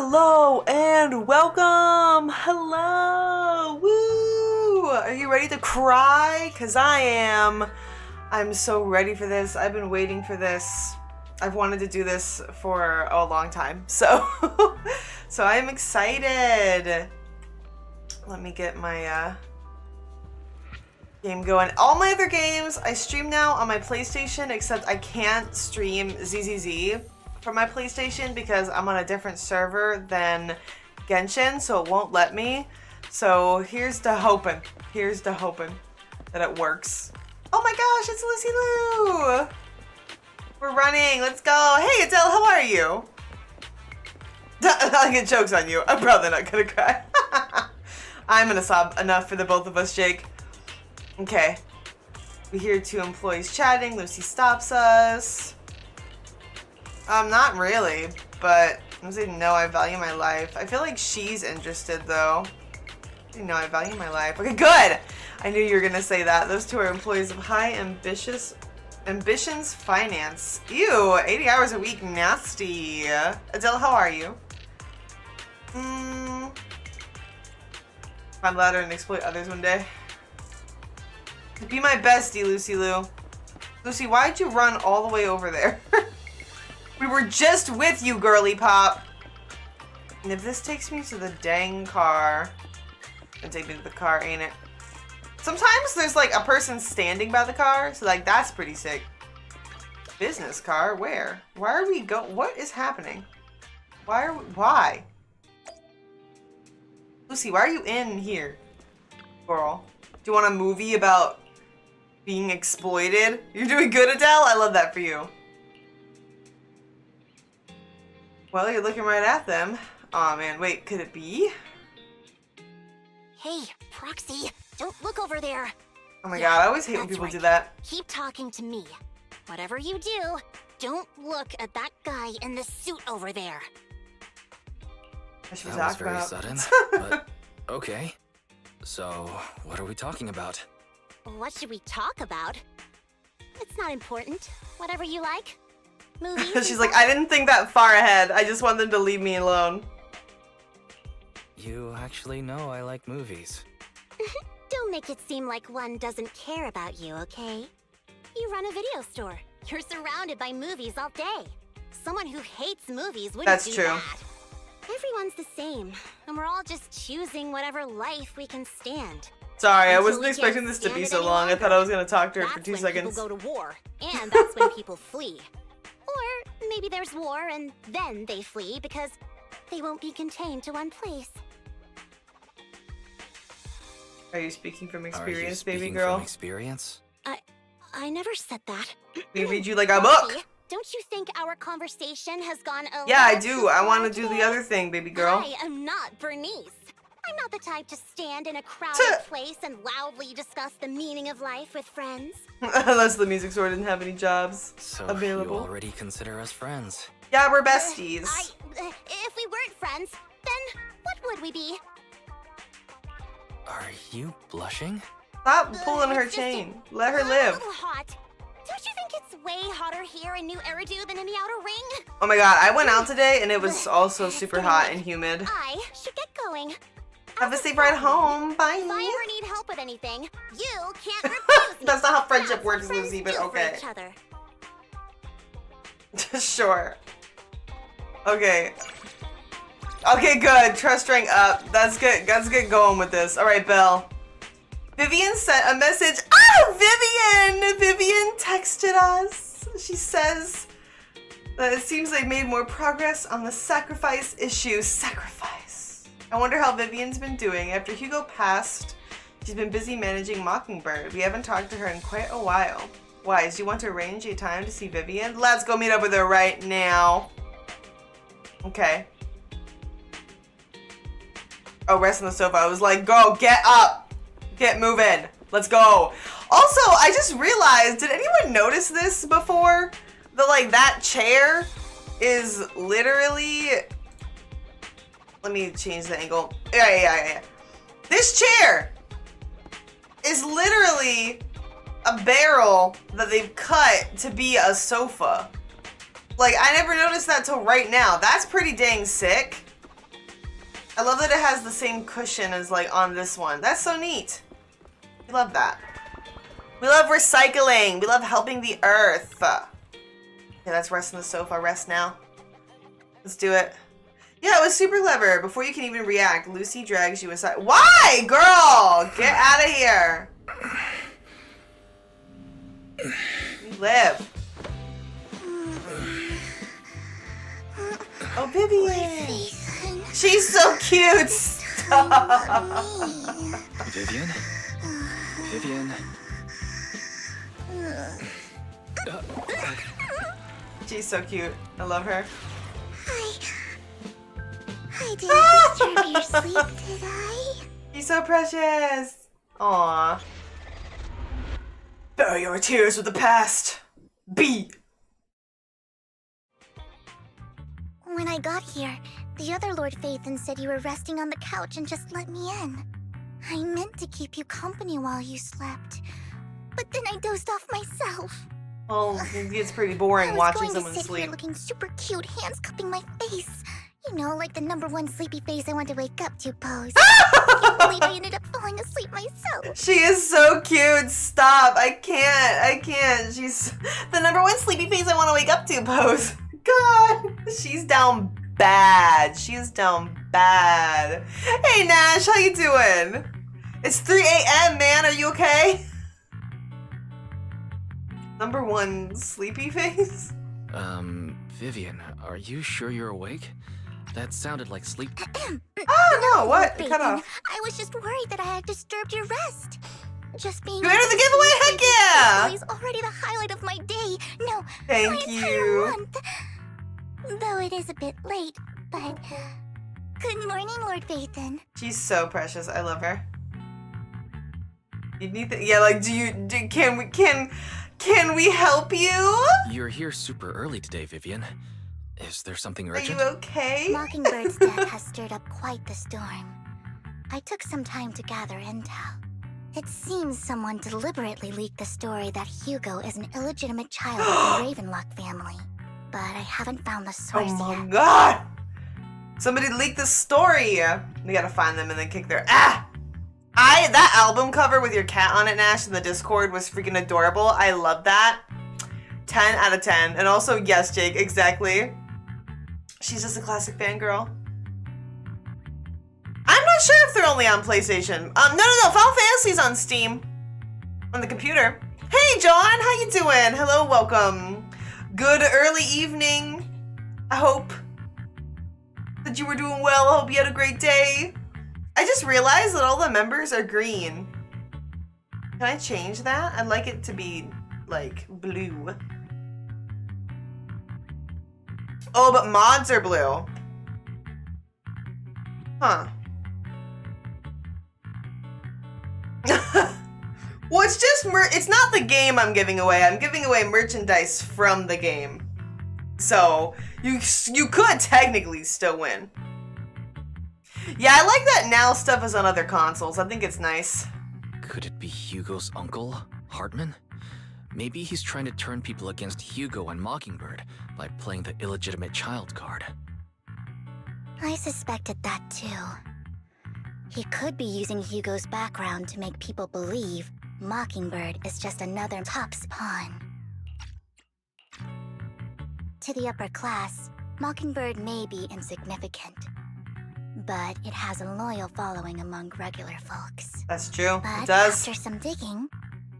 Hello and welcome! Hello! Woo! Are you ready to cry? Cause I am. I'm so ready for this. I've been waiting for this. I've wanted to do this for a long time. So, so I'm excited. Let me get my game going. All my other games I stream now on my PlayStation, except I can't stream ZZZ from my PlayStation because I'm on a different server than Genshin, so it won't let me. So here's to hoping. Here's to hoping that it works. Oh my gosh, it's Lucy Lou! We're running, let's go. Hey Adele, how are you? I'll get jokes on you. I'm probably not gonna cry. I'm gonna sob enough for the both of us, Jake. Okay. We hear two employees chatting. Lucy stops us. Not really, but I'm saying no, I value my life. I feel like she's interested though. No, I value my life. Okay, good! I knew you were gonna say that. Those two are employees of high ambitions finance. Ew, 80 hours a week, nasty. Adele, how are you? Climb ladder and exploit others one day. Be my bestie, Lucy Lou. Lucy, why'd you run all the way over there? We were just with you, girly pop. And if this takes me to the dang car, it'll take me to the car, ain't it? Sometimes there's like a person standing by the car, so like that's pretty sick. Business car, where? Why are we what is happening? Why? Lucy, why are you in here? Girl, do you want a movie about being exploited? You're doing good, Adele? I love that for you. Well, you're looking right at them. Aw, man, wait, could it be? Hey, Proxy, don't look over there. Oh my god, I always hate when people do that. Keep talking to me. Whatever you do, don't look at that guy in the suit over there. That was very sudden, but okay. So, what are we talking about? What should we talk about? It's not important. Whatever you like. Movies. She's like, I didn't think that far ahead. I just want them to leave me alone. You actually know I like movies. Don't make it seem like one doesn't care about you, okay? You run a video store. You're surrounded by movies all day. Someone who hates movies wouldn't do that. Everyone's the same, and we're all just choosing whatever life we can stand. Sorry, I wasn't expecting this to be so long. I thought I was gonna talk to her for 2 seconds. People go to war, and that's when people flee. Or maybe there's war and then they flee because they won't be contained to one place. Are you speaking from experience, baby girl? From experience? I never said that. We read you like a book. Don't you think our conversation has gone a Yeah, I do. I want to do the other thing, baby girl. I am not Bernice. I'm not the type to stand in a crowded place and loudly discuss the meaning of life with friends. Unless the music store didn't have any jobs available. You already consider us friends. Yeah, we're besties. If we weren't friends, then what would we be? Are you blushing? Stop pulling her chain. Let her live. A little hot. Don't you think it's way hotter here in New Eridu than in the Outer Ring? Oh my god, I went out today and it was also super hot and humid. I should get going. Have a safe ride home. Bye. If I ever need help with anything, you can't refuse me. That's not how friendship works, Lucy, but okay. Each other. Sure. Okay. Okay, good. Trust rank up. That's good. Let's get going with this. All right, Belle. Vivian sent a message. Ah, Vivian! Vivian texted us. She says that it seems they've made more progress on the sacrifice issue. Sacrifice. I wonder how Vivian's been doing. After Hugo passed, she's been busy managing Mockingbird. We haven't talked to her in quite a while. Why, do you want to arrange a time to see Vivian? Let's go meet up with her right now. Okay. Oh, rest on the sofa. I was like, girl, get up. Get moving. Let's go. Also, I just realized, did anyone notice this before? That chair is literally... Let me change the angle. Yeah. This chair is literally a barrel that they've cut to be a sofa. Like, I never noticed that till right now. That's pretty dang sick. I love that it has the same cushion as like on this one. That's so neat. We love that. We love recycling. We love helping the earth. Okay, let's rest on the sofa. Rest now. Let's do it. Yeah, it was super clever. Before you can even react, Lucy drags you aside. Why, girl? Get out of here. You live. Oh, Vivian. She's so cute. Stop. Vivian? Vivian? She's so cute. I love her. I didn't disturb your sleep, did I? She's so precious. Aww. Bury your tears with the past. B. When I got here, the other Lord Phaethon said you were resting on the couch and just let me in. I meant to keep you company while you slept, but then I dozed off myself. Well, it's pretty boring watching someone I was going to sit sleep. here looking super cute, hands cupping my face. You know, like the #1 sleepy face I want to wake up to pose. I can't believe I ended up falling asleep myself. She is so cute. Stop. I can't. She's the #1 sleepy face I want to wake up to pose. God. She's down bad. She's down bad. Hey, Nash. How you doing? It's 3 a.m., man. Are you okay? #1 sleepy face? Vivian, are you sure you're awake? That sounded like sleep. Oh, no. What? Phaethon, Cut off. I was just worried that I had disturbed your rest. Just being You entered the giveaway? Heck yeah! is already the highlight of my day. No, Thank my entire you. month. Though it is a bit late, but good morning, Lord Phaethon. She's so precious. I love her. You need the, yeah, like, can we help you? You're here super early today, Vivian. Is there something Are urgent? you okay? Mockingbird's death has stirred up quite the storm. I took some time to gather intel. It seems someone deliberately leaked the story that Hugo is an illegitimate child of the Ravenlock family. But I haven't found the Oh source my yet. god! Somebody leaked the story! We gotta find them and then kick their that album cover with your cat on it, Nash, in the Discord was freaking adorable. I love that. 10 out of 10. And also, yes, Jake, exactly. She's just a classic fangirl. I'm not sure if they're only on PlayStation. No. Final Fantasy's on Steam. On the computer. Hey, John, how you doing? Hello, welcome. Good early evening. I hope that you were doing well. I hope you had a great day. I just realized that all the members are green. Can I change that? I'd like it to be, like, blue. Oh, but mods are blue. Huh. Well, it's just it's not the game I'm giving away. I'm giving away merchandise from the game. So, you could technically still win. Yeah, I like that now stuff is on other consoles. I think it's nice. Could it be Hugo's uncle, Hartman? Maybe he's trying to turn people against Hugo and Mockingbird by playing the illegitimate child card. I suspected that too. He could be using Hugo's background to make people believe Mockingbird is just another Top's pawn. To the upper class, Mockingbird may be insignificant, but it has a loyal following among regular folks. That's true. But It does. after some digging,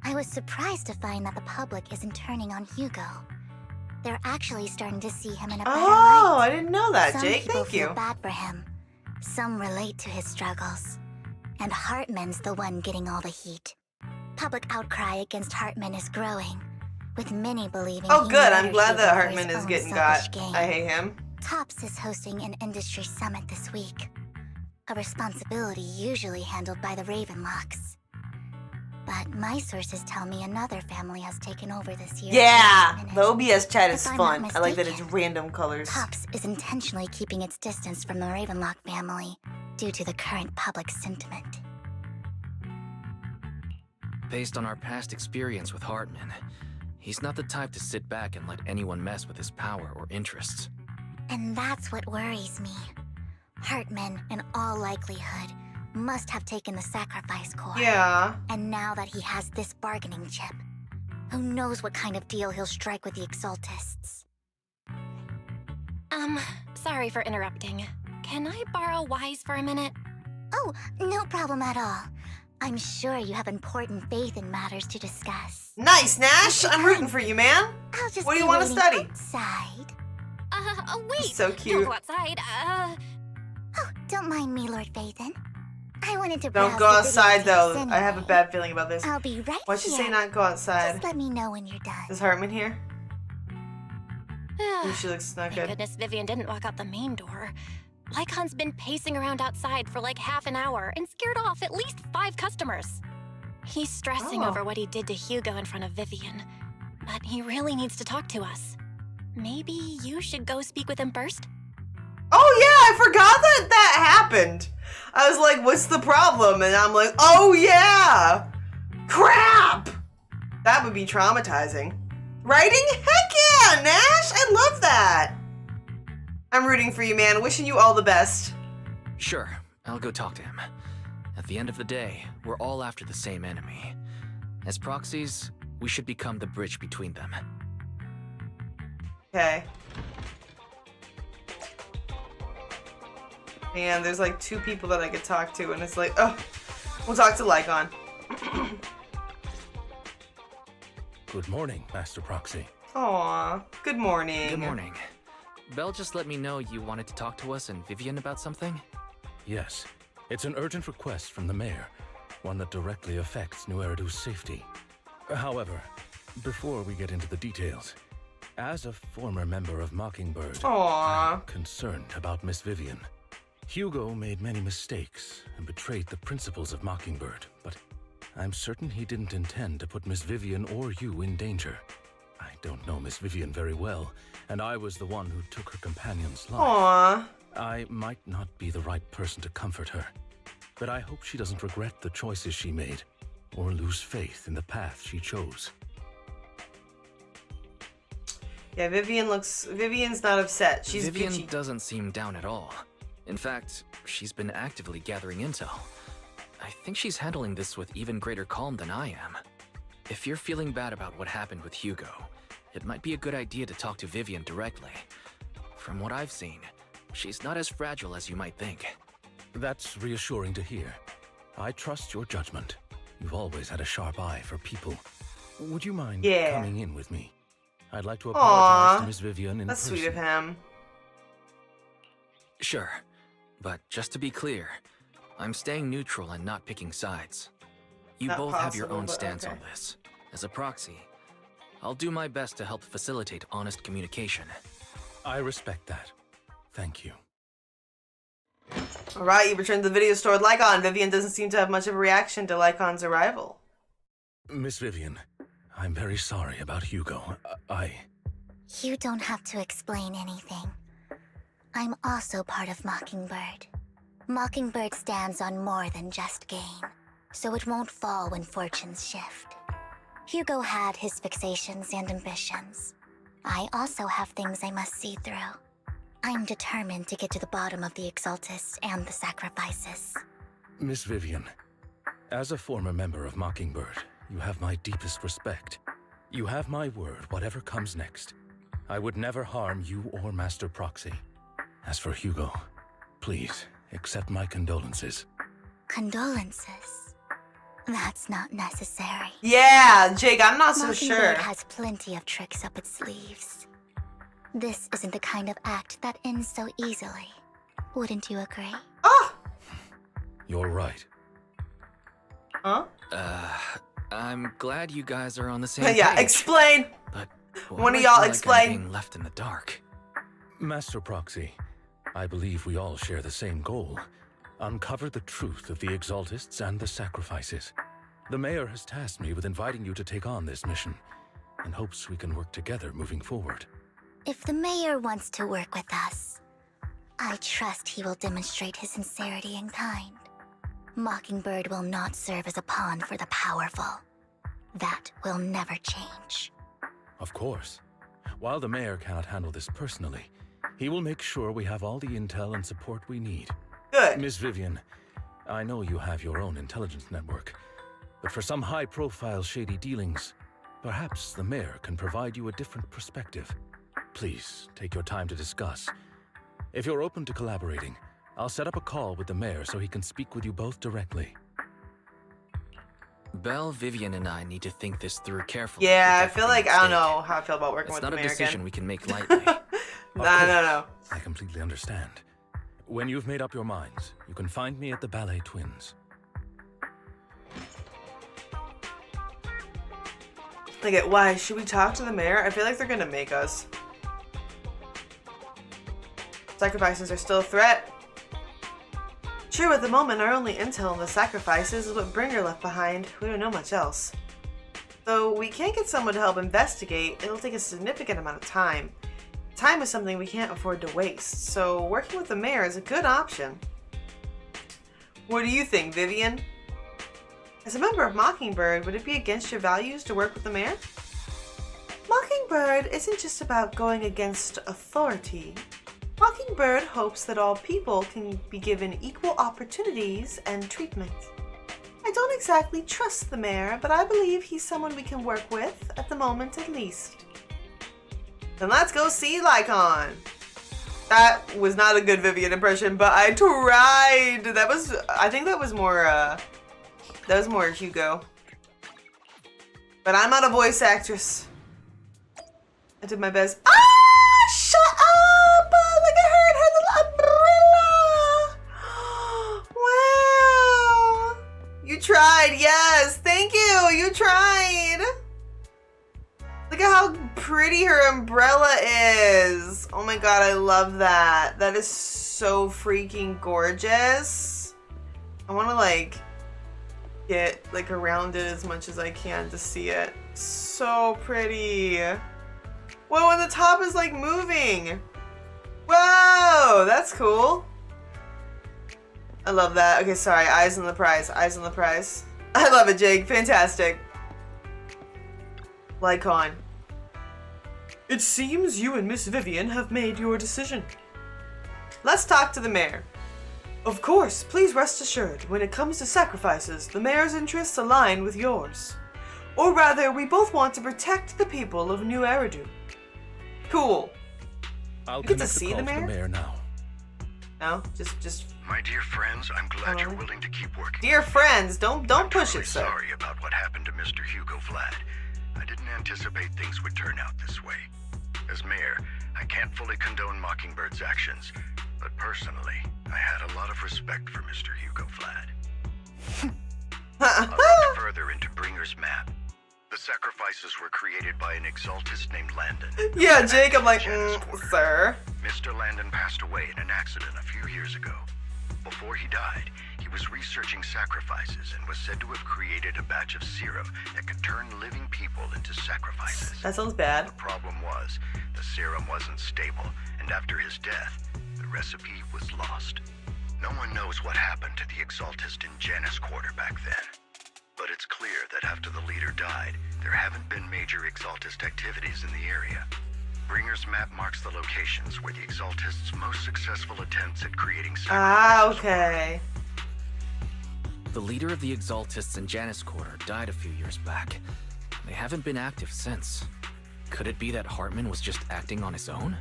I was surprised to find that the public isn't turning on Hugo. They're actually starting to see him in a better Oh, light. I didn't know that, Some Jake. people Thank feel you. bad for him. Some relate to his struggles. And Hartman's the one getting all the heat. Public outcry against Hartman is growing, with many believing Oh, he good. I'm murdered glad Hugo that for Hartman his is own getting selfish got. gain. I hate him. Tops is hosting an industry summit this week, a responsibility usually handled by the Ravenlocks. But my sources tell me another family has taken over this year. Yeah, the OBS chat is If I'm fun. not I like that it's mistaken, random colors. Tops is intentionally keeping its distance from the Ravenlock family due to the current public sentiment. Based on our past experience with Hartman, he's not the type to sit back and let anyone mess with his power or interests. And that's what worries me. Hartman, in all likelihood, must have taken the sacrifice core. Yeah. And now that he has this bargaining chip, who knows what kind of deal he'll strike with the Exaltists. Sorry for interrupting. Can I borrow Wise for a minute? Oh, no problem at all. I'm sure you have important faith in matters to discuss. Nice, Nash. I'm rooting for you, man. I'll just What do you be want to waiting study? outside. Wait! So Don't cute. go outside, Oh, don't mind me, Lord Phaethon. I wanted to Don't browse go the outside, videotapes though. anyway. I have a bad feeling about this. I'll be right Why'd you here. say not go outside? Just let me know when you're done. Is Hartman here? Ooh, she looks not Thank good. goodness Vivian didn't walk out the main door. Lycon's been pacing around outside for like half an hour and scared off at least 5 customers. He's stressing Oh. over what he did to Hugo in front of Vivian, but he really needs to talk to us. Maybe you should go speak with him first? Oh yeah, I forgot that happened. I was like, what's the problem? And I'm like, oh yeah! Crap! That would be traumatizing. Writing? Heck yeah, Nash! I love that! I'm rooting for you, man. Wishing you all the best. Sure, I'll go talk to him. At the end of the day, we're all after the same enemy. As proxies, we should become the bridge between them. Okay. And there's like 2 people that I could talk to, and it's like, oh, we'll talk to Lycon. Good morning, Master Proxy. Aw, good morning. Good morning. Belle just let me know you wanted to talk to us and Vivian about something? Yes, it's an urgent request from the mayor, one that directly affects New Eridu's safety. However, before we get into the details, as a former member of Mockingbird, Aw. I'm concerned about Miss Vivian. Hugo made many mistakes and betrayed the principles of Mockingbird, but I'm certain he didn't intend to put Miss Vivian or you in danger. I don't know Miss Vivian very well, and I was the one who took her companion's life. Aw. I might not be the right person to comfort her, but I hope she doesn't regret the choices she made or lose faith in the path she chose. Yeah, Vivian's not upset. She's Vivian bitchy. doesn't seem down at all. In fact, she's been actively gathering intel. I think she's handling this with even greater calm than I am. If you're feeling bad about what happened with Hugo, it might be a good idea to talk to Vivian directly. From what I've seen, she's not as fragile as you might think. That's reassuring to hear. I trust your judgment. You've always had a sharp eye for people. Would you mind coming in with me? I'd like to apologize to Miss Vivian in That's person. sweet of him. Sure, but just to be clear, I'm staying neutral and not picking sides. You Not both have your possible, own but stance okay. on this. As a proxy, I'll do my best to help facilitate honest communication. I respect that. Thank you. Alright, you returned to the video store with Lycon. Vivian doesn't seem to have much of a reaction to Lycon's arrival. Miss Vivian, I'm very sorry about Hugo. You don't have to explain anything. I'm also part of Mockingbird. Mockingbird stands on more than just gain, so it won't fall when fortunes shift. Hugo had his fixations and ambitions. I also have things I must see through. I'm determined to get to the bottom of the Exaltists and the sacrifices. Miss Vivian, as a former member of Mockingbird, you have my deepest respect. You have my word, whatever comes next. I would never harm you or Master Proxy. As for Hugo, please accept my condolences. Condolences? That's not necessary. Yeah, Jake, I'm not so sure. Mockingbird has plenty of tricks up its sleeves. This isn't the kind of act that ends so easily. Wouldn't you agree? Oh! You're right. Huh? I'm glad you guys are on the same Yeah, page. explain! But One of why do I y'all feel like I'm explain. being left in the dark. Master Proxy, I believe we all share the same goal. Uncover the truth of the Exaltists and the sacrifices. The mayor has tasked me with inviting you to take on this mission, and hopes we can work together moving forward. If the mayor wants to work with us, I trust he will demonstrate his sincerity in kind. Mockingbird will not serve as a pawn for the powerful. That will never change. Of course. While the mayor cannot handle this personally, He will make sure we have all the intel and support we need. Good. Miss Vivian, I know you have your own intelligence network, but for some high-profile shady dealings, perhaps the mayor can provide you a different perspective. Please, take your time to discuss. If you're open to collaborating, I'll set up a call with the mayor so he can speak with you both directly. Belle, Vivian, and I need to think this through carefully. Yeah, I feel like I don't know how I feel about working It's with not the a mayor decision again. we can make lightly. No. I completely understand. When you've made up your minds, you can find me at the Ballet Twins. Okay, why? Should we talk to the mayor? I feel like they're gonna make us. Sacrifices are still a threat. True, at the moment, our only intel on the sacrifices is what Bringer left behind. We don't know much else. Though we can't get someone to help investigate, it'll take a significant amount of time. Time is something we can't afford to waste, so working with the mayor is a good option. What do you think, Vivian? As a member of Mockingbird, would it be against your values to work with the mayor? Mockingbird isn't just about going against authority. Mockingbird hopes that all people can be given equal opportunities and treatment. I don't exactly trust the mayor, but I believe he's someone we can work with, at the moment at least. Then let's go see Lycon. That was not a good Vivian impression, but I tried. I think that was more Hugo. But I'm not a voice actress. I did my best. Ah! Shut up! Look at her and her little umbrella! Wow! You tried, yes! Thank you! You tried! Look at how pretty her umbrella is! Oh my god, I love that. That is so freaking gorgeous. I wanna get around it as much as I can to see it. So pretty. Whoa, and the top is moving. Whoa, that's cool. I love that. Okay, sorry, eyes on the prize, eyes on the prize. I love it, Jake, fantastic. Lycon. It seems you and Miss Vivian have made your decision. Let's talk to the mayor. Of course, please rest assured, when it comes to sacrifices, the mayor's interests align with yours. Or rather, we both want to protect the people of New Eridu. Cool. I'll You get to connect the see call the to mayor? the mayor now. No, just My dear friends, I'm glad you're willing to keep working. dear friends, don't push I'm it, sir. sorry about what happened to Mr. Hugo Vlad. I didn't anticipate things would turn out this way. As mayor, I can't fully condone Mockingbird's actions, but personally, I had a lot of respect for Mr. Hugo Vlad. I looked further into Bringer's map. The sacrifices were created by an exaltist named Landon. Yeah, Jake, I'm like, Janice Quarter. sir. Mr. Landon passed away in an accident a few years ago. Before he died, he was researching sacrifices and was said to have created a batch of serum that could turn living people into sacrifices. That sounds bad. The problem was, the serum wasn't stable, and after his death, the recipe was lost. No one knows what happened to the exaltist in Janice Quarter back then. But it's clear that after the leader died, there haven't been major exaltist activities in the area. Bringer's map marks the locations where the exaltist's most successful attempts at creating sacrifices Okay. The leader of the Exaltists in Janice Quarter died a few years back. They haven't been active since. Could it be that Hartman was just acting on his own?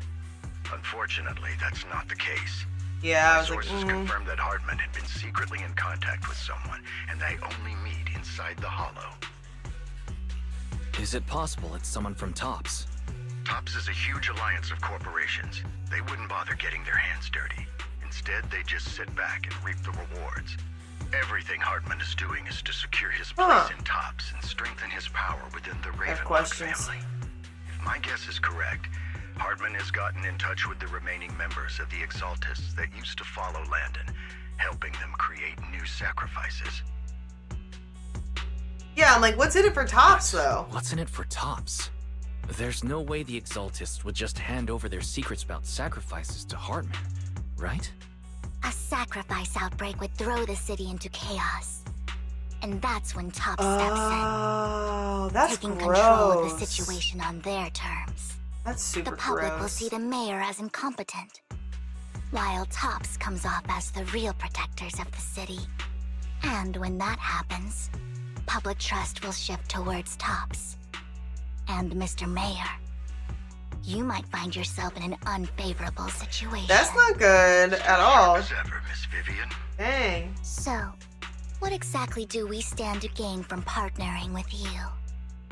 Unfortunately, that's not the case. Yeah, I was Sources like, confirmed that Hartman had been secretly in contact with someone, and they only meet inside the Hollow. Is it possible it's someone from Tops? Tops is a huge alliance of corporations. They wouldn't bother getting their hands dirty. Instead, they just sit back and reap the rewards. Everything Hartman is doing is to secure his place in Tops and strengthen his power within the Ravenlock questions. family. If my guess is correct, Hartman has gotten in touch with the remaining members of the Exaltists that used to follow Landon, helping them create new sacrifices. yeah, I'm like, what's in it for Tops, though? What's in it for Tops? There's no way the Exaltists would just hand over their secrets about sacrifices to Hartman, right? A sacrifice outbreak would throw the city into chaos. And that's when Top steps in, Oh, that's taking gross. control of the situation on their terms. That's super The public will gross. see the mayor as incompetent, while Tops comes off as the real protectors of the city. And when that happens, public trust will shift towards Tops. And Mr. Mayor, you might find yourself in an unfavorable situation. That's not good at all. As ever, Miss Vivian. Dang. So, what exactly do we stand to gain from partnering with you?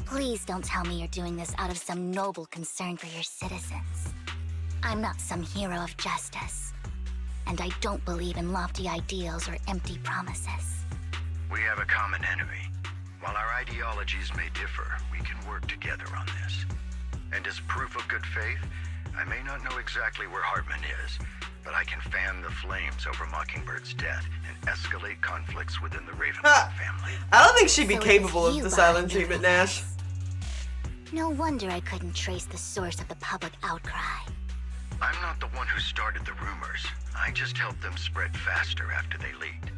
Please don't tell me you're doing this out of some noble concern for your citizens. I'm not some hero of justice, and I don't believe in lofty ideals or empty promises. We have a common enemy. While our ideologies may differ, we can work together on this. And as proof of good faith, I may not know exactly where Hartman is, but I can fan the flames over Mockingbird's death and escalate conflicts within the Ravenwood family. I don't think she'd be So it's capable of you the silent behind treatment, all Nash. this. No wonder I couldn't trace the source of the public outcry. I'm not the one who started the rumors. I just helped them spread faster after they leaked.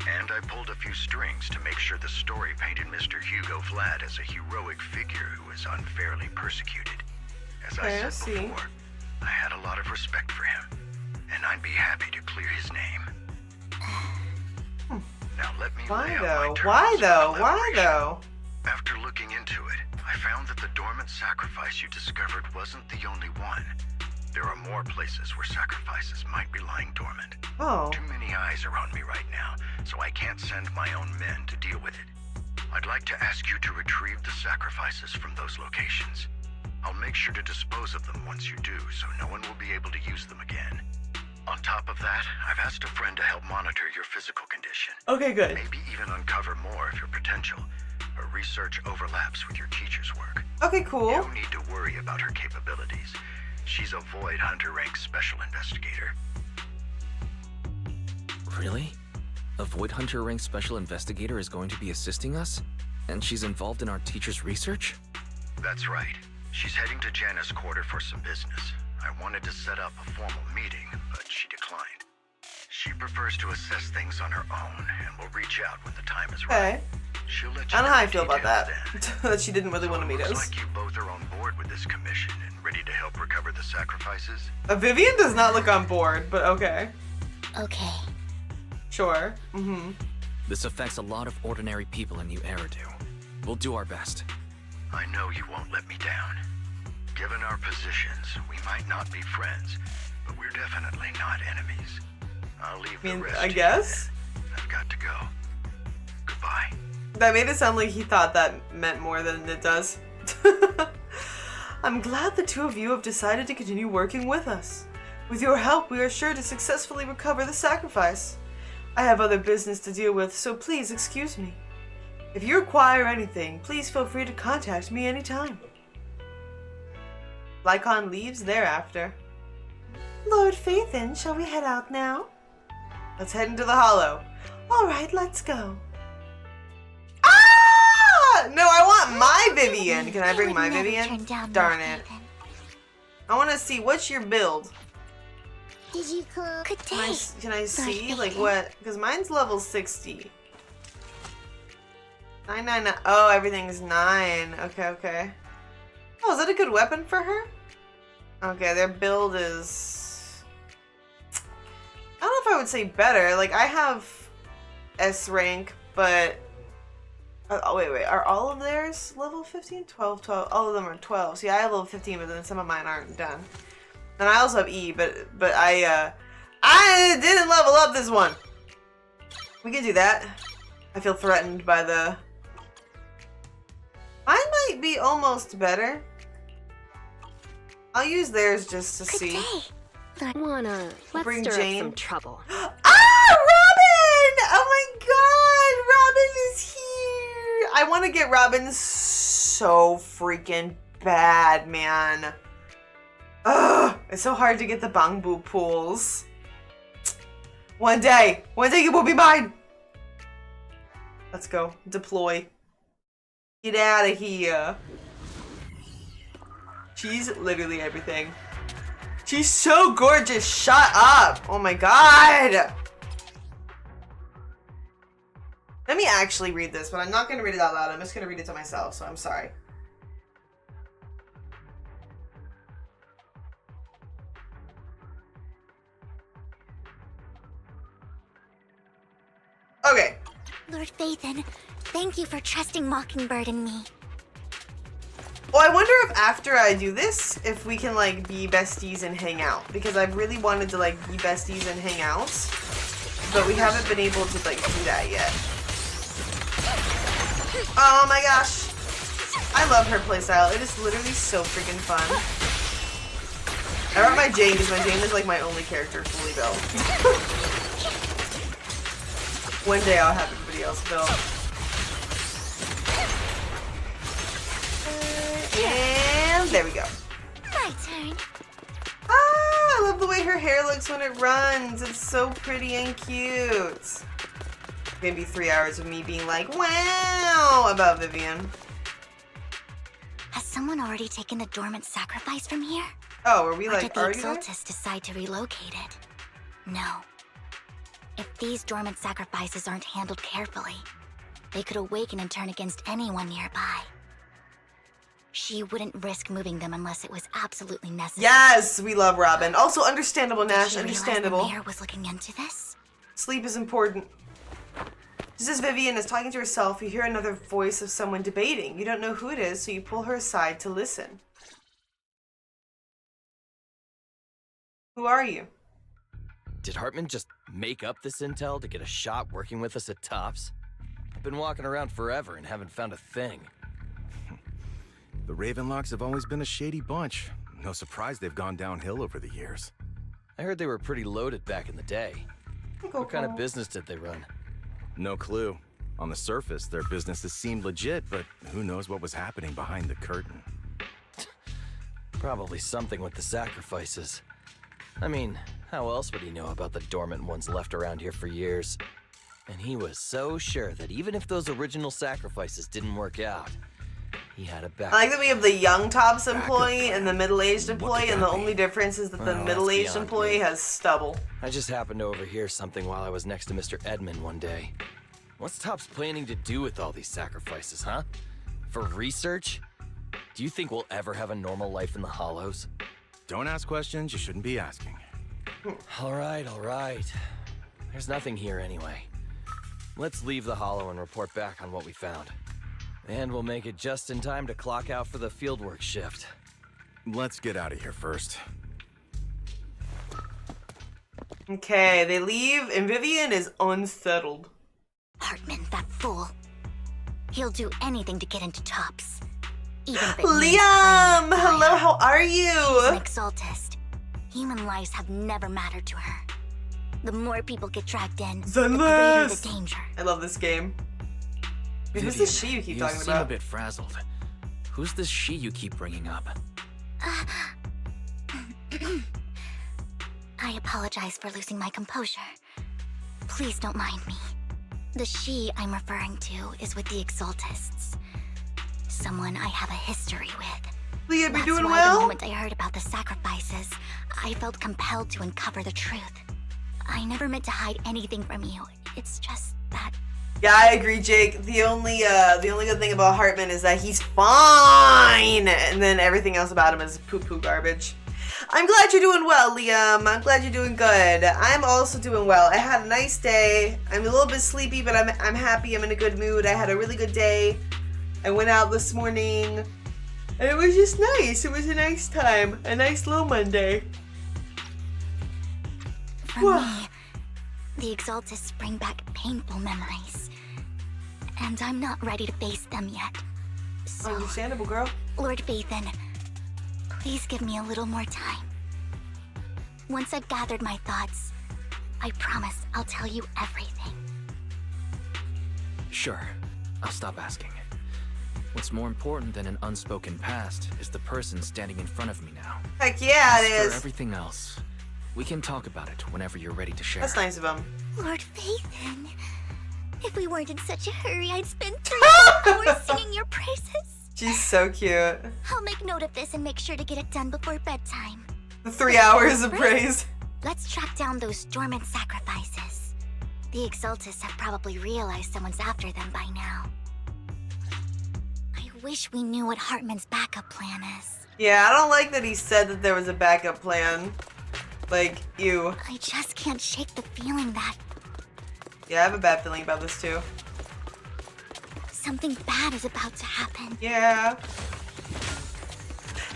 And I pulled a few strings to make sure the story painted Mr. Hugo Vlad as a heroic figure who was unfairly persecuted. As Okay, I I said see. before, I had a lot of respect for him, and I'd be happy to clear his name. Now let me Why lay out my though? terms Why of though? Why collaboration. though? After looking into it, I found that the dormant sacrifice you discovered wasn't the only one. There are more places where sacrifices might be lying dormant. Oh. Too many eyes are on me right now, so I can't send my own men to deal with it. I'd like to ask you to retrieve the sacrifices from those locations. I'll make sure to dispose of them once you do, so no one will be able to use them again. On top of that, I've asked a friend to help monitor your physical condition. Okay, good. Maybe even uncover more of your potential. Her research overlaps with your teacher's work. Okay, You cool. don't need to worry about her capabilities. She's a Void Hunter rank special investigator. Really? A Void Hunter rank special investigator is going to be assisting us? And she's involved in our teacher's research? That's right. She's heading to Janus Quarter for some business. I wanted to set up a formal meeting, but she declined. She prefers to assess things on her own and will reach out when the time is right. Okay. She'll let you I don't know how I the feel about that. details That she didn't really then. want to meet Looks us. like you both are on board with this commission and ready to help recover the sacrifices. Vivian does not look on board, but okay. Okay. Sure. Mm-hmm. This affects a lot of ordinary people in New Eridu. We'll do our best. I know you won't let me down. Given our positions, we might not be friends, but we're definitely not enemies. I'll leave I mean, the rest I to guess. you. I've got to go. Goodbye. That made it sound like he thought that meant more than it does. I'm glad the two of you have decided to continue working with us. With your help, we are sure to successfully recover the sacrifice. I have other business to deal with, so please excuse me. If you require anything, please feel free to contact me anytime. Lycon leaves thereafter. Lord Phaethon, shall we head out now? Let's head into the hollow. Alright, let's go. Ah! No, I want my Vivian. Can I bring my Vivian? Darn it. I want to see, what's your build? Did you cook? Good day. Can I see, like, what? Because mine's level 60. 999. Oh, everything's 9. Okay, okay. Oh, is that a good weapon for her? Okay, their build is... I don't know if I would say better. Like, I have S rank, but... Oh, wait. Are all of theirs level 15? 12, 12. All of them are 12. See, I have level 15, but then some of mine aren't done. And I also have E, but I didn't level up this one. We can do that. I feel threatened by the... Mine might be almost better. I'll use theirs just to see. Day. Let's Bring stir Jane. up some trouble. Ah, Robin! Oh my god, Robin is here! I want to get Robin so freaking bad, man. Ugh, it's so hard to get the Bangbu pools. One day you will be mine! Let's go. Deploy. Get out of here. She's literally everything. She's so gorgeous. Shut up. Oh my god. Let me actually read this, but I'm not going to read it out loud. I'm just going to read it to myself, so I'm sorry. Okay. Lord Phaethon, thank you for trusting Mockingbird and me. Well, I wonder if after I do this, if we can, like, be besties and hang out. Because I've really wanted to, like, be besties and hang out. But we haven't been able to, like, do that yet. Oh my gosh. I love her playstyle. It is literally so freaking fun. I brought my Jane because my Jane is, like, my only character fully built. One day I'll have everybody else built. And there we go. My turn. Ah, I love the way her hair looks when it runs. It's so pretty and cute. Maybe 3 hours of me being like, wow, about Vivian. Has someone already taken the dormant sacrifice from here? Oh, are we Or like did the already there? Exaltus decide to relocate it? No. If these dormant sacrifices aren't handled carefully, they could awaken and turn against anyone nearby. She wouldn't risk moving them unless it was absolutely necessary. Yes, we love Robin. Also understandable, Did Nash, she realize understandable. the mayor was looking into this? Sleep is important. Just as Vivian is talking to herself, you hear another voice of someone debating. You don't know who it is, so you pull her aside to listen. Who are you? Did Hartman just make up this intel to get a shot working with us at Tops? I've been walking around forever and haven't found a thing. The Ravenlocks have always been a shady bunch. No surprise they've gone downhill over the years. I heard they were pretty loaded back in the day. What kind of business did they run? No clue. On the surface, their businesses seemed legit, but who knows what was happening behind the curtain. Probably something with the sacrifices. I mean, how else would he know about the dormant ones left around here for years? And he was so sure that even if those original sacrifices didn't work out, he had a back. I like that we have the young Tops employee and the middle-aged employee, and the only difference is that the Well, middle-aged that's beyond employee me. has stubble. I just happened to overhear something while I was next to Mr. Edmund one day. What's Tops planning to do with all these sacrifices, huh? For research? Do you think we'll ever have a normal life in the Hollows? Don't ask questions you shouldn't be asking. All right. There's nothing here anyway. Let's leave the Hollow and report back on what we found. And we'll make it just in time to clock out for the fieldwork shift. Let's get out of here first. Okay, they leave, and Vivian is unsettled. Hartman, that fool. He'll do anything to get into Tops. Even if it means Liam! playing with Hello, fire. how are She's an you? Exaltist. Human lives have never mattered to her. The more people get dragged in, the greater Zenless! the danger. I love this game. Wait, who's Vivian, this she you keep talking seem about? a bit frazzled. Who's this she you keep bringing up? I apologize for losing my composure. Please don't mind me. The she I'm referring to is with the Exaltists. Someone I have a history with. Liam, you That's doing why well? the moment I heard about the sacrifices, I felt compelled to uncover the truth. I never meant to hide anything from you. It's just that... Yeah, I agree, Jake. The only good thing about Hartman is that he's fine, and then everything else about him is poo-poo garbage. I'm glad you're doing well, Liam. I'm glad you're doing good. I'm also doing well. I had a nice day. I'm a little bit sleepy, but I'm happy. I'm in a good mood. I had a really good day. I went out this morning, and it was just nice. It was a nice time. A nice little Monday. For me, the Exaltists bring back painful memories. And I'm not ready to face them yet. So, Understandable, girl. Lord Phaethon, please give me a little more time. Once I've gathered my thoughts, I promise I'll tell you everything. Sure, I'll stop asking. What's more important than an unspoken past is the person standing in front of me now. Heck yeah, it As for is. everything else, we can talk about it whenever you're ready to share. That's nice of him. Lord Phaethon, if we weren't in such a hurry, I'd spend 3 hours singing your praises. She's so cute. I'll make note of this and make sure to get it done before bedtime. The 3 hours of praise. Let's track down those dormant sacrifices. The Exaltists have probably realized someone's after them by now. I wish we knew what Hartman's backup plan is. Yeah, I don't like that he said that there was a backup plan. Like, ew. I just can't shake the feeling that Yeah, I have a bad feeling about this too. Something bad is about to happen. Yeah.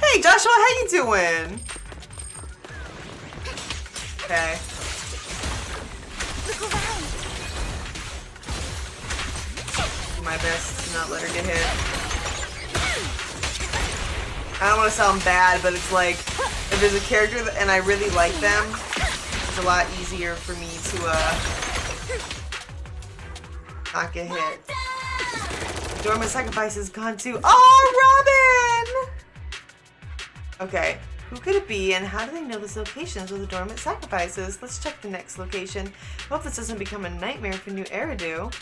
Hey, Joshua, how you doing? Okay. Look around. Do my best to not let her get hit. I don't want to sound bad, but it's like, if there's a character and I really like them, it's a lot easier for me to, not get hit. Dormant Sacrifice is gone too. Oh, Robin! Okay, who could it be and how do they know this locations with the Dormant Sacrifices? Let's check the next location. Hope this doesn't become a nightmare for new Eridu.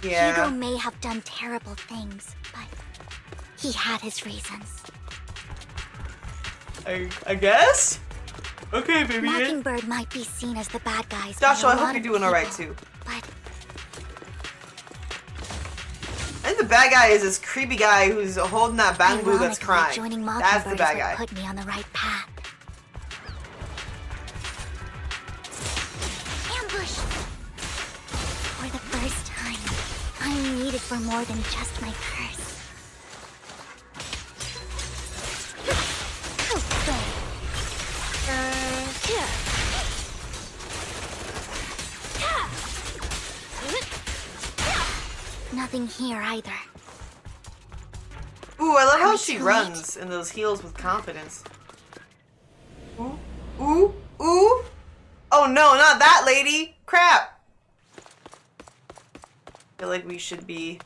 Yeah. Hugo may have done terrible things, but he had his reasons. I guess? Okay, baby. Mockingbird might be seen as the bad guys. Joshua, I by a hope lot you're of doing alright people, too. But I think the bad guy is this creepy guy who's holding that bamboo that's ironically, crying. joining That's the Mockingbird bad is what guy. put me on the right path. Ambush! For the first time, I'm needed for more than just my curse. Nothing here either. Ooh, I love how Are we she too runs in those heels with confidence. Ooh, ooh, ooh. Oh no, not that lady. Crap. I feel like we should be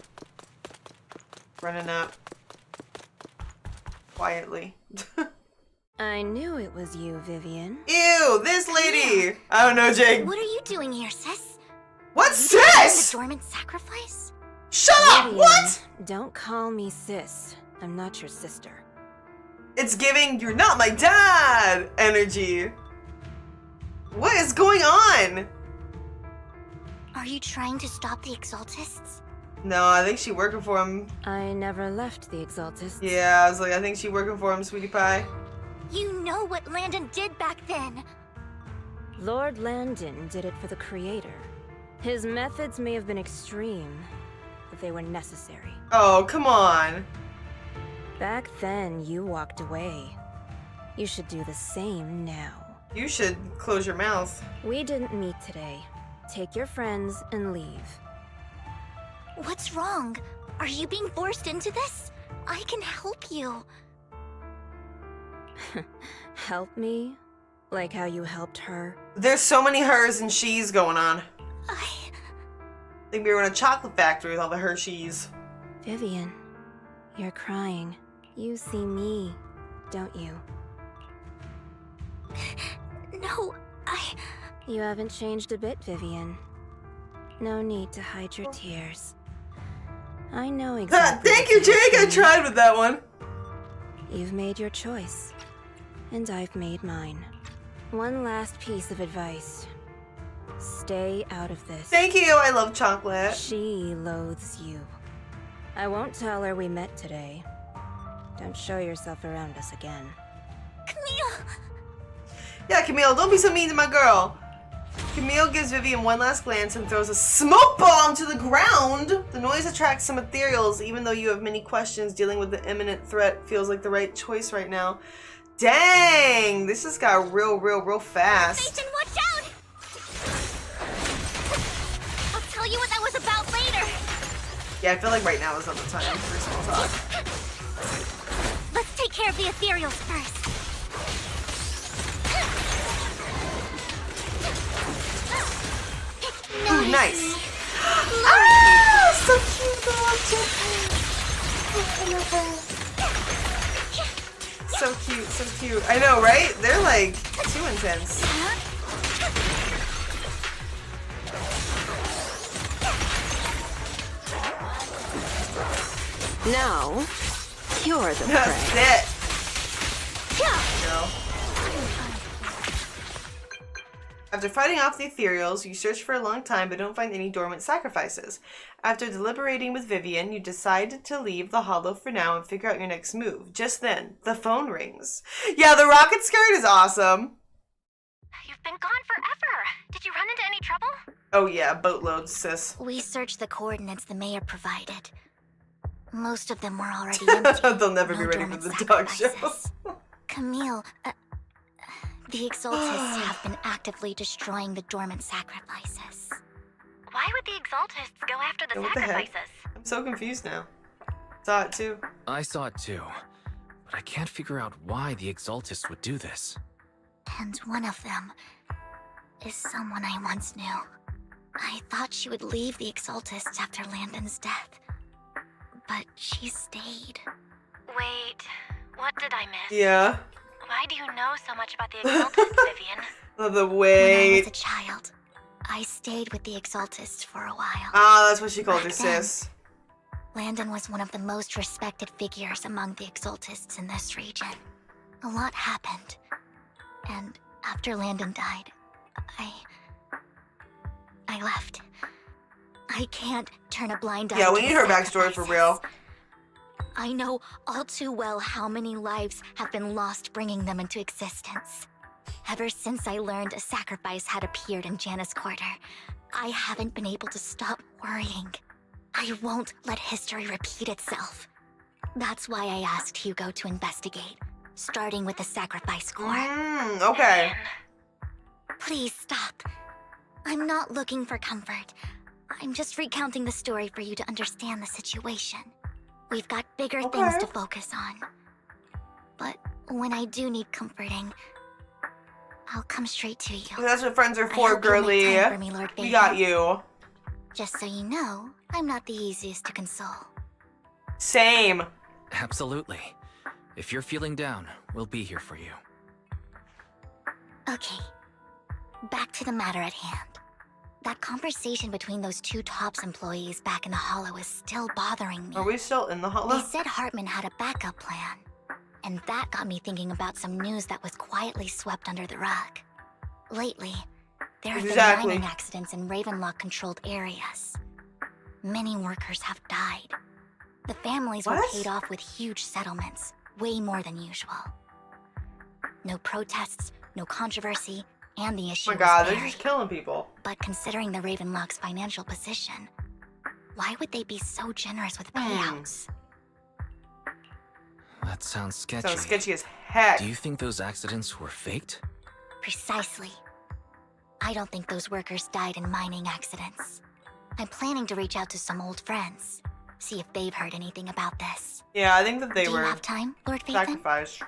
running up quietly. I knew it was you, Vivian. Ew, this lady. I don't know, Jake. What are you doing here, sis? What, The sis? dormant sacrifice? Shut up! Vivian, What? Don't call me sis. I'm not your sister. It's giving "you're not my dad" energy. What is going on? Are you trying to stop the Exaltists? No, I think she working for him. I never left the Exaltists. Yeah, I was like, I think she working for him, sweetie pie. You know what Landon did back then. Lord Landon did it for the Creator. His methods may have been extreme, but they were necessary. Oh, come on. Back then, you walked away. You should do the same now. You should close your mouth. We didn't meet today. Take your friends and leave. What's wrong? Are you being forced into this? I can help you. Help me? Like how you helped her? There's so many hers and she's going on. I think we were in a chocolate factory with all the Hershey's. Vivian, you're crying. You see me, don't you? No, You haven't changed a bit, Vivian. No need to hide your tears. I know exactly. Thank you, Jake. I tried with that one. You've made your choice, and I've made mine. One last piece of advice. Stay out of this. Thank you. I love chocolate. She loathes you. I won't tell her we met today. Don't show yourself around us again. Camille! Yeah, Camille, don't be so mean to my girl. Camille gives Vivian one last glance and throws a smoke bomb to the ground. The noise attracts some ethereals. Even though you have many questions, dealing with the imminent threat feels like the right choice right now. Dang, this just got real fast. Station, watch out! I'll tell you what that was about later. Yeah, I feel like right now is not the time for small talk. Let's take care of the ethereals first. Ooh, nice. Ah, so cute, I love her. So cute, so cute. I know, right? They're like too intense. Now, you're the That's prey. it. No. After fighting off the ethereals, you search for a long time but don't find any dormant sacrifices. After deliberating with Vivian, you decide to leave the hollow for now and figure out your next move. Just then, the phone rings. Yeah, the rocket skirt is awesome. You've been gone forever. Did you run into any trouble? Oh yeah, boatloads, sis. We searched the coordinates the mayor provided. Most of them were already empty. They'll never be No ready for dormant the dog show. sacrifices. Camille, the Exaltists have been actively destroying the dormant sacrifices. Why would the Exaltists go after the What the heck? sacrifices? I'm so confused now. Saw it too. I saw it too, but I can't figure out why the Exaltists would do this. And one of them is someone I once knew. I thought she would leave the Exaltists after Landon's death, but she stayed. Wait, what did I miss? Yeah. Why do you know so much about the Exaltists, Vivian? Oh, the When I wait. was a child, I stayed with the Exaltists for a while. Ah, that's what she called her, Back then, sis. Landon was one of the most respected figures among the Exaltists in this region. A lot happened, and after Landon died, I left. I can't turn a blind eye. Yeah, we to need the her backstory for real. sacrifices. I know all too well how many lives have been lost bringing them into existence. Ever since I learned a sacrifice had appeared in Janus Quarter, I haven't been able to stop worrying. I won't let history repeat itself. That's why I asked Hugo to investigate, starting with the sacrifice core. Okay. Please stop. I'm not looking for comfort. I'm just recounting the story for you to understand the situation. We've got bigger things to focus on. But when I do need comforting, I'll come straight to you. That's what friends are I for, hope you'll make girly. time for me, Lord We Vader. got you. Just so you know, I'm not the easiest to console. Same. Absolutely. If you're feeling down, we'll be here for you. Okay, back to the matter at hand. That conversation between those two TOPS employees back in the Hollow is still bothering me. Are we still in the They hollow? said Hartman had a backup plan, and that got me thinking about some news that was quietly swept under the rug. Lately, there have been mining accidents in Ravenlock-controlled areas. Many workers have died. The families were paid off with huge settlements, way more than usual. No protests, no controversy, and the issue Oh my god, was they're just killing people. But considering the Ravenlock's financial position, why would they be so generous with payouts? That sounds sketchy. Sounds sketchy as heck. Do you think those accidents were faked? Precisely. I don't think those workers died in mining accidents. I'm planning to reach out to some old friends, see if they've heard anything about this. Yeah, I think that they Do were you have time, Lord Phaethon? sacrificed.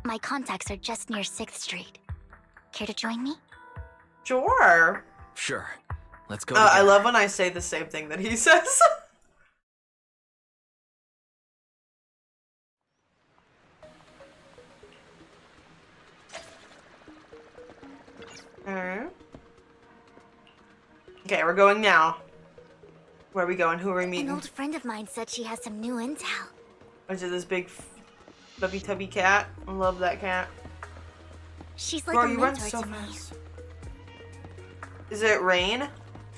My contacts are just near 6th Street. Care to join me? Sure. Sure. Let's go. I together. love when I say the same thing that he says. Alright. Okay, we're going now. Where are we going? Who are we An meeting? old friend of mine said she has some new intel. Is it this big stubby tubby cat? I love that cat. She's like Girl, a you run mentor so to me. fast. Is it Rain?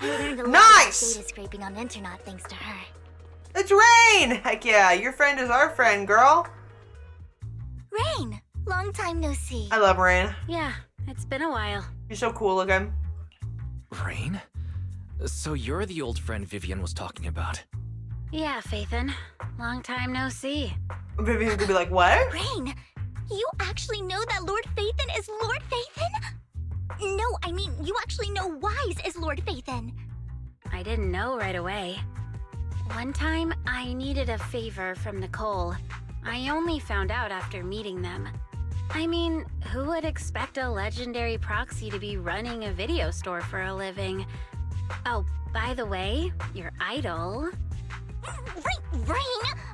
I learned a lot Nice! about data scraping on internet thanks to her. It's Rain! Heck yeah, your friend is our friend, girl. Rain! Long time no see. I love Rain. Yeah, it's been a while. You're so cool looking. Rain? So you're the old friend Vivian was talking about. Yeah, Phaethon. Long time no see. Vivian could be like, what? Rain! You actually know that Lord Phaethon is Lord Phaethon? No, I mean, you actually know Wise is Lord Phaethon. I didn't know right away. One time, I needed a favor from Nicole. I only found out after meeting them. I mean, who would expect a legendary proxy to be running a video store for a living? Oh, by the way, your idol... Rain!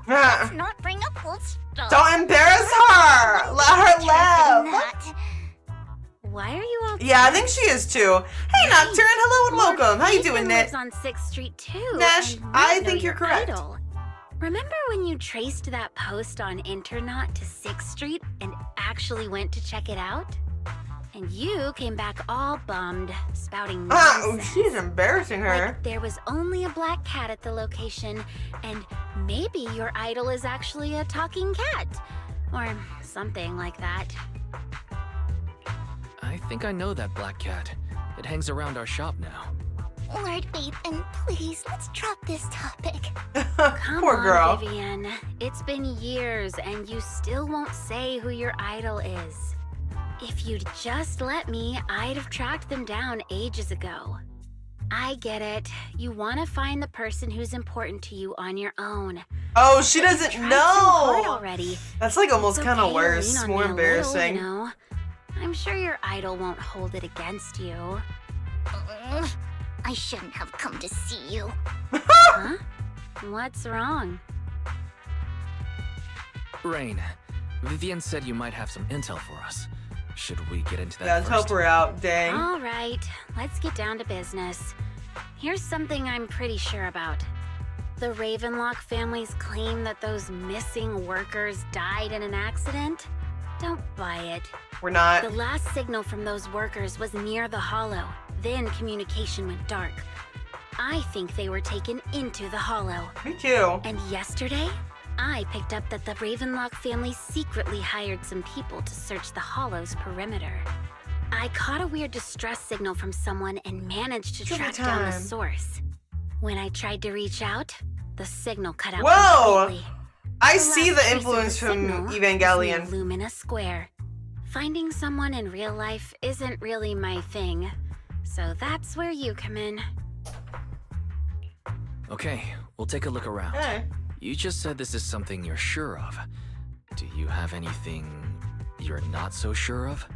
Let's not bring up old stuff. Don't embarrass her! Let her laugh! That. Why are you all... Yeah, I think she is too. Hey, Nocturne, hello and Lord welcome. How you Phaethon doing, Nick? lives on 6th Street too. Nash, and I we know think you're your correct. idol. Remember when you traced that post on Internet to 6th Street and actually went to check it out? And you came back all bummed, spouting Oh, nonsense. she's embarrassing her. Like there was only a black cat at the location, and maybe your idol is actually a talking cat. Or something like that. I think I know that black cat. It hangs around our shop now. Lord Ethan, please, let's drop this topic. Come Poor on, girl. Vivian. It's been years and you still won't say who your idol is. If you'd just let me, I'd have tracked them down ages ago. I get it. You want to find the person who's important to you on your own. Oh, she But you've doesn't tried so hard know. already. That's like almost It's kind of okay to worse. lean on More me a little, embarrassing. you know? I'm sure your idol won't hold it against you. I shouldn't have come to see you. Huh? What's wrong? Rain, Vivian said you might have some intel for us. Should we get into that Yeah, let's help first? her out. Dang. All right, let's get down to business. Here's something I'm pretty sure about. The Ravenlock family's claim that those missing workers died in an accident? Don't buy it. We're not. The last signal from those workers was near the hollow. Then communication went dark. I think they were taken into the hollow. Me too. And yesterday, I picked up that the Ravenlock family secretly hired some people to search the hollow's perimeter. I caught a weird distress signal from someone and managed to Triple track down the time. source. When I tried to reach out, the signal cut out Whoa! completely. I The see last the trace of influence from signal was near Evangelion. Lumina Square. Finding someone in real life isn't really my thing, so that's where you come in. Okay, we'll take a look around. Hey. You just said this is something you're sure of. Do you have anything you're not so sure of?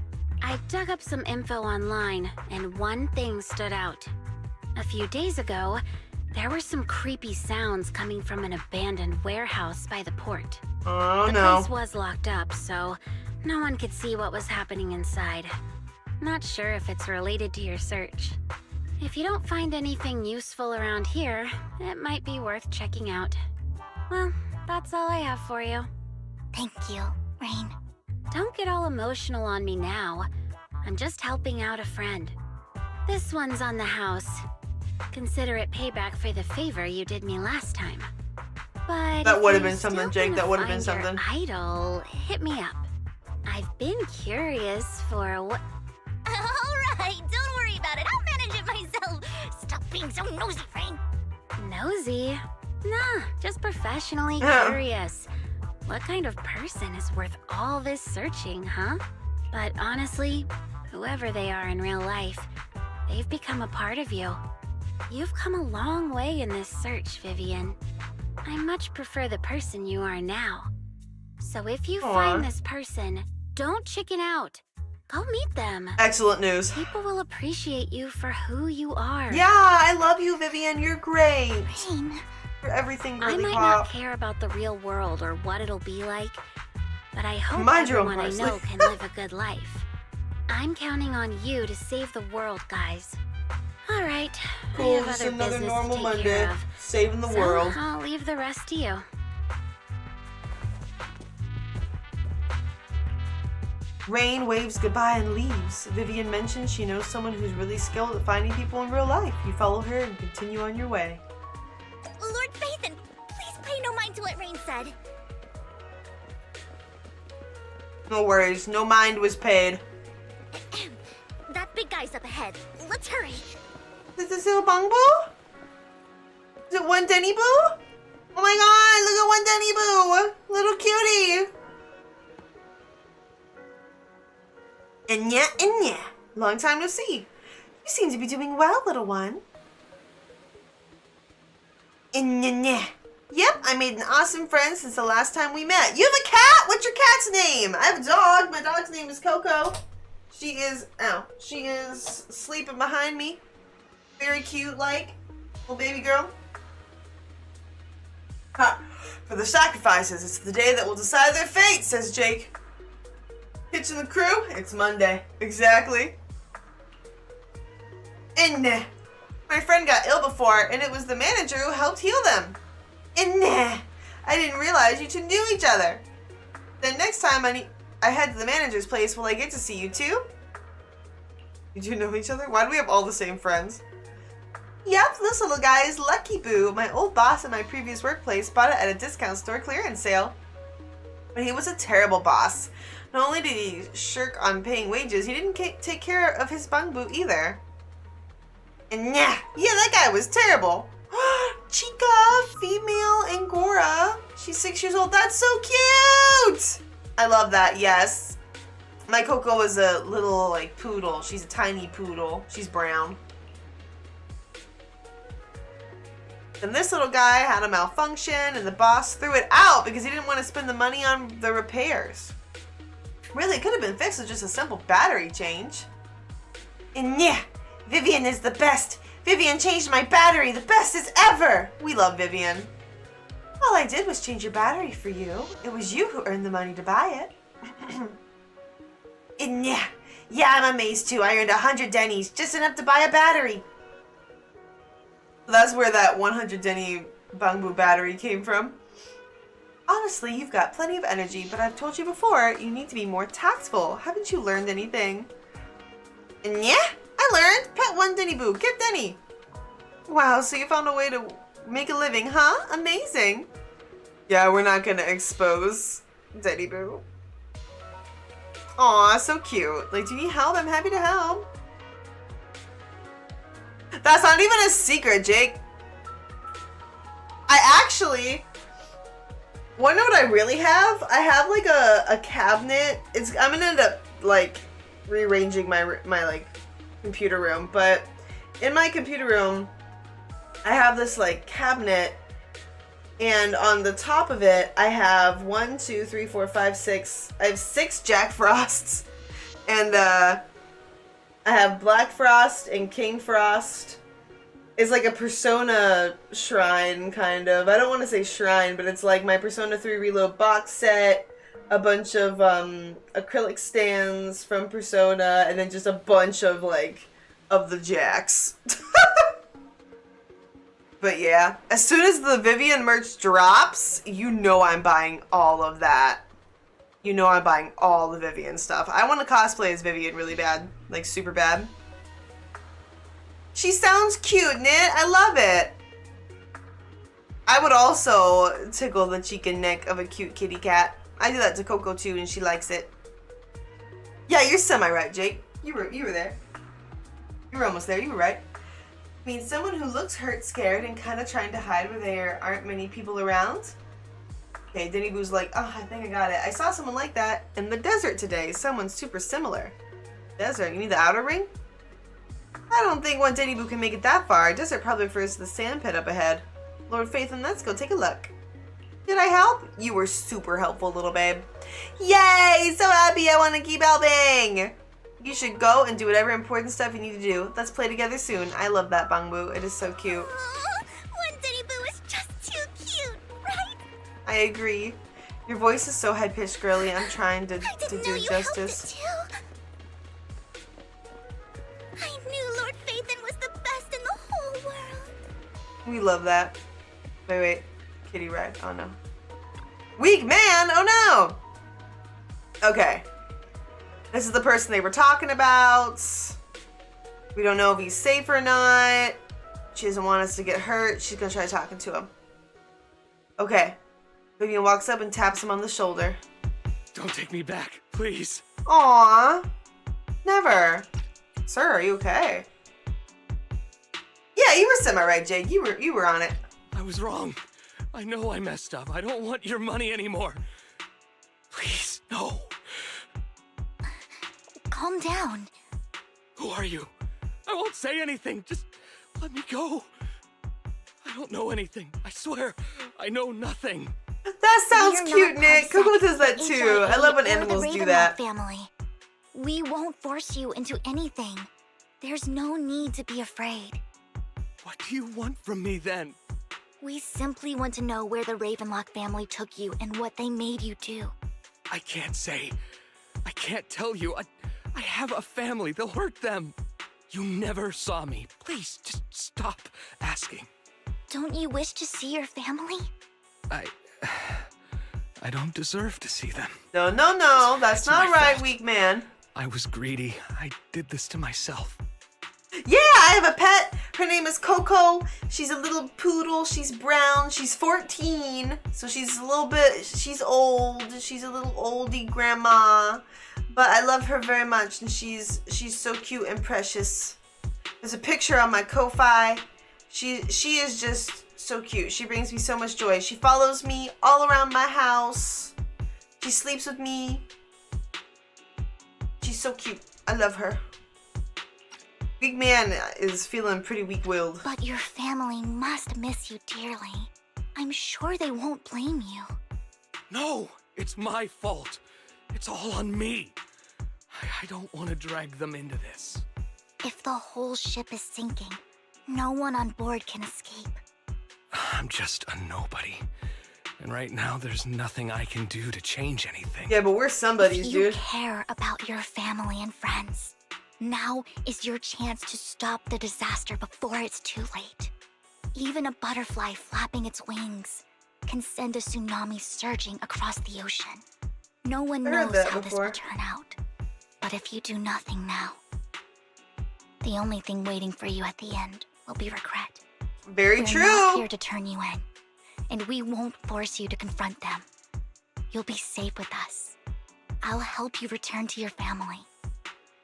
I dug up some info online, and one thing stood out. A few days ago, there were some creepy sounds coming from an abandoned warehouse by the port. Oh The no. place was locked up, so no one could see what was happening inside. Not sure if it's related to your search. If you don't find anything useful around here, it might be worth checking out. Well, that's all I have for you. Thank you, Rain. Don't get all emotional on me now. I'm just helping out a friend. This one's on the house. Consider it payback for the favor you did me last time. But That if would have you been something, still Jake. wanna That would have been find your something. idol, hit me up. I've been curious for what. Alright, don't worry about it. I'll manage it myself. Stop being so nosy, Rain. Nosy? Nah, just professionally Yeah. curious. What kind of person is worth all this searching, huh? But honestly, whoever they are in real life, they've become a part of you. You've come a long way in this search, Vivian. I much prefer the person you are now. So if you Aw. find this person, don't chicken out. Go meet them. Excellent news. People will appreciate you for who you are. Yeah, I love you, Vivian. You're great. Rain. You're everything I really might pop. not care about the real world or what it'll be like, but I hope Mind your own everyone I parsley. know can live a good life. I'm counting on you to save the world, guys. All right, I Cool, have just other another business normal to take Monday. care of. Saving the So world. I'll leave the rest to you. Rain waves goodbye and leaves. Vivian mentions she knows someone who's really skilled at finding people in real life. You follow her and continue on your way. Lord Phaethon, please pay no mind to what Rain said. No worries, no mind was paid. That big guy's up ahead. Let's hurry. Is this a bong boo? Is it one Denny boo? Oh my god, look at one Denny boo! Little cutie! Enya. Long time no see. You seem to be doing well, little one. Enya. Yep, I made an awesome friend since the last time we met. You have a cat? What's your cat's name? I have a dog. My dog's name is Coco. She is sleeping behind me. Very cute, like. Little baby girl. Ha. For the sacrifices, it's the day that will decide their fate, says Jake. Hitching the crew, it's Monday. Exactly. And my friend got ill before, and it was the manager who helped heal them. And I didn't realize you two knew each other. Then next time I head to the manager's place, will I get to see you too? Did you know each other? Why do we have all the same friends? Yep, this little guy is Lucky Boo. My old boss at my previous workplace bought it at a discount store clearance sale. But he was a terrible boss. Not only did he shirk on paying wages, he didn't take care of his bung boot either. And yeah, that guy was terrible. Chica, female Angora. She's 6 years old. That's so cute. I love that, yes. My Coco is a little, like, poodle. She's a tiny poodle. She's brown. And this little guy had a malfunction, and the boss threw it out because he didn't want to spend the money on the repairs. Really, it could have been fixed with just a simple battery change. And yeah, Vivian is the best. Vivian changed my battery, the best as ever. We love Vivian. All I did was change your battery for you. It was you who earned the money to buy it. And yeah, I'm amazed too. I earned 100 dennies, just enough to buy a battery. That's where that 100 denny Bangbu battery came from. Honestly, you've got plenty of energy, but I've told you before, you need to be more tactful. Haven't you learned anything? And yeah, I learned. Pet 1 denny boo. Get denny. Wow, so you found a way to make a living, huh? Amazing. Yeah, we're not gonna expose denny boo. Aw, so cute. Like, do you need help? I'm happy to help. That's not even a secret, Jake. I actually... wanna know what I really have? I have like a cabinet. I'm gonna end up like rearranging my like computer room, but in my computer room I have this like cabinet, and on the top of it I have 1, 2, 3, 4, 5, 6. I have 6 Jack Frosts, and I have Black Frost and King Frost. It's like a Persona shrine, kind of. I don't want to say shrine, but it's like my Persona 3 Reload box set, a bunch of acrylic stands from Persona, and then just a bunch of like of the Jacks. But yeah, as soon as the Vivian merch drops, you know I'm buying all of that. You know I'm buying all the Vivian stuff. I want to cosplay as Vivian really bad, like super bad. She sounds cute, Knit. I love it. I would also tickle the cheek and neck of a cute kitty cat. I do that to Coco too, and she likes it. Yeah, you're semi-right, Jake. You were there. You were almost there. You were right. I mean, someone who looks hurt, scared, and kind of trying to hide where there aren't many people around. Okay, Denny Boo's like, oh, I think I got it. I saw someone like that in the desert today. Someone super similar. Desert. You need the outer ring? I don't think one Denny Boo can make it that far. Desert probably refers to the sand pit up ahead. Lord Faithin, let's go take a look. Did I help? You were super helpful, little babe. Yay! So happy I want to keep helping! You should go and do whatever important stuff you need to do. Let's play together soon. I love that Bangbu. It is so cute. One Denny Boo is just too cute, right? I agree. Your voice is so high-pitched, girly. I'm trying to do it justice. I knew Lord Faithin was the best in the whole world. We love that. Wait. Kitty ride. Oh no. Weak man! Oh no! Okay. This is the person they were talking about. We don't know if he's safe or not. She doesn't want us to get hurt. She's gonna try talking to him. Okay. Vivian walks up and taps him on the shoulder. Don't take me back, please. Aww. Never. Sir, are you okay? Yeah, you were semi-right, Jake. You were on it. I was wrong. I know I messed up. I don't want your money anymore. Please, no. Calm down. Who are you? I won't say anything. Just let me go. I don't know anything. I swear, I know nothing. That sounds We're cute, not Nick. upset Coco does that with too. HIA I love when or the animals do Ravenlock that. Family. We won't force you into anything. There's no need to be afraid. What do you want from me then? We simply want to know where the Ravenlock family took you and what they made you do. I can't say. I can't tell you. I have a family. They'll hurt them. You never saw me. Please, just stop asking. Don't you wish to see your family? I don't deserve to see them. No. That's not my right, fault. weak man. I was greedy. I did this to myself. Yeah, I have a pet. Her name is Coco. She's a little poodle. She's brown. She's 14. So she's she's old. She's a little oldie grandma. But I love her very much, and she's so cute and precious. There's a picture on my Ko-Fi. She is just so cute. She brings me so much joy. She follows me all around my house. She sleeps with me. She's so cute. I love her. Big man is feeling pretty weak-willed. But your family must miss you dearly. I'm sure they won't blame you. No, it's my fault. It's all on me. I don't want to drag them into this. If the whole ship is sinking, no one on board can escape. I'm just a nobody. And right now, there's nothing I can do to change anything. Yeah, but we're somebody's, If you dude. care about your family and friends, now is your chance to stop the disaster before it's too late. Even a butterfly flapping its wings can send a tsunami surging across the ocean. No one I heard knows that how this before. will turn out. But if you do nothing now, the only thing waiting for you at the end will be regret. Very We're true. not here to turn you in, and we won't force you to confront them. You'll be safe with us. I'll help you return to your family.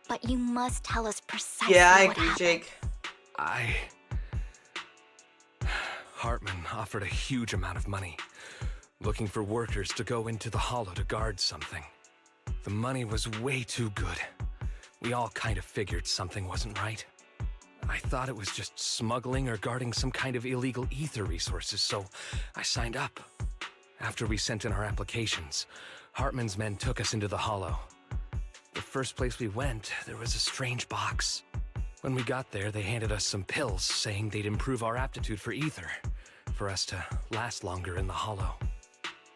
But you must tell us precisely Yeah, I what agree, happened. Jake. Hartman offered a huge amount of money, looking for workers to go into the hollow to guard something. The money was way too good. We all kind of figured something wasn't right. I thought it was just smuggling or guarding some kind of illegal ether resources, so I signed up. After we sent in our applications, Hartman's men took us into the hollow. The first place we went, there was a strange box. When we got there, they handed us some pills, saying they'd improve our aptitude for ether, for us to last longer in the hollow.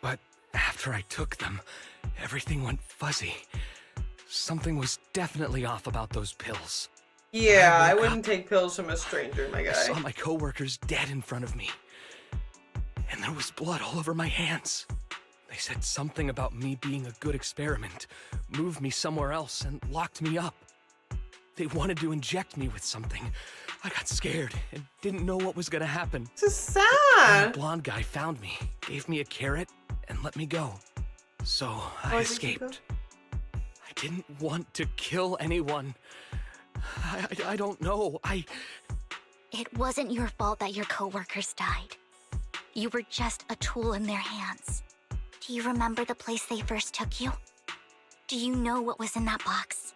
But after I took them, everything went fuzzy. Something was definitely off about those pills. Yeah, I woke wouldn't take pills from a stranger, my I saw guy. my coworkers dead in front of me. And there was blood all over my hands. They said something about me being a good experiment, moved me somewhere else, and locked me up. They wanted to inject me with something. I got scared and didn't know what was gonna happen. This is And sad. the blonde guy found me, gave me a carrot, and let me go. So I Why did you go? escaped. I didn't want to kill anyone. I don't know. It wasn't your fault that your coworkers died. You were just a tool in their hands. Do you remember the place they first took you? Do you know what was in that box?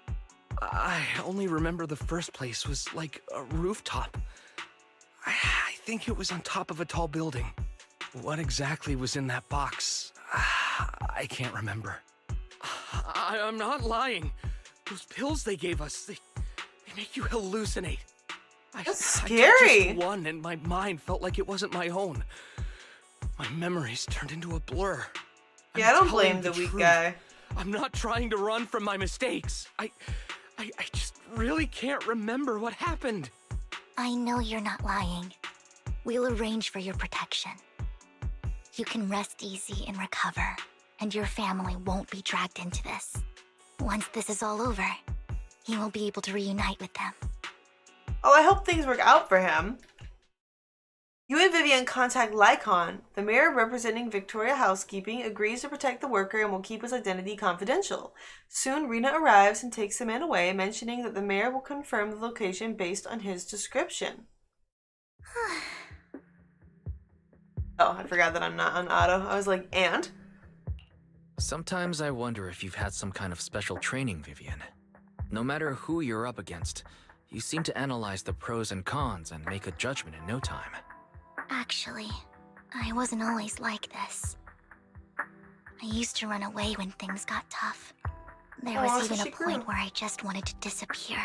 I only remember the first place was like a rooftop. I think it was on top of a tall building. What exactly was in that box? I can't remember. I'm not lying. Those pills they gave us, they make you hallucinate. That's I took scary. just one and my mind felt like it wasn't my own. My memories turned into a blur. Yeah, I I'm don't blame telling the weak truth. guy. I'm not trying to run from my mistakes. I just really can't remember what happened. I know you're not lying. We'll arrange for your protection. You can rest easy and recover, and your family won't be dragged into this. Once this is all over, you will be able to reunite with them. Oh, I hope things work out for him. You and Vivian contact Lycon. The mayor representing Victoria Housekeeping agrees to protect the worker and will keep his identity confidential. Soon, Rena arrives and takes the man away, mentioning that the mayor will confirm the location based on his description. Oh, I forgot that I'm not on auto. I was like, and? Sometimes I wonder if you've had some kind of special training, Vivian. No matter who you're up against, you seem to analyze the pros and cons and make a judgment in no time. Actually, I wasn't always like this. I used to run away when things got tough. There was Aw, so even she a point grew. where I just wanted to disappear.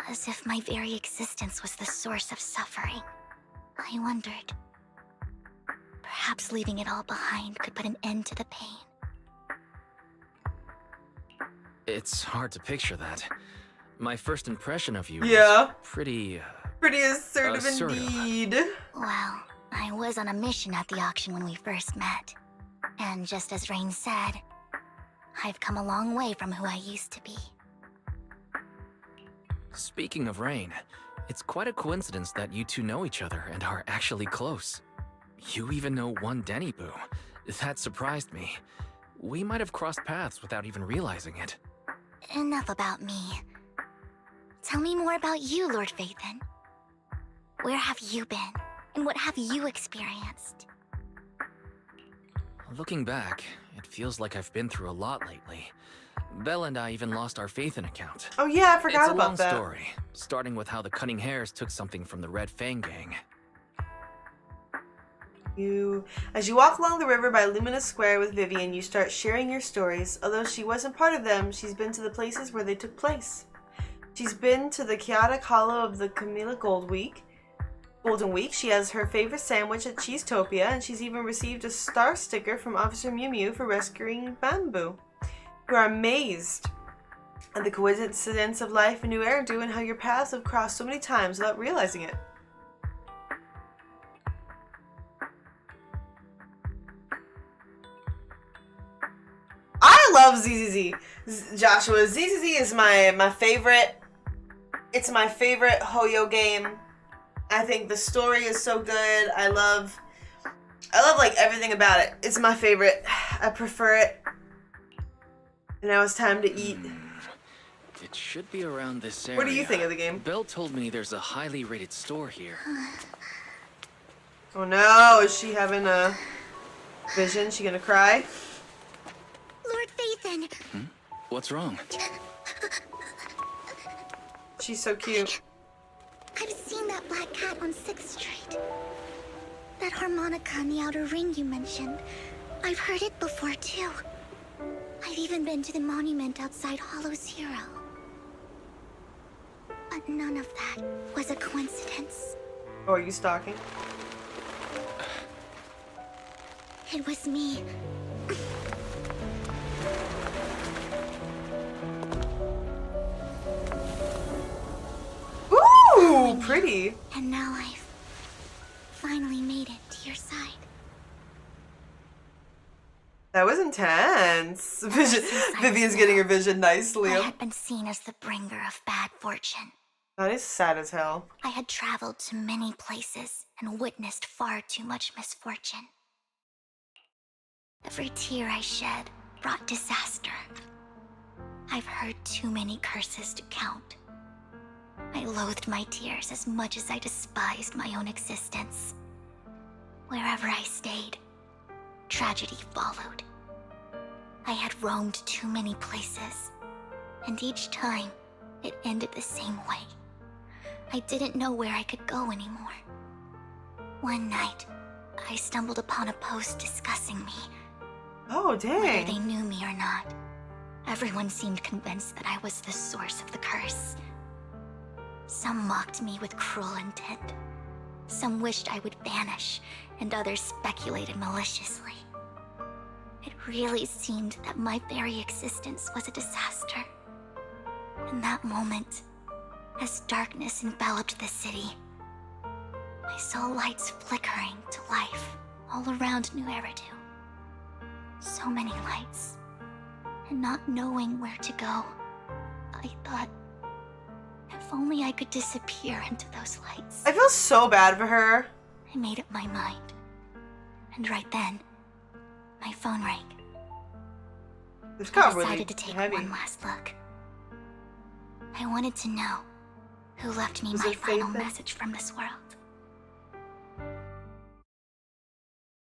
As if my very existence was the source of suffering. I wondered. Perhaps leaving it all behind could put an end to the pain. It's hard to picture that. My first impression of you Yeah. was pretty... Pretty assertive Assertive. indeed. Well, I was on a mission at the auction when we first met. And just as Rain said, I've come a long way from who I used to be. Speaking of Rain, it's quite a coincidence that you two know each other and are actually close. You even know one Denny Boo. That surprised me. We might have crossed paths without even realizing it. Enough about me. Tell me more about you, Lord Phaethon. Where have you been? And what have you experienced? Looking back, it feels like I've been through a lot lately. Belle and I even lost our Phaethon account. Oh yeah, I forgot about about that. It's a long story, starting with how the Cunning Hares took something from the Red Fang gang. As you walk along the river by Luminous Square with Vivian, you start sharing your stories. Although she wasn't part of them, she's been to the places where they took place. She's been to the chaotic hollow of the Camilla Golden Week. She has her favorite sandwich at Cheesetopia, and she's even received a star sticker from Officer Mew Mew for rescuing Bamboo. You are amazed at the coincidence of life in New Eridu and how your paths have crossed so many times without realizing it. I love ZZZ. Joshua, ZZZ is my favorite. It's my favorite Hoyo game. I think the story is so good. I love like everything about it. It's my favorite. I prefer it. And now it's time to eat. It should be around this area. What do you think of the game? Belle told me there's a highly rated store here. Oh no, is she having a vision? She gonna cry? Lord Phaethon! What's wrong? She's so cute. I've seen that black cat on 6th Street. That harmonica in the outer ring you mentioned. I've heard it before too. I've even been to the monument outside Hollow Zero. But none of that was a coincidence. Oh, are you stalking? It was me. Ooh, pretty. And now I've finally made it to your side. That was intense. Vivian's getting her vision nicely. I had been seen as the bringer of bad fortune. That is sad as hell. I had traveled to many places and witnessed far too much misfortune. Every tear I shed brought disaster. I've heard too many curses to count. I loathed my tears as much as I despised my own existence. Wherever I stayed, tragedy followed. I had roamed too many places, and each time, it ended the same way. I didn't know where I could go anymore. One night, I stumbled upon a post discussing me. Oh, dang. Whether they knew me or not, everyone seemed convinced that I was the source of the curse. Some mocked me with cruel intent. Some wished I would vanish, and others speculated maliciously. It really seemed that my very existence was a disaster. In that moment, as darkness enveloped the city, I saw lights flickering to life all around New Eridu. So many lights, and not knowing where to go, I thought, if only I could disappear into those lights. I feel so bad for her. I made up my mind. And right then, my phone rang. It's I got decided really to take heavy. one last look. I wanted to know who left me Was my it final Phaethon? message from this world.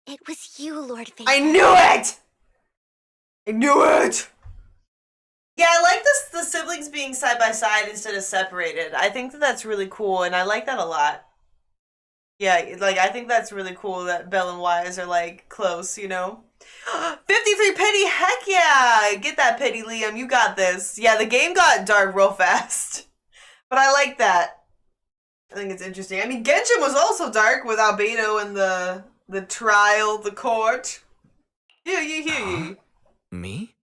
It was you, Lord Phaethon. I knew it! I knew it! Yeah, I like the siblings being side by side instead of separated. I think that's really cool, and I like that a lot. Yeah, like, I think that's really cool that Belle and Wise are, like, close, you know? 53 pity, heck yeah! Get that pity, Liam, you got this. Yeah, the game got dark real fast. But I like that. I think it's interesting. I mean, Genshin was also dark with Albedo and the trial, the court. Yeah. Me?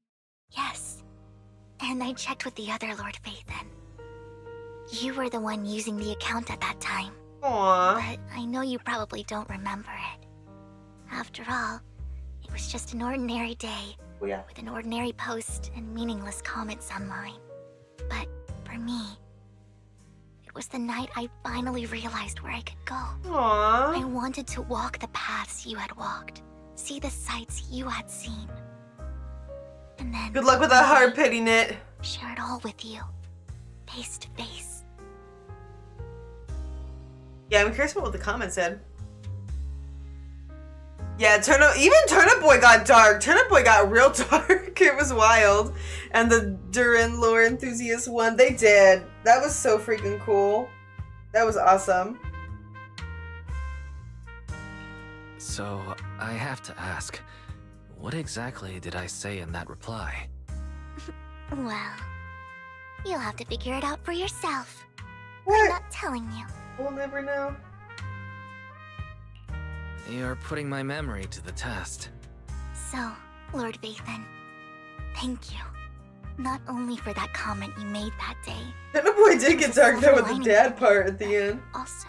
Yes. And I checked with the other Lord Phaethon. You were the one using the account at that time. Aww. But I know you probably don't remember it. After all, it was just an ordinary day Oh, yeah. with an ordinary post and meaningless comments online. But for me, it was the night I finally realized where I could go. Aww. I wanted to walk the paths you had walked, see the sights you had seen. And then Good luck with that hard pity, Knit. share it all with you, face to face. Yeah, I'm curious about what the comments said. Yeah, even Turnip Boy got dark. Turnip Boy got real dark. It was wild. And the Durin lore enthusiast one, they did. That was so freaking cool. That was awesome. So, I have to ask, what exactly did I say in that reply? Well, you'll have to figure it out for yourself. What? I'm not telling you. We'll never know. You're putting my memory to the test. So, Lord Vathan, thank you. Not only for that comment you made that day. Turnip Boy did get dark though with the dad part at the end. Also,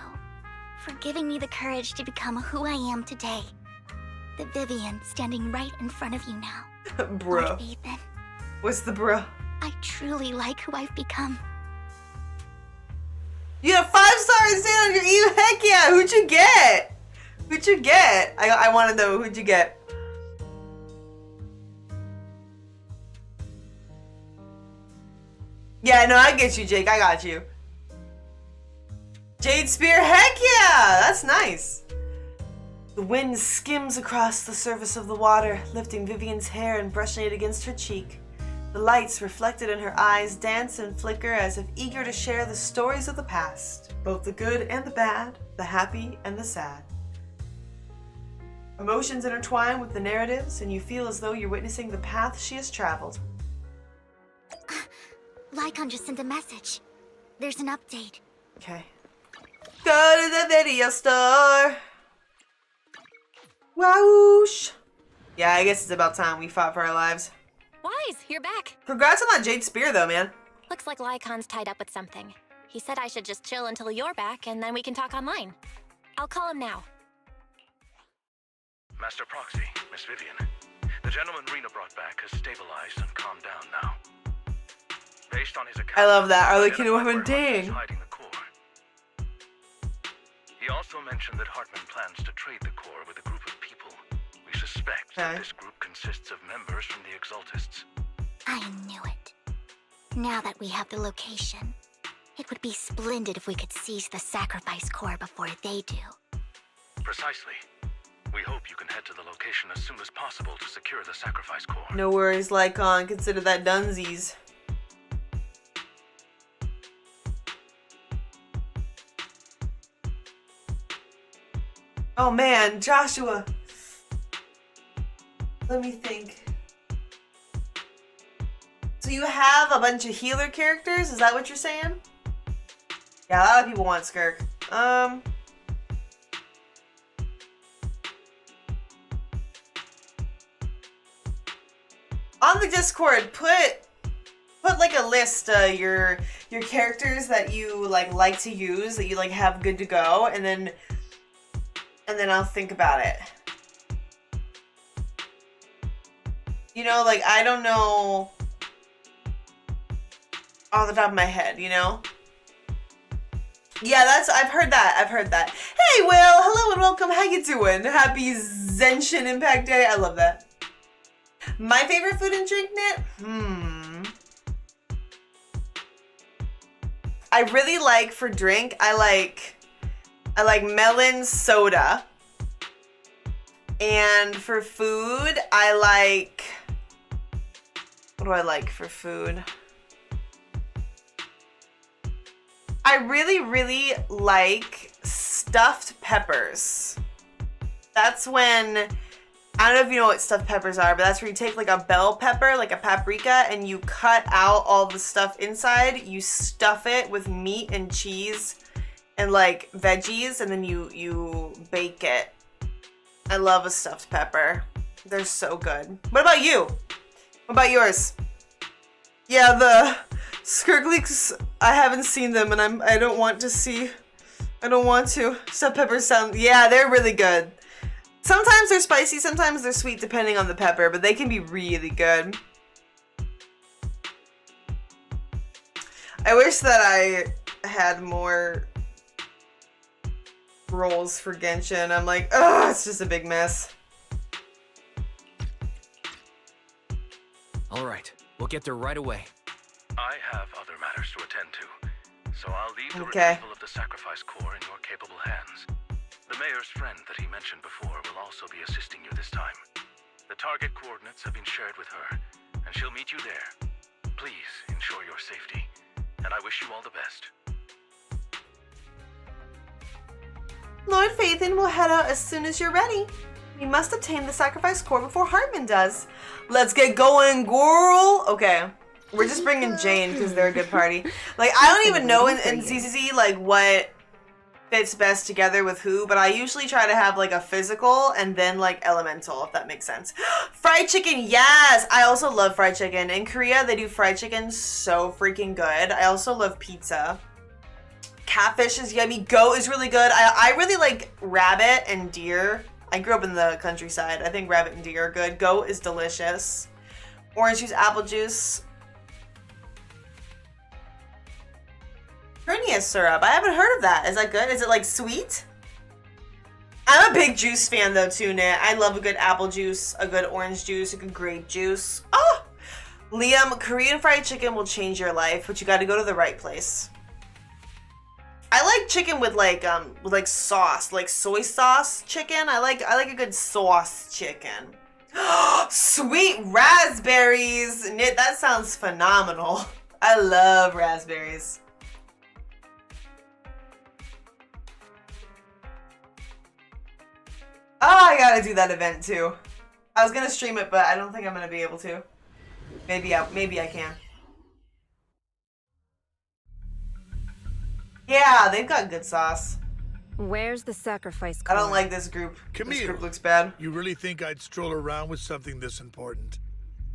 for giving me the courage to become who I am today. The Vivian standing right in front of you now. Bro. Lord Vathan, What's the bro? I truly like who I've become. You have 5 stars in on your email. Heck yeah! Who'd you get? Who'd you get? I want to know who'd you get. Yeah, no, I get you, Jake. I got you. Jade Spear. Heck yeah! That's nice. The wind skims across the surface of the water, lifting Vivian's hair and brushing it against her cheek. The lights reflected in her eyes dance and flicker as if eager to share the stories of the past, both the good and the bad, the happy and the sad. Emotions intertwine with the narratives, and you feel as though you're witnessing the path she has traveled. Lycon just sent a message. There's an update. Okay. Go to the video store. Whoosh. Yeah, I guess it's about time we fought for our lives. Wise, you're back. Congrats on that Jade Spear, though, man. Looks like Lycon's tied up with something. He said I should just chill until you're back, and then we can talk online. I'll call him now. Master Proxy, Miss Vivian. The gentleman Rena brought back has stabilized and calmed down now. Based on his account, I love that. Arlequin identified woman, where Hartman's dang. hiding the core. He also mentioned that Hartman plans to trade the core with a group of people. We suspect that this group consists of members from the Exaltists. I knew it. Now that we have the location, it would be splendid if we could seize the sacrifice core before they do. Precisely. We hope you can head to the location as soon as possible to secure the sacrifice core. No worries, Lycon. Consider that dunsies. Oh man, Joshua. Let me think. So you have a bunch of healer characters? Is that what you're saying? Yeah, a lot of people want Skirk. On the Discord, put like a list your characters that you like to use, that you have good to go, and then I'll think about it. You know, I don't know off the top of my head, you know? Yeah, I've heard that. Hey, Will, hello and welcome. How you doing? Happy Zenshin Impact Day. I love that. My favorite food and drink, Knit? I really like, for drink, I like melon soda. And for food, I like... What do I like for food? I really, really like stuffed peppers. That's when... I don't know if you know what stuffed peppers are, but that's where you take a bell pepper, like a paprika, and you cut out all the stuff inside. You stuff it with meat and cheese and veggies, and then you bake it. I love a stuffed pepper. They're so good. What about you? What about yours? Yeah, the Skirk leaks, I haven't seen them, and I don't want to see. I don't want to. Stuffed peppers sound, yeah, they're really good. Sometimes they're spicy, sometimes they're sweet, depending on the pepper, but they can be really good. I wish that I had more rolls for Genshin. I'm like, ugh, it's just a big mess. All right, we'll get there right away. I have other matters to attend to, so I'll leave the Okay. retrieval of the sacrifice core in your capable hands. The mayor's friend that he mentioned before will also be assisting you this time. The target coordinates have been shared with her, and she'll meet you there. Please ensure your safety, and I wish you all the best. Lord Phaethon will head out as soon as you're ready. We must obtain the sacrifice core before Hartman does. Let's get going, girl! Okay. We're just bringing Jane because they're a good party. Like, I don't even know in ZZZ, like, what fits best together with who, but I usually try to have, like, a physical and then, like, elemental, if that makes sense. Fried chicken, yes! I also love fried chicken. In Korea, they do fried chicken so freaking good. I also love pizza. Catfish is yummy. Goat is really good. I really like rabbit and deer. I grew up in the countryside. I think rabbit and deer are good. Goat is delicious. Orange juice, apple juice. Hernia syrup. I haven't heard of that. Is that good? Is it like sweet? I'm a big juice fan though too, Nit. I love a good apple juice, a good orange juice, a good grape juice. Oh! Liam, Korean fried chicken will change your life, but you gotta go to the right place. I like chicken with like sauce, like soy sauce chicken. I like a good sauce chicken. Sweet raspberries. Nit, that sounds phenomenal. I love raspberries. Oh, I gotta do that event too. I was gonna stream it, but I don't think I'm gonna be able to. Maybe I can. Yeah, they've got good sauce. Where's the sacrifice I core? don't like this group. Camille, this group looks bad. You really think I'd stroll around with something this important?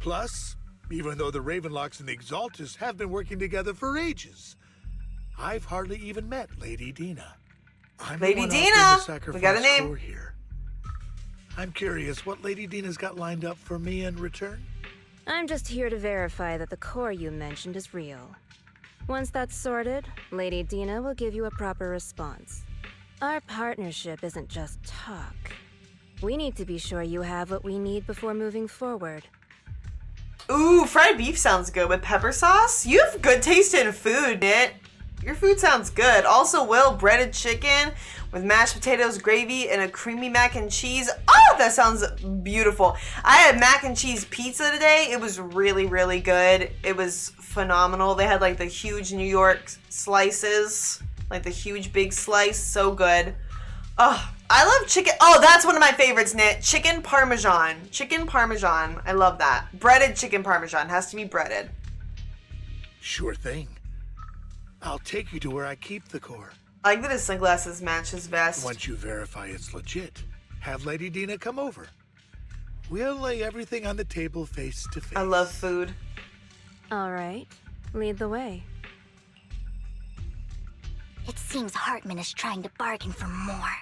Plus, even though the Ravenlocks and the Exaltus have been working together for ages, I've hardly even met Lady Dina. I'm the Lady one Dina! offering the sacrifice We got a name. core here. I'm curious what Lady Dina's got lined up for me in return? I'm just here to verify that the core you mentioned is real. Once that's sorted, Lady Dina will give you a proper response. Our partnership isn't just talk. We need to be sure you have what we need before moving forward. Ooh, fried beef sounds good with pepper sauce. You have good taste in food, Nit. Your food sounds good. Also, Will, breaded chicken with mashed potatoes, gravy, and a creamy mac and cheese. Oh, that sounds beautiful. I had mac and cheese pizza today. It was really, really good. It was phenomenal. They had like the huge New York slices, like the huge big slice. So good. Oh, I love chicken. Oh, that's one of my favorites, Nit. Chicken parmesan. Chicken parmesan. I love that. Breaded chicken parmesan. Has to be breaded. Sure thing. I'll take you to where I keep the core. I like that his sunglasses match his vest. Once you verify it's legit, have Lady Dina come over. We'll lay everything on the table face to face. I love food. All right, lead the way. It seems Hartman is trying to bargain for more.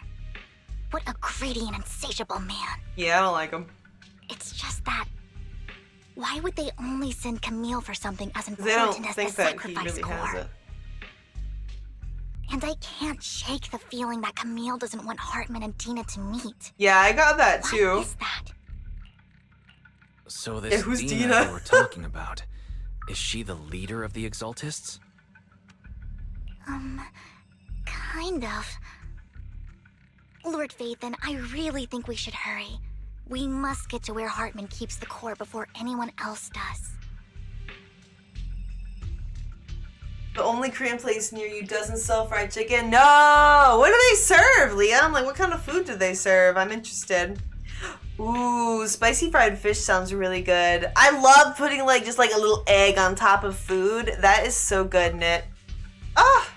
What a greedy and insatiable man. Yeah, I don't like him. It's just that... Why would they only send Camille for something as They don't important as the think that he sacrifice really has core? it. And I can't shake the feeling that Camille doesn't want Hartman and Dina to meet. Yeah, I got that Why too. is that? So this Yeah, who's Dina Dina? you were talking about, is she the leader of the Exaltists? Kind of. Lord Phaethon, I really think we should hurry. We must get to where Hartman keeps the core before anyone else does. The only Korean place near you doesn't sell fried chicken? No! What do they serve, Liam? Like, what kind of food do they serve? I'm interested. Ooh, spicy fried fish sounds really good. I love putting, like, just, like, a little egg on top of food. That is so good, Nit. Ah!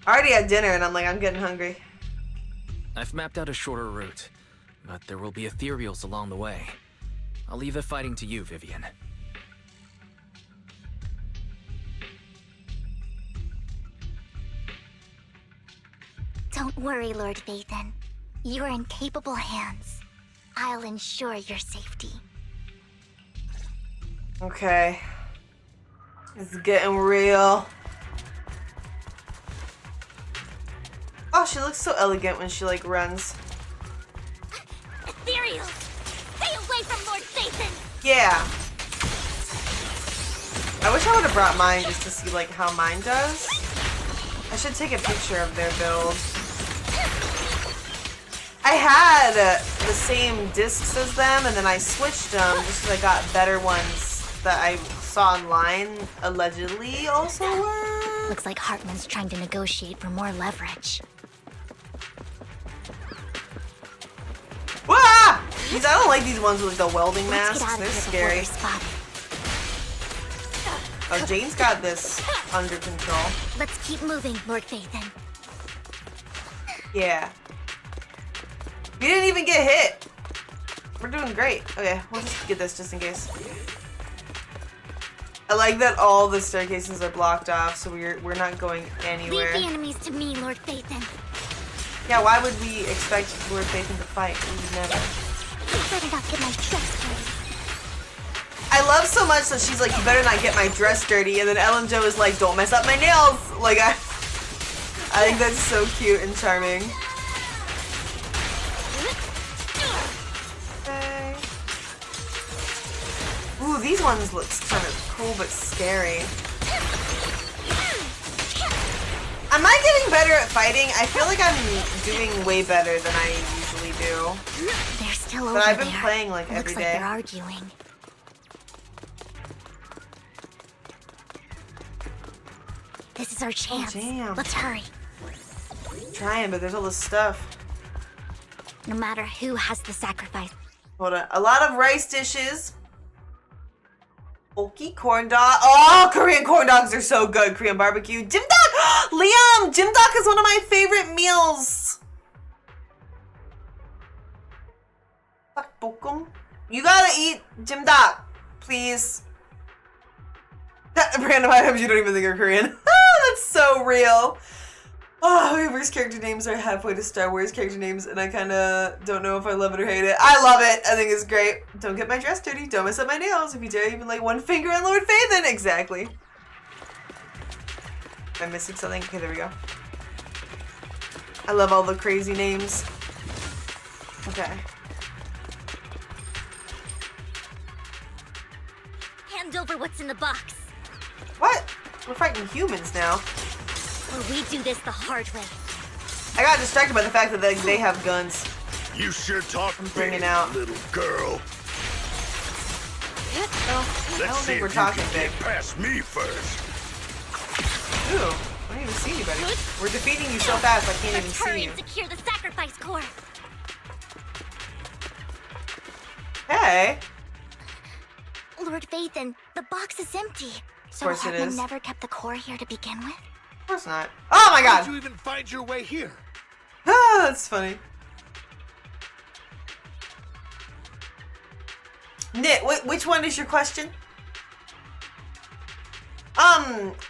I already had dinner, and I'm like, I'm getting hungry. I've mapped out a shorter route, but there will be ethereals along the way. I'll leave the fighting to you, Vivian. Don't worry, Lord Phaethon. You're in capable hands. I'll ensure your safety. Okay. It's getting real. Oh, she looks so elegant when she, like, runs. Ethereal! Stay away from Lord Phaethon! Yeah. I wish I would have brought mine just to see, like, how mine does. I should take a picture of their build. I had the same discs as them, and then I switched them just so I got better ones that I saw online allegedly also were. Looks like Hartman's trying to negotiate for more leverage. Wah! I don't like these ones with like the welding Let's masks. get out They're of here scary. before we're spotted. Oh, Jane's got this under control. Let's keep moving, Lord Phaethon. Yeah. We didn't even get hit. We're doing great. Okay, we'll just get this just in case. I like that all the staircases are blocked off, so we're not going anywhere. Leave the enemies to me, Lord Phaethon. Yeah, why would we expect Lord Phaethon to fight? We would never. You better not get my dress dirty. I love so much that she's like, you better not get my dress dirty, and then Ellen Jo is like, don't mess up my nails. Like, I think that's so cute and charming. Okay. Ooh, these ones look kind of cool but scary. Am I getting better at fighting? I feel like I'm doing way better than I usually do. They're still over But I've been there. playing like Looks every like day. they're arguing. This is our chance. damn. Let's hurry. Trying, but there's all this stuff. No matter who has the sacrifice. Hold on. A lot of rice dishes. Oki corn dog. Oh, Korean corn dogs are so good. Korean barbecue. Jimdok! Liam! Jimdok is one of my favorite meals. Tteokbokkum. You gotta eat Jimdok, please. Random items you don't even think are Korean. That's so real. Oh, Weaver's character names are halfway to Star Wars character names, and I kind of don't know if I love it or hate it. I love it. I think it's great. Don't get my dress dirty. Don't mess up my nails. If you dare even lay one finger on Lord Phaethon. Exactly. Am I missing something? Okay, there we go. I love all the crazy names. Okay. Hand over what's in the box. What? We're fighting humans now. Or we do this the hard way. I got distracted by the fact that they have guns. You sure talk I'm bringing big, out. little girl. I don't Let's see think we're if you talking can big. get past me first. Ooh, I don't even see anybody. We're defeating you so fast I can't even Let's see hurry you. and secure the sacrifice core. Hey. Lord Phaethon, the box is empty. So course it Hartman is. never kept the core here to begin with? Of course not. Oh my How god! did you even find your way here? Ah, that's funny. Knit, which one is your question?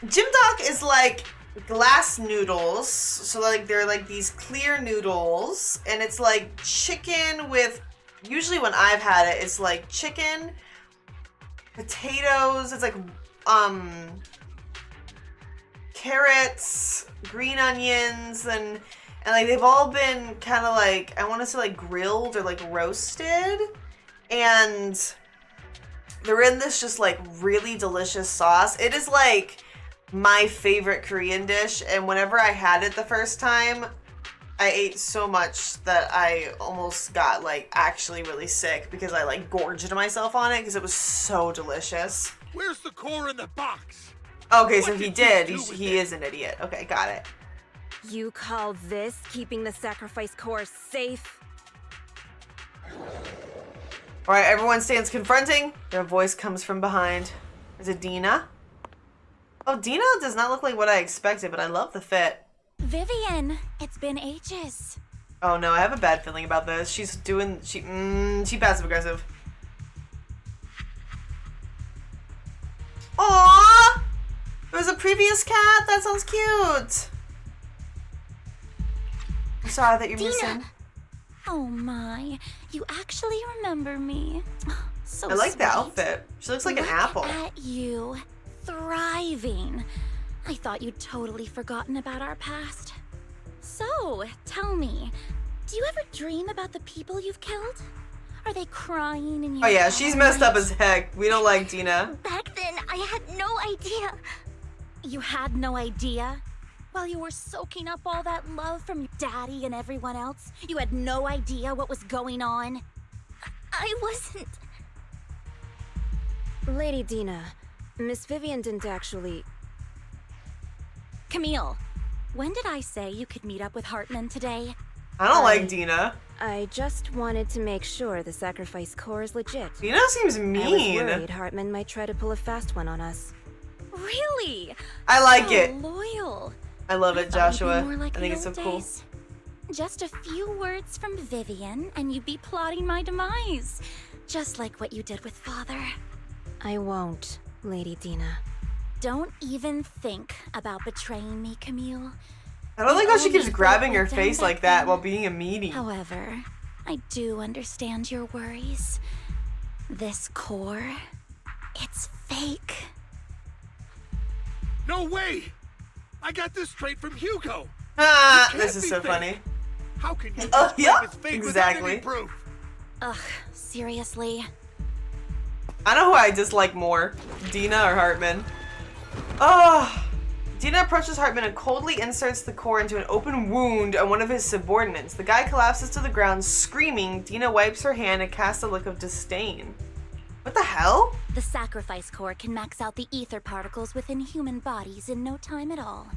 Jimdok is like glass noodles. So like they're like these clear noodles, and it's like chicken with, usually when I've had it, it's like chicken, potatoes, it's like carrots, green onions, and like they've all been kind of like, I want to say like grilled or like roasted, and they're in this just like really delicious sauce. It is like my favorite Korean dish, and whenever I had it the first time, I ate so much that I almost got like actually really sick because I like gorged myself on it because it was so delicious. Where's the core in the box? Okay, so What he did did. you do with He it? is an idiot. Okay, got it. You call this keeping the sacrifice core safe? All right, everyone stands confronting. Their voice comes from behind. Is it Dina? Oh, Dina does not look like what I expected, but I love the fit. Vivian, it's been ages. Oh no, I have a bad feeling about this. She's doing, she passive aggressive. Aww! There was a previous cat? That sounds cute! I'm sorry that you're Dina! missing. Oh my, you actually remember me. So I like the sweet. outfit. She looks like an Look apple. at you, thriving. I thought you'd totally forgotten about our past. So, tell me, do you ever dream about the people you've killed? Are they crying in your Oh yeah, bed she's at messed up night? as heck. We don't like Dina. Back then, I had no idea. You had no idea? While you were soaking up all that love from your daddy and everyone else, you had no idea what was going on. I wasn't... Lady Dina, Miss Vivian didn't actually... Camille, when did I say you could meet up with Hartman today? I don't like Dina. I just wanted to make sure the sacrifice core is legit. Dina seems mean. I was worried Hartman might try to pull a fast one on us. Really? I like So it. Loyal. I love it, Joshua. More like I think it's so the cool. old days. Just a few words from Vivian, and you'd be plotting my demise. Just like what you did with Father. I won't, Lady Dina. Don't even think about betraying me, Camille. I don't like how she keeps Only grabbing her broke face down like back that then. while being a meanie. However, I do understand your worries. This core, it's fake. No way! I got this straight from Hugo. Ah, It this can't is be so fake. funny. How can you Oh, just yeah, claim it's fake exactly. without any proof? Ugh, seriously? I know who I dislike more, Dina or Hartman. Oh, Dina approaches Hartman and coldly inserts the core into an open wound on one of his subordinates. The guy collapses to the ground, screaming. Dina wipes her hand and casts a look of disdain. What the hell? The sacrifice core can max out the ether particles within human bodies in no time at all.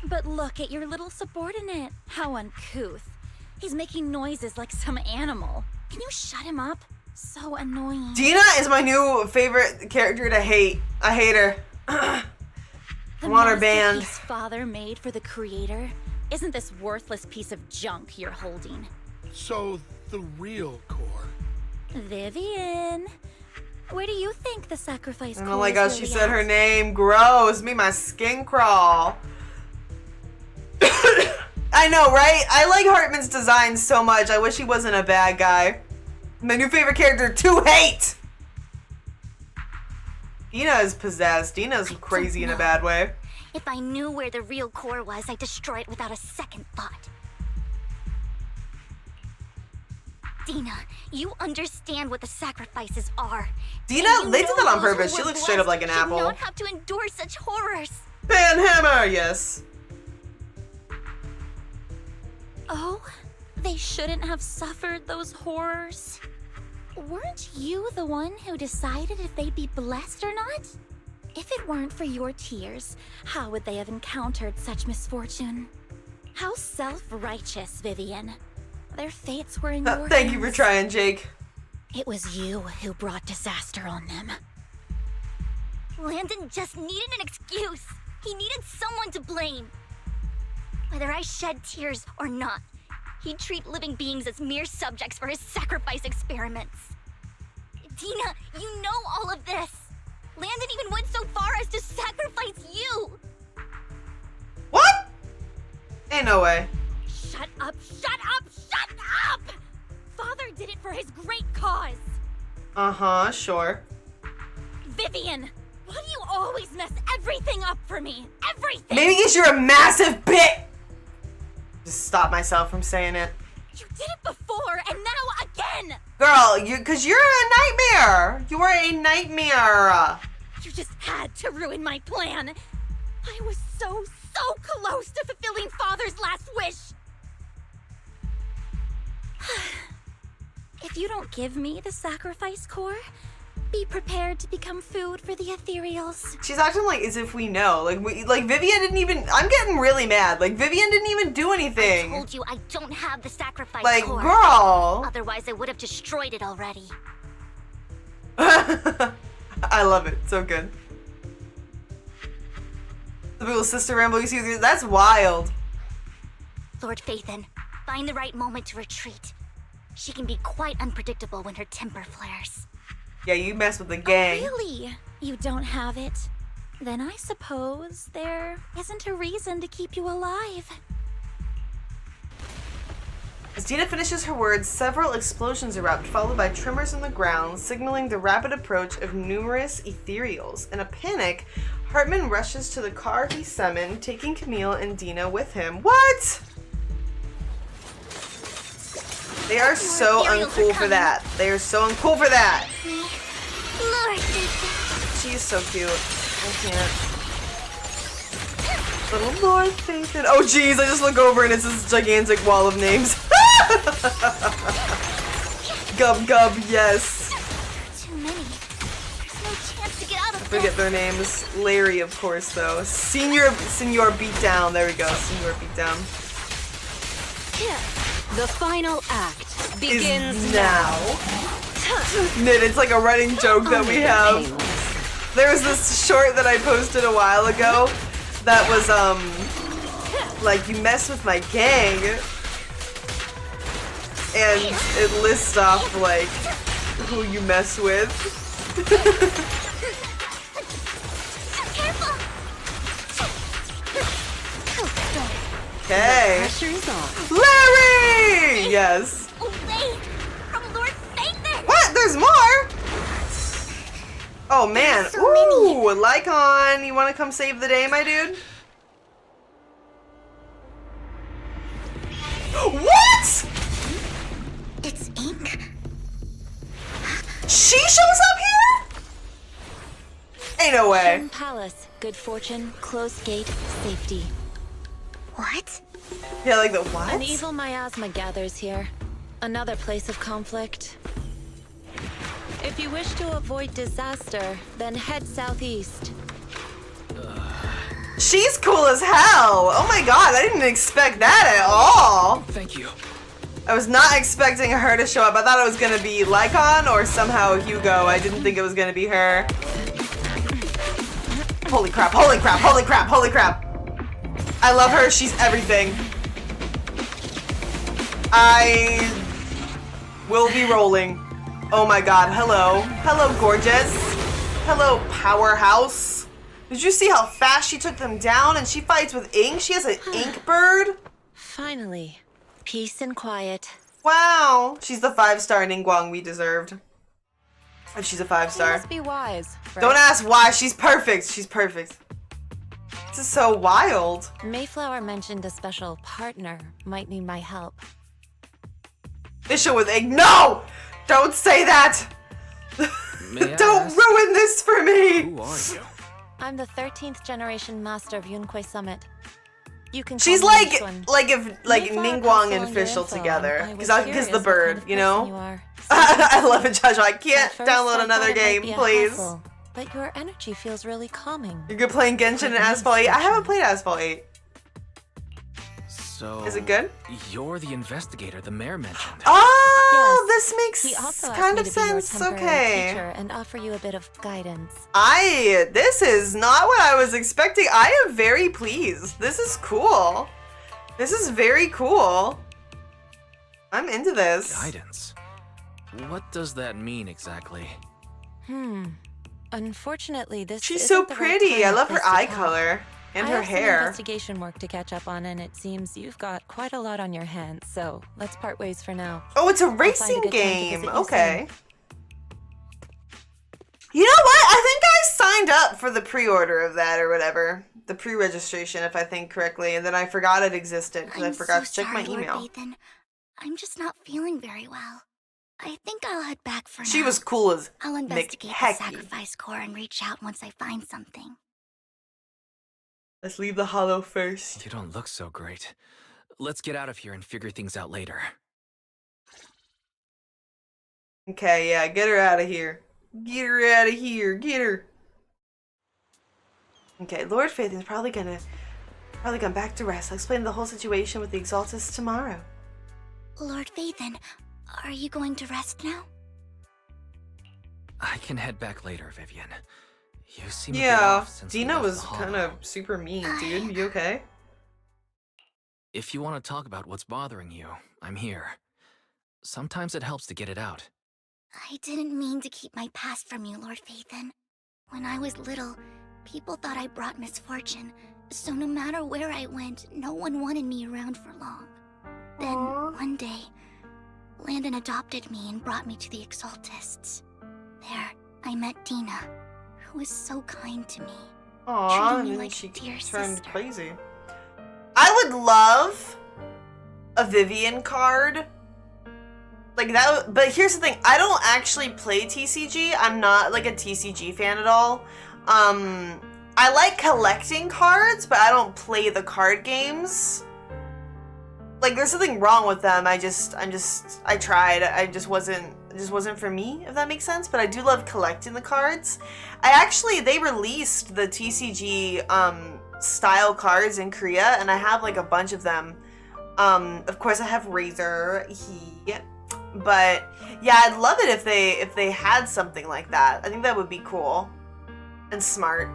But look at your little subordinate. How uncouth. He's making noises like some animal. Can you shut him up? So annoying. Dina is my new favorite character to hate. I hate her. I'm on her band. The masterpiece Father made for the creator isn't this worthless piece of junk you're holding. So, the real core. Vivian, where do you think the sacrifice I core don't like is how really she said her at? name. Gross. Made my skin crawl. I know, right? I like Hartman's design so much. I wish he wasn't a bad guy. My new favorite character to hate. Dina is possessed. Dina's crazy in a bad way. If I knew where the real core was, I'd destroy it without a second thought. Dina, you understand what the sacrifices are. Dina, And you they did know that on those who purpose. She were looks straight up like an blessed should apple. not have to endure such horrors. Banhammer, yes. Oh, they shouldn't have suffered those horrors. Weren't you the one who decided if they'd be blessed or not? If it weren't for your tears, how would they have encountered such misfortune? How self-righteous, Vivian. Their fates were in your Thank you for hands. trying, Jake. It was you who brought disaster on them. Landon just needed an excuse. He needed someone to blame. Whether I shed tears or not, he'd treat living beings as mere subjects for his sacrifice experiments. Dina, you know all of this. Landon even went so far as to sacrifice you. What? Ain't no way. Shut up, shut up, shut up! Father did it for his great cause. Uh-huh, sure. Vivian, why do you always mess everything up for me? Everything! Maybe because you're a massive bit. Just stop myself from saying it. You did it before, and now again! Girl, because you're a nightmare. You are a nightmare. You just had to ruin my plan. I was so close to fulfilling Father's last wish. If you don't give me the sacrifice core, be prepared to become food for the ethereals. She's acting like as if we know. Like Vivian didn't even. I'm getting really mad. Like Vivian didn't even do I anything. told you I don't have the sacrifice Like, core. girl. Otherwise, I would have destroyed it already. I love it. So good. The little sister ramble you see. That's wild. Lord Phaethon, find the right moment to retreat. She can be quite unpredictable when her temper flares. Yeah, you mess with the gang. Oh, really? You don't have it? Then I suppose there isn't a reason to keep you alive. As Dina finishes her words, several explosions erupt, followed by tremors on the ground, signaling the rapid approach of numerous ethereals. In a panic, Hartman rushes to the car he summoned, taking Camille and Dina with him. What? They are so uncool for that. They are so uncool for that. Lord, She's so cute. I can't. Little Lord Phaethon. Oh jeez, I just look over and it's this gigantic wall of names. Gub Gub, yes. Too many. There's no chance to get out of I forget their names. Larry, of course, though. Senor Beatdown. There we go. Senor Beatdown. The final act begins Is now. Knit, it's like a running joke that we have. There was this short that I posted a while ago that was, like, you mess with my gang, and it lists off, like, who you mess with. Okay. Larry! Yes. Away from Lord Phaethon! What? There's more? Oh man. There's so many. Ooh, Lycon, you want to come save the day, my dude? What? It's ink. She shows up here? Ain't no way. Hidden Palace, good fortune, closed gate, safety. What? Yeah, like the what? An evil miasma gathers here. Another place of conflict. If you wish to avoid disaster, then head southeast. She's cool as hell. Oh my god, I didn't expect that at all. Thank you. I was not expecting her to show up. I thought it was gonna be Lycon or somehow Hugo. I didn't think it was gonna be her. Holy crap, holy crap, holy crap, holy crap. I love her, she's everything. I will be rolling. Oh my god, hello. Hello, gorgeous. Hello, powerhouse. Did you see how fast she took them down? And she fights with ink? She has an ink bird? Finally, peace and quiet. Wow. She's the 5-star Ningguang we deserved. And she's a 5-star. Must be wise. Right? Don't ask why, she's perfect. She's perfect. This is so wild. Mayflower mentioned a special partner might need my help. Issue with ink. No! Don't say that! May I Don't ask, ruin this for me! who are you? I'm the 13th generation master of Yunque Summit. You can. She's call me like, this one. if Mayflower Ningguang passed and along your Fischl info. together. I was Because curious the what bird, kind of you person know? you are. I love it, Joshua. I can't At first, download I another thought it might game, be a please. hassle, but your energy feels really calming. You're good playing Genshin and Asphalt 8? I haven't played Asphalt 8. So... Is it good? You're the investigator the mayor mentioned. Oh, Yes. this He makes also asked kind me of to be your sense. temporary Okay. teacher and offer you a bit of guidance. This is not what I was expecting. I am very pleased. This is cool. This is very cool. I'm into this. Guidance? What does that mean exactly? Unfortunately, this She's isn't so the right pretty. time I or love her place to eye talk. color and I her have some hair. investigation work to catch up on, and it seems you've got quite a lot on your hands. So let's part ways for now. Oh, it's a I'll find a racing good time to game. visit you Okay. You know what? I think I signed up for the pre-order of that or whatever. The pre-registration, if I think correctly, and then I forgot it existed because I I'm forgot so to check my sorry, email. Lord Phaethon. I'm just not feeling very well. I think I'll head back for now. She was cool as I'll investigate the McHecky. sacrifice core and reach out once I find something. Let's leave the hollow first. You don't look so great. Let's get out of here and figure things out later. Okay, yeah, get her out of here. Get her out of here. Get her. Okay, Lord Phaethon's probably gonna come back to rest. I'll explain the whole situation with the Exaltus tomorrow. Lord Phaethon, are you going to rest now? I can head back later, Vivian. You seem a bit Yeah, off since we Dina left was the kind hollow. of super mean, dude. You okay? If you want to talk about what's bothering you, I'm here. Sometimes it helps to get it out. I didn't mean to keep my past from you, Lord Phaethon. When I was little, people thought I brought misfortune, so no matter where I went, no one wanted me around for long. Then, one day, Landon adopted me and brought me to the Exaltists. There, I met Dina, who was so kind to me. Aw, Treating and me then like she a dear turned sister. crazy. I would love a Vivian card. Like that, but here's the thing, I don't actually play TCG. I'm not like a TCG fan at all. I like collecting cards, but I don't play the card games. Like, there's something wrong with them. I tried. It just wasn't for me, if that makes sense. But I do love collecting the cards. They released the TCG style cards in Korea, and I have like a bunch of them. Of course I have Razor, but yeah, I'd love it if they had something like that. I think that would be cool and smart.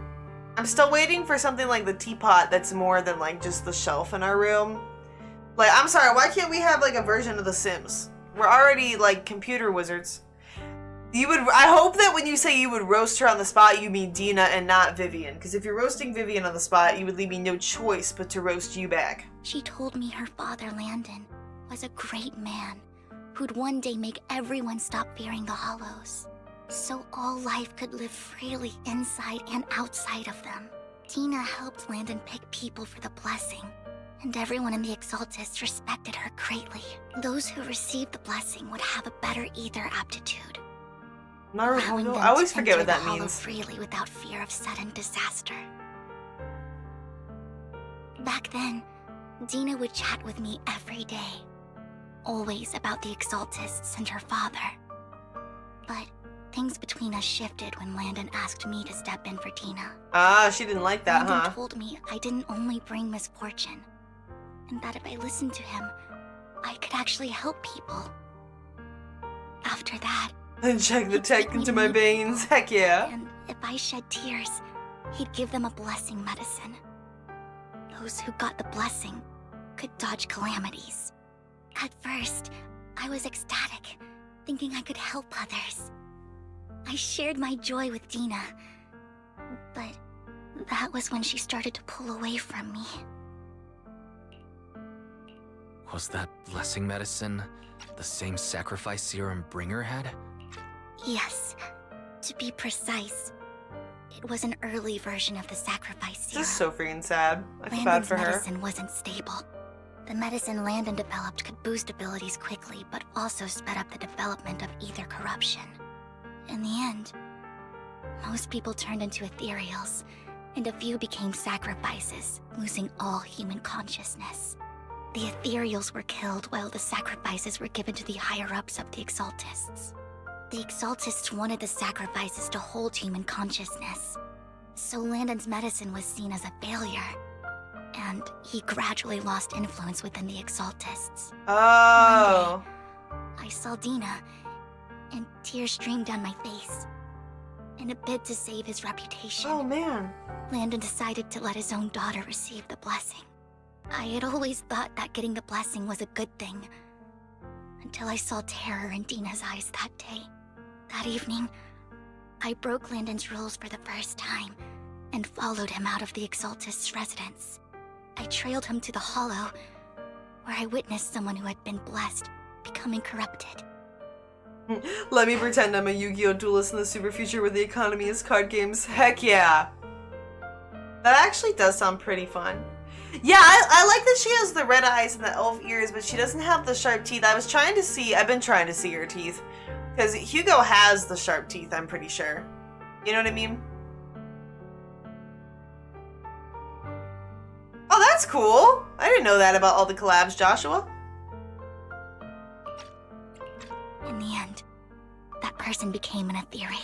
I'm still waiting for something like the teapot that's more than like just the shelf in our room. Like, I'm sorry, why can't we have like a version of The Sims? We're already like computer wizards. I hope that when you say you would roast her on the spot, you mean Dina and not Vivian. Because if you're roasting Vivian on the spot, you would leave me no choice but to roast you back. She told me her father, Landon, was a great man who'd one day make everyone stop fearing the Hollows, so all life could live freely inside and outside of them. Dina helped Landon pick people for the blessing, and everyone in the Exaltists respected her greatly. Those who received the blessing would have a better ether aptitude. allowing them I always to forget enter what that the hollow means. freely without fear of sudden disaster. Back then, Dina would chat with me every day, always about the Exaltists and her father. But things between us shifted when Landon asked me to step in for Dina. Ah, she didn't like that, Landon huh? told me I didn't only bring misfortune, and that if I listened to him, I could actually help people. After that, Inject the tech into my veins. Heck yeah. and if I shed tears, he'd give them a blessing medicine. Those who got the blessing could dodge calamities. At first, I was ecstatic, thinking I could help others. I shared my joy with Dina, but that was when she started to pull away from me. Was that blessing medicine the same sacrifice serum Bringer had? Yes, to be precise, it was an early version of the sacrifice serum. This is so freaking sad. I feel bad Landon's for her. medicine wasn't stable. The medicine Landon developed could boost abilities quickly, but also sped up the development of ether corruption. In the end, most people turned into ethereals, and a few became sacrifices, losing all human consciousness. The ethereals were killed while the sacrifices were given to the higher-ups of the Exaltists. The Exaltists wanted the sacrifices to hold human consciousness, so Landon's medicine was seen as a failure, and he gradually lost influence within the Exaltists. Oh. One day, I saw Dina, and tears streamed down my face. In a bid to save his reputation, Oh man. Landon decided to let his own daughter receive the blessing. I had always thought that getting the blessing was a good thing, until I saw terror in Dina's eyes that day. That evening, I broke Landon's rules for the first time, and followed him out of the Exaltist's residence. I trailed him to the Hollow, where I witnessed someone who had been blessed becoming corrupted. Let me pretend I'm a Yu-Gi-Oh! Duelist in the super future where the economy is card games. Heck yeah. That actually does sound pretty fun. Yeah, I like that she has the red eyes and the elf ears, but she doesn't have the sharp teeth. I've been trying to see her teeth. Because Hugo has the sharp teeth, I'm pretty sure. You know what I mean? Oh, that's cool. I didn't know that about all the collabs, Joshua. In the end, that person became an ethereal.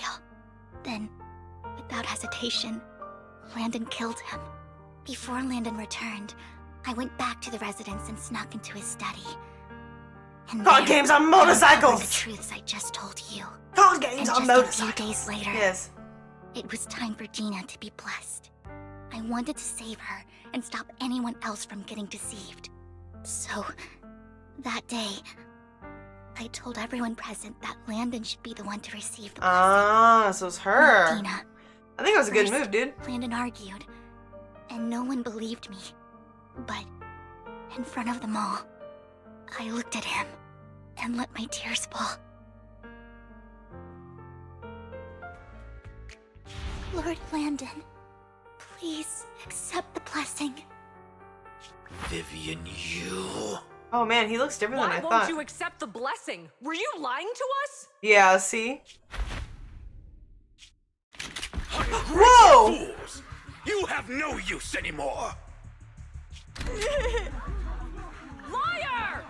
Then, without hesitation, Landon killed him. Before Landon returned, I went back to the residence and snuck into his study. And Card there, games on I uncovered motorcycles! the truths I just told you. Card games And on just a motorcycles! few days later, Yes. it was time for Dina to be blessed. I wanted to save her and stop anyone else from getting deceived. So, that day, I told everyone present that Landon should be the one to receive the blessing. Ah, so it's not her. Dina. I think it was a good First, move, dude. Landon argued, and no one believed me. But in front of them all, I looked at him and let my tears fall. Lord Landon, please accept the blessing. Vivian, you... Oh man, he looks different than Why I won't thought. you accept the blessing? Were you lying to us? Yeah, see? Whoa! Fools! You have no use anymore. Liar!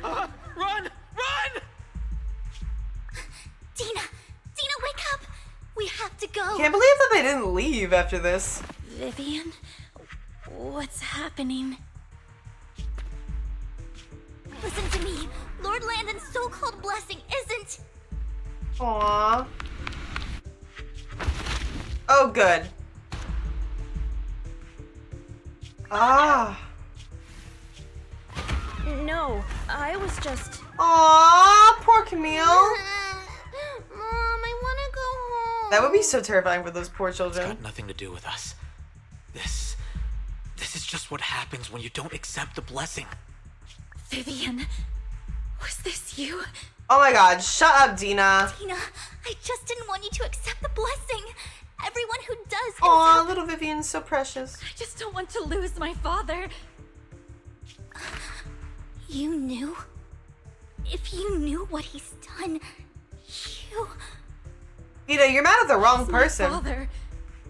Run! Run! Dina! Dina, wake up! We have to go! Can't believe that they didn't leave after this. Vivian? What's happening? Listen to me. Lord Landon's so-called blessing isn't... Aww. Oh, good. Ah. No, I was just... Aw, poor Camille. Mom, I want to go home. That would be so terrifying for those poor children. It's got nothing to do with us. This is just what happens when you don't accept the blessing. Vivian, was this you? Oh my god, shut up, Dina. Dina, I just didn't want you to accept the blessing. Everyone who does... Aw, little Vivian's so precious. I just don't want to lose my father. You knew? If you knew what he's done, you... Dina, you're mad at the wrong He's my person. father.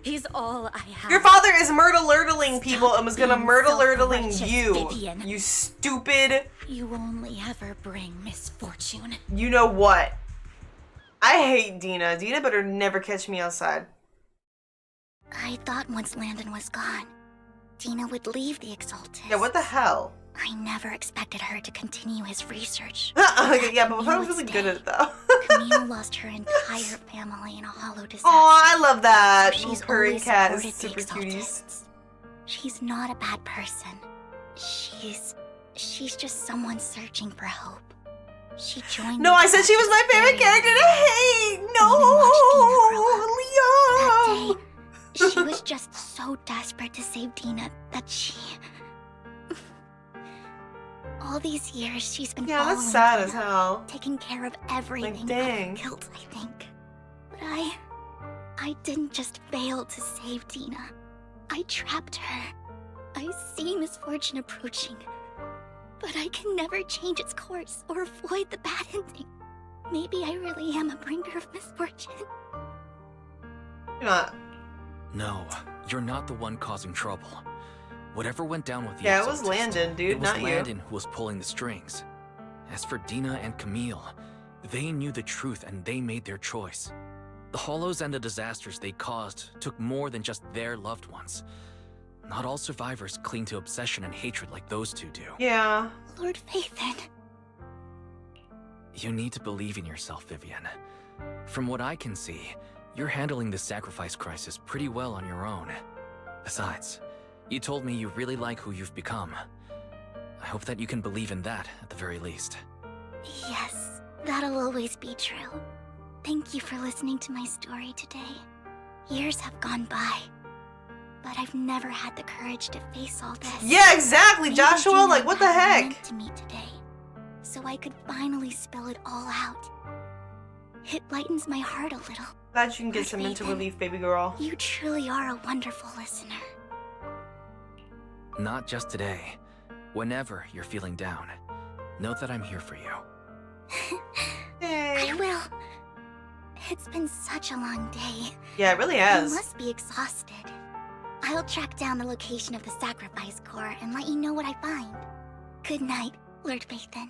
He's all I have. Your father is murder-lurtling people and was gonna being murder-lurtling self-righteous, you. Vivian. You stupid... You only ever bring misfortune. You know what? I hate Dina. Dina better never catch me outside. I thought once Landon was gone, Dina would leave the Exalted. Yeah, what the hell? I never expected her to continue his research. Okay, yeah, but Camille I was would really stay. good at it though. Camille lost her entire family in a hollow disaster. Oh, I love that. So she's Purring always cat is supported the super cuties. Exaltists. She's not a bad person. She's just someone searching for hope. She joined. No, the I said she was my favorite character to hate. No, Leo. That day, she was just so desperate to save Dina that she... All these years, she's been Yeah, following that's sad Dina, as hell. taking care of everything Like, dang. out of guilt, I think. But I didn't just fail to save Dina. I trapped her. I see misfortune approaching, but I can never change its course or avoid the bad ending. Maybe I really am a bringer of misfortune. You're not. No, you're not the one causing trouble. Whatever went down with the Yeah, it was Exaltist, Landon, dude, it was not you. Landon who was pulling the strings. As for Dina and Camille, they knew the truth and they made their choice. The hollows and the disasters they caused took more than just their loved ones. Not all survivors cling to obsession and hatred like those two do. Yeah. Lord Phaethon. You need to believe in yourself, Vivian. From what I can see, you're handling the sacrifice crisis pretty well on your own. Besides, you told me you really like who you've become. I hope that you can believe in that at the very least. Yes, that'll always be true. Thank you for listening to my story today. Years have gone by, but I've never had the courage to face all this. Yeah, exactly, Maybe Joshua. Dina Like, what the had heck? meant to me today, so I could finally spill it all out. It lightens my heart a little. Glad you can get Lord some mental Phaethon, relief, baby girl. You truly are a wonderful listener. Not just today. Whenever you're feeling down, know that I'm here for you. I will. It's been such a long day. Yeah, it really You has. must be exhausted. I'll track down the location of the sacrifice core and let you know what I find. Good night, Lord Phaethon.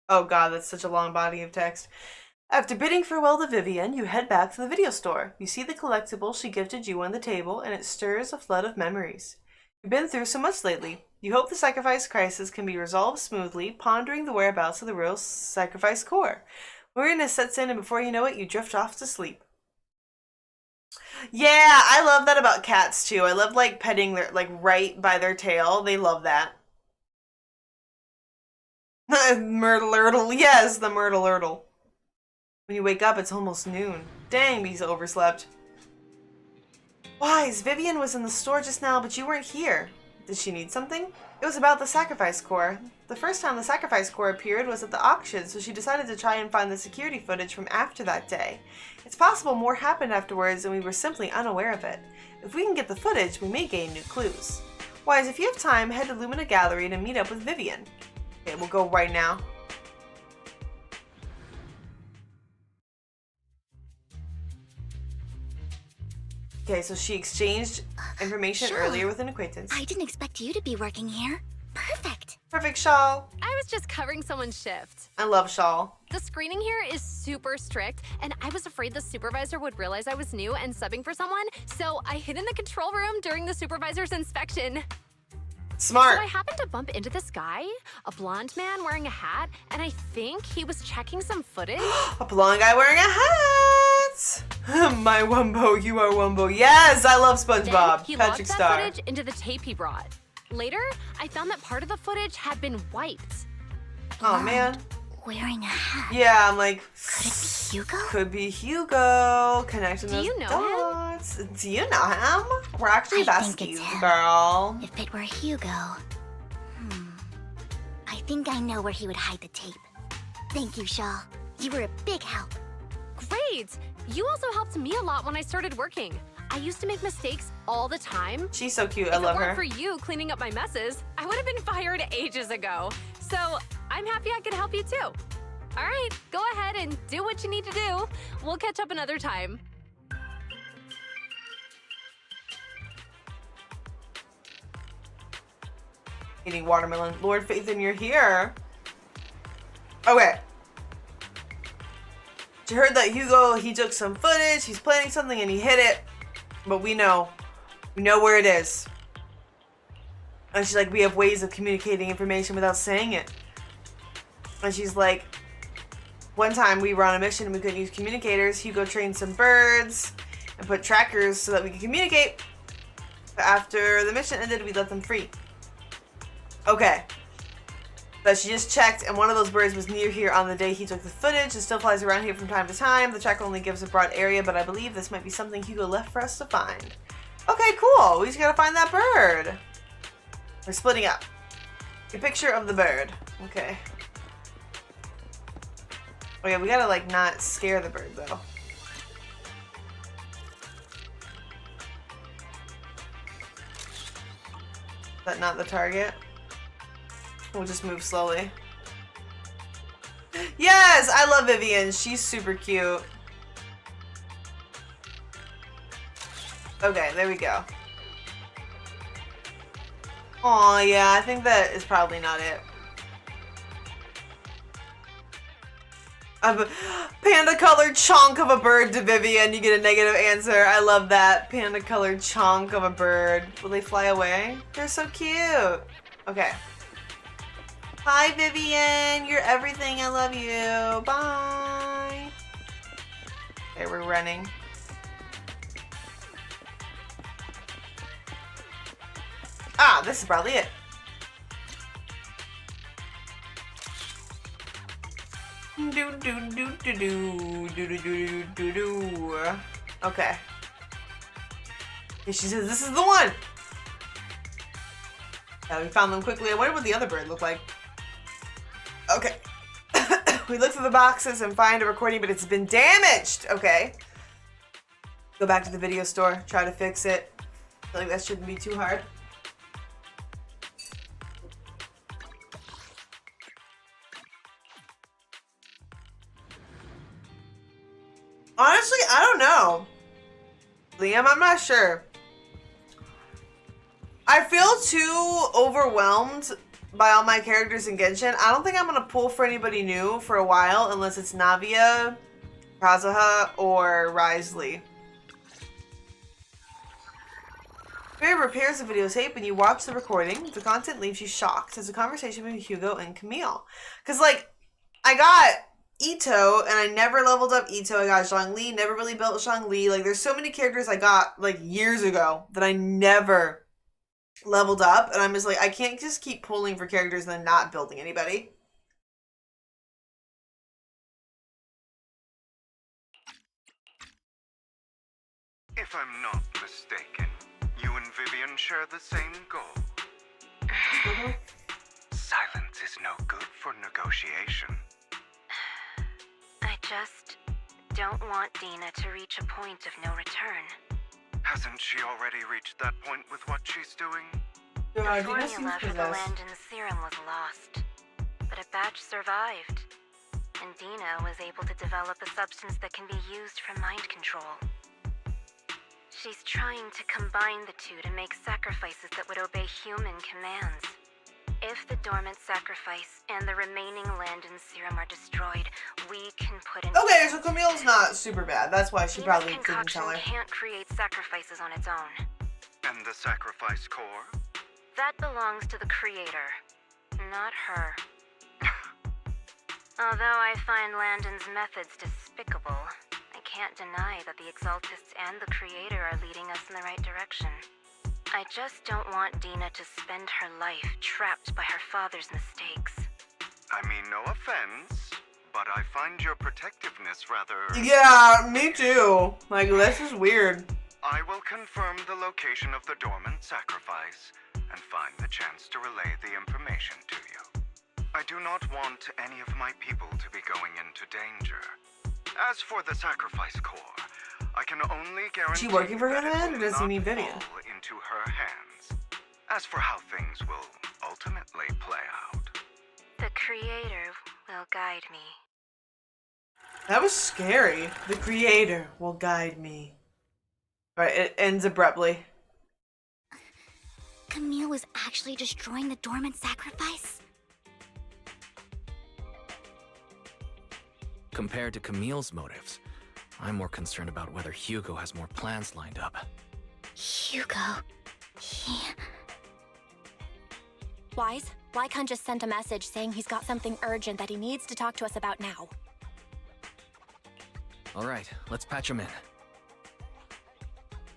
Oh god, that's such a long body of text. After bidding farewell to Vivian, you head back to the video store. You see the collectible she gifted you on the table, and it stirs a flood of memories. You've been through so much lately. You hope the sacrifice crisis can be resolved smoothly, pondering the whereabouts of the real sacrifice core. Weariness sets in, and before you know it, you drift off to sleep. Yeah, I love that about cats too. I love like petting their right by their tail. They love that. Myrtle-yrtle. Yes, the myrtle-yrtle. When you wake up, it's almost noon. Dang, he's overslept. Wise, Vivian was in the store just now, but you weren't here. Did she need something? It was about the sacrifice core. The first time the sacrifice core appeared was at the auction, so she decided to try and find the security footage from after that day. It's possible more happened afterwards and we were simply unaware of it. If we can get the footage, we may gain new clues. Wise, if you have time, head to Lumina Gallery to meet up with Vivian. Okay, we'll go right now. Okay, so she exchanged information Sure. earlier with an acquaintance. I didn't expect you to be working here. Perfect. Perfect, Shawl. I was just covering someone's shift. I love Shawl. The screening here is super strict, and I was afraid the supervisor would realize I was new and subbing for someone, so I hid in the control room during the supervisor's inspection. Smart. So I happened to bump into this guy, a blonde man wearing a hat, and I think he was checking some footage. A blonde guy wearing a hat. My Wumbo, you are Wumbo. Yes, I love SpongeBob. Then he Patrick logged that Star. footage into the tape he brought. Later, I found that part of the footage had been wiped. Oh man. Wearing a hat. Yeah, I'm like. Could it be Hugo? Could be Hugo. Connecting Do those you know dots. Do you know him? We're actually I think it's besties, him. girl. If it were Hugo. I think I know where he would hide the tape. Thank you, Shaw. You were a big help. Great! You also helped me a lot when I started working. I used to make mistakes all the time. She's so cute. I love If it her. weren't for you cleaning up my messes, I would have been fired ages ago. So I'm happy I could help you too. All right, go ahead and do what you need to do. We'll catch up another time. Eating watermelon. Lord Faithin, you're here. Okay. She heard that Hugo, he took some footage, he's planning something and he hid it. But we know where it is. And she's like, we have ways of communicating information without saying it. And she's like, one time we were on a mission and we couldn't use communicators. Hugo trained some birds and put trackers so that we could communicate. But after the mission ended, we let them free. Okay. But she just checked, and one of those birds was near here on the day he took the footage. It still flies around here from time to time. The tracker only gives a broad area, but I believe this might be something Hugo left for us to find. Okay, cool. We just gotta find that bird. We're splitting up. A picture of the bird. Okay. Okay, we gotta, like, not scare the bird, though. Is that not the target? We'll just move slowly. Yes! I love Vivian. She's super cute. Okay, there we go. Aw, yeah, I think that is probably not it. A panda-colored chunk of a bird to Vivian. You get a negative answer. I love that. Panda-colored chunk of a bird. Will they fly away? They're so cute. Okay. Hi, Vivian. You're everything. I love you. Bye. Okay, we're running. Ah, this is probably it. Do do do do do do do do do do. Okay. And she says this is the one. We found them quickly. I wonder what the other bird looked like. Okay. We look through the boxes and find a recording, but it's been damaged. Okay. Go back to the video store. Try to fix it. I feel like that shouldn't be too hard. Honestly, I don't know. Liam, I'm not sure. I feel too overwhelmed by all my characters in Genshin. I don't think I'm gonna pull for anybody new for a while unless it's Navia, Kazuha, or Risley. Barry repairs the videotape and you watch the recording. The content leaves you shocked. It's a conversation between Hugo and Camille. Cause like, I got Ito and I never leveled up Ito. I got Zhongli, never really built Zhongli. Like there's so many characters I got like years ago that I never leveled up, and I'm just like, I can't just keep pulling for characters and then not building anybody. If I'm not mistaken, you and Vivian share the same goal. Silence is no good for negotiation. I just don't want Dina to reach a point of no return. Hasn't she already reached that point with what she's doing? The formula for the land and serum was lost, but a batch survived, and Dina was able to develop a substance that can be used for mind control. She's trying to combine the two to make sacrifices that would obey human commands. If the dormant sacrifice and the remaining Landon serum are destroyed, we can put in... Okay, so Camille's not super bad. That's why she probably didn't tell her. Can't create sacrifices on its own. And the sacrifice core? That belongs to the creator, not her. Although I find Landon's methods despicable, I can't deny that the Exaltists and the creator are leading us in the right direction. I just don't want Dina to spend her life trapped by her father's mistakes. I mean, no offense, but I find your protectiveness rather... Yeah, me too. Like, this is weird. I will confirm the location of the dormant sacrifice and find the chance to relay the information to you. I do not want any of my people to be going into danger. As for the sacrifice core, I can only guarantee... Is she working for him then, or does he need Vivian? ...into her hands. As for how things will ultimately play out... The creator will guide me. That was scary. The creator will guide me. Alright, it ends abruptly. Camille was actually destroying the dormant sacrifice? Compared to Camille's motives, I'm more concerned about whether Hugo has more plans lined up. Hugo... Wise, Lycon just sent a message saying he's got something urgent that he needs to talk to us about now. Alright, let's patch him in.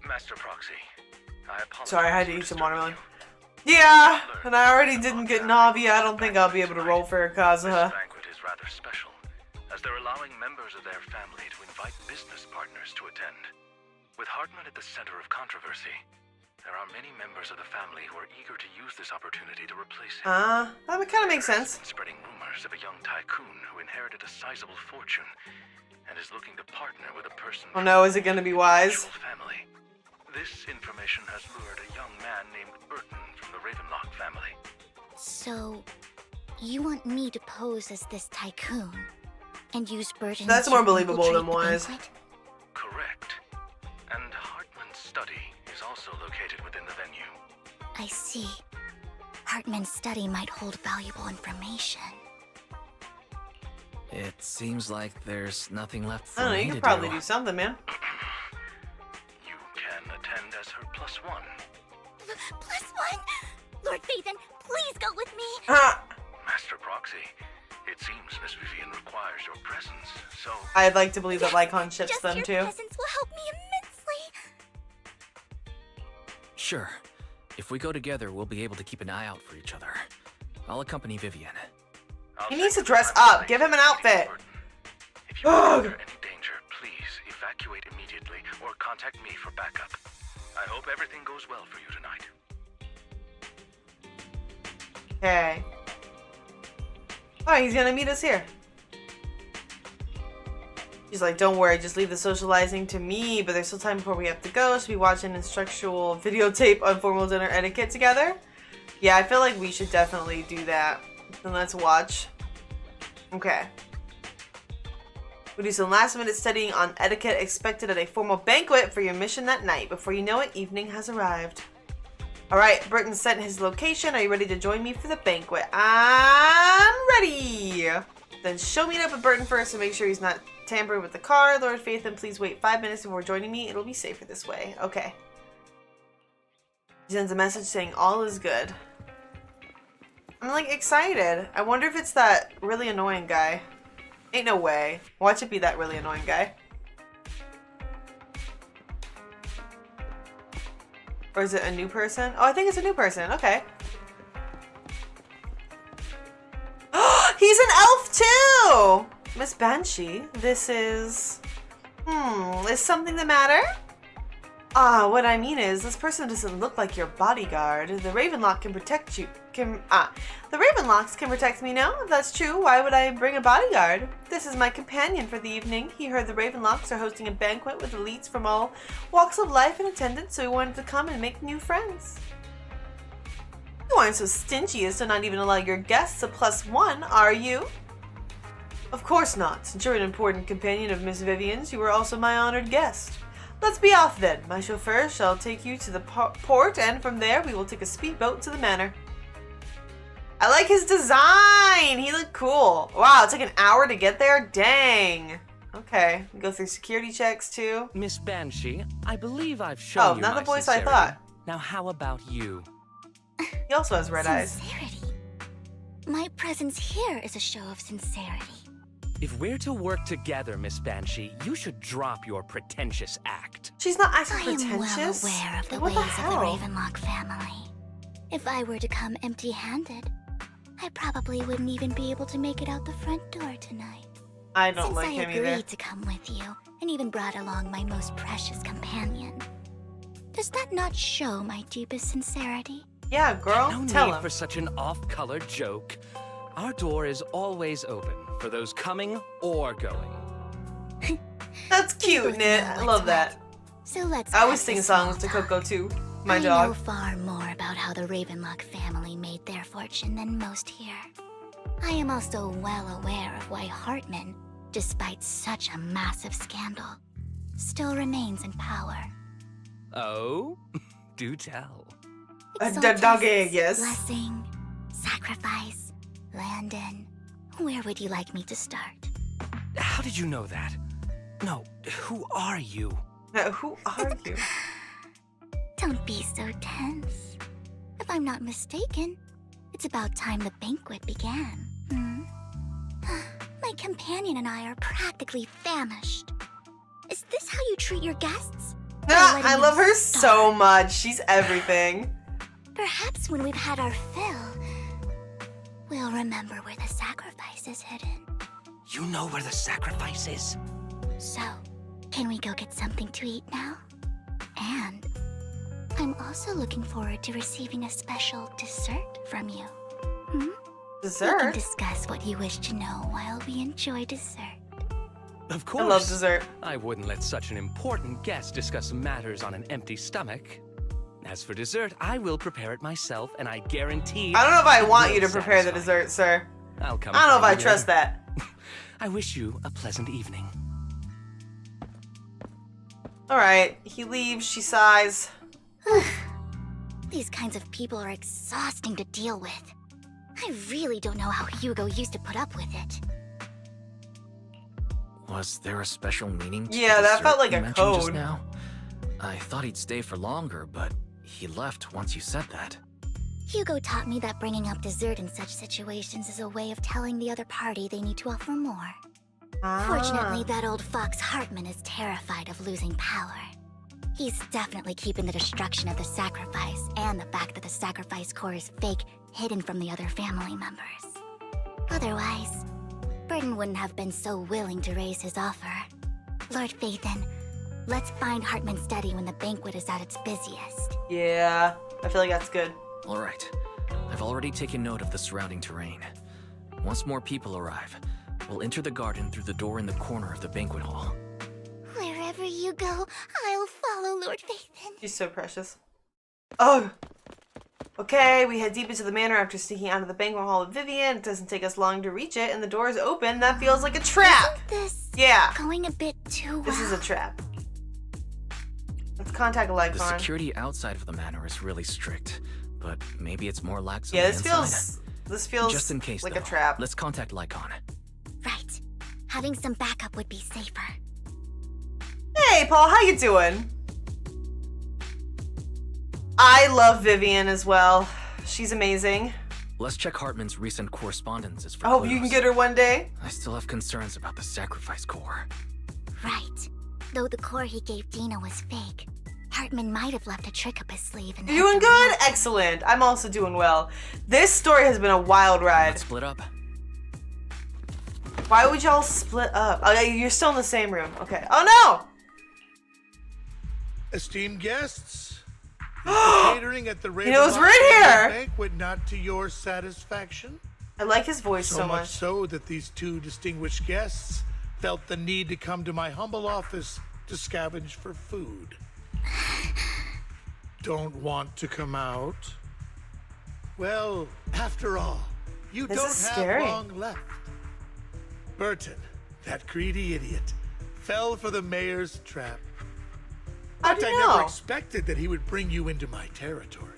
Master Proxy, I apologize. Sorry, I had to eat some watermelon. Yeah, and I already didn't get Navi. I don't think I'll be able to roll for Kazuha. This banquet is rather special, as they're allowing members of their family to invite business partners to attend. With Hartman at the center of controversy, there are many members of the family who are eager to use this opportunity to replace him. That would kind of make sense. Spreading rumors of a young tycoon who inherited a sizable fortune and is looking to partner with a person... Oh no, is it going to be Wise? ...family. This information has lured a young man named Burton from the Ravenlock family. So, you want me to pose as this tycoon and use Burton? That's more believable than Wise. Correct. And Hartman's study is also located within the venue. I see. Hartman's study might hold valuable information. It seems like there's nothing left for I don't know, me you to could probably do. do something, man. You can attend as her +1. +1? Lord Phaethon, please go with me! Master Proxy, it seems Miss Vivian requires your presence, so... I'd like to believe that Lycon ships them your too. presence will help me immensely! Sure. If we go together, we'll be able to keep an eye out for each other. I'll accompany Vivian. He needs to dress up. Give him an outfit. If you encounter any danger, please evacuate immediately or contact me for backup. I hope everything goes well for you tonight. Okay. Oh, he's gonna meet us here. She's like, don't worry, just leave the socializing to me, but there's still time before we have to go, so we watch an instructional videotape on formal dinner etiquette together. Yeah, I feel like we should definitely do that. Then let's watch. Okay. We'll do some last minute studying on etiquette expected at a formal banquet for your mission that night. Before you know it, evening has arrived. Alright, Burton sent his location. Are you ready to join me for the banquet? I'm ready! Then she'll meet up with Burton first and make sure he's not tampering with the car. Lord Phaethon, please wait 5 minutes before joining me. It'll be safer this way. Okay. He sends a message saying all is good. I'm like excited. I wonder if it's that really annoying guy. Ain't no way. Watch it be that really annoying guy. Or is it a new person? Oh, I think it's a new person. Okay. He's an elf too! Miss Banshee, this is... is something the matter? What I mean is, this person doesn't look like your bodyguard. The Ravenlock can protect you. The Ravenlocks can protect me now. If that's true, why would I bring a bodyguard? This is my companion for the evening. He heard the Ravenlocks are hosting a banquet with elites from all walks of life in attendance, so he wanted to come and make new friends. You aren't so stingy as to not even allow your guests a +1, are you? Of course not. Since you're an important companion of Miss Vivian's, you are also my honored guest. Let's be off then. My chauffeur shall take you to the port, and from there we will take a speedboat to the manor. I like his design. He looked cool. Wow, it took an hour to get there? Dang. Okay, we go through security checks too. Miss Banshee, I believe I've shown you not my the voice sincerity. I thought. Now how about you? He also has red eyes. Sincerity. My presence here is a show of sincerity. If we're to work together, Miss Banshee, you should drop your pretentious act. She's not acting I am pretentious. well aware of the What ways the of the hell? Ravenlock family. If I were to come empty-handed, I probably wouldn't even be able to make it out the front door tonight. I don't Since like I him agreed either. to come with you, and even brought along my most precious companion. Does that not show my deepest sincerity? Yeah, girl, No tell need him. for such an off-color joke. Our door is always open for those coming or going. That's cute, Nit. I love that. So let's I always cut sing this songs to small Coco talk. too. My I dog. know far more about how the Ravenlock family made their fortune than most here. I am also well aware of why Hartman, despite such a massive scandal, still remains in power. Oh? Do tell. Doggy, yes. Blessing, sacrifice, Landon. Where would you like me to start? How did you know that? No, who are you? Who are you? Don't be so tense. If I'm not mistaken, it's about time the banquet began. My companion and I are practically famished. Is this how you treat your guests? Ah, letting I love them her starve? so much. She's everything. Perhaps when we've had our fill, we'll remember where the sacrifice is hidden. You know where the sacrifice is? So, can we go get something to eat now? And I'm also looking forward to receiving a special dessert from you. We can Dessert? discuss what you wish to know while we enjoy dessert. Of course. I love dessert. I wouldn't let such an important guest discuss matters on an empty stomach. As for dessert, I will prepare it myself, and I guarantee... I don't know if I it want will you to prepare the satisfy dessert, sir. you. I'll come I don't know if I find you trust later. that. I wish you a pleasant evening. Alright, he leaves, she sighs. These kinds of people are exhausting to deal with. I really don't know how Hugo used to put up with it. Was there a special meaning to Yeah, the that dessert felt like you a mentioned just code. now? I thought he'd stay for longer, but he left once you said that. Hugo taught me that bringing up dessert in such situations is a way of telling the other party they need to offer more. Fortunately, that old fox Hartman is terrified of losing power. He's definitely keeping the destruction of the sacrifice and the fact that the sacrifice core is fake hidden from the other family members. Otherwise, Burton wouldn't have been so willing to raise his offer. Lord Phaethon, let's find Hartman's study when the banquet is at its busiest. Yeah, I feel like that's good. Alright, I've already taken note of the surrounding terrain. Once more people arrive, we'll enter the garden through the door in the corner of the banquet hall. Wherever you go, I'll follow, Lord Phaethon. She's so precious. Oh! Okay, we head deep into the manor after sneaking out of the banquet hall of Vivian. It doesn't take us long to reach it, and the door is open. That feels like a trap! Isn't this Yeah, going a bit too well? this is a trap. Let's contact The Lycon. security outside of the manor is really strict, but maybe it's more lax on Yeah, the this inside. feels Just in case, like though, a trap. let's contact Lycon. Right. Having some backup would be safer. Hey, Paul, how you doing? I love Vivian as well. She's amazing. Let's check Hartman's recent correspondences for I hope clues. you can get her one day. I still have concerns about the sacrifice core. Right. Though the core he gave Dina was fake, Hartman might have left a trick up his sleeve and You doing good? Excellent. I'm also doing well. This story has been a wild ride. Let's split up. Why would y'all split up? Oh, you're still in the same room. Okay. Oh no! Esteemed guests, is the catering at the He knows Ravenlock we're in here! banquet not to your satisfaction? I like his voice So much so that these two distinguished guests felt the need to come to my humble office to scavenge for food. Don't want to come out? Well, after all, you This don't is have scary. long left. Burton, that greedy idiot, fell for the mayor's trap. How'd But you I know? never expected that he would bring you into my territory.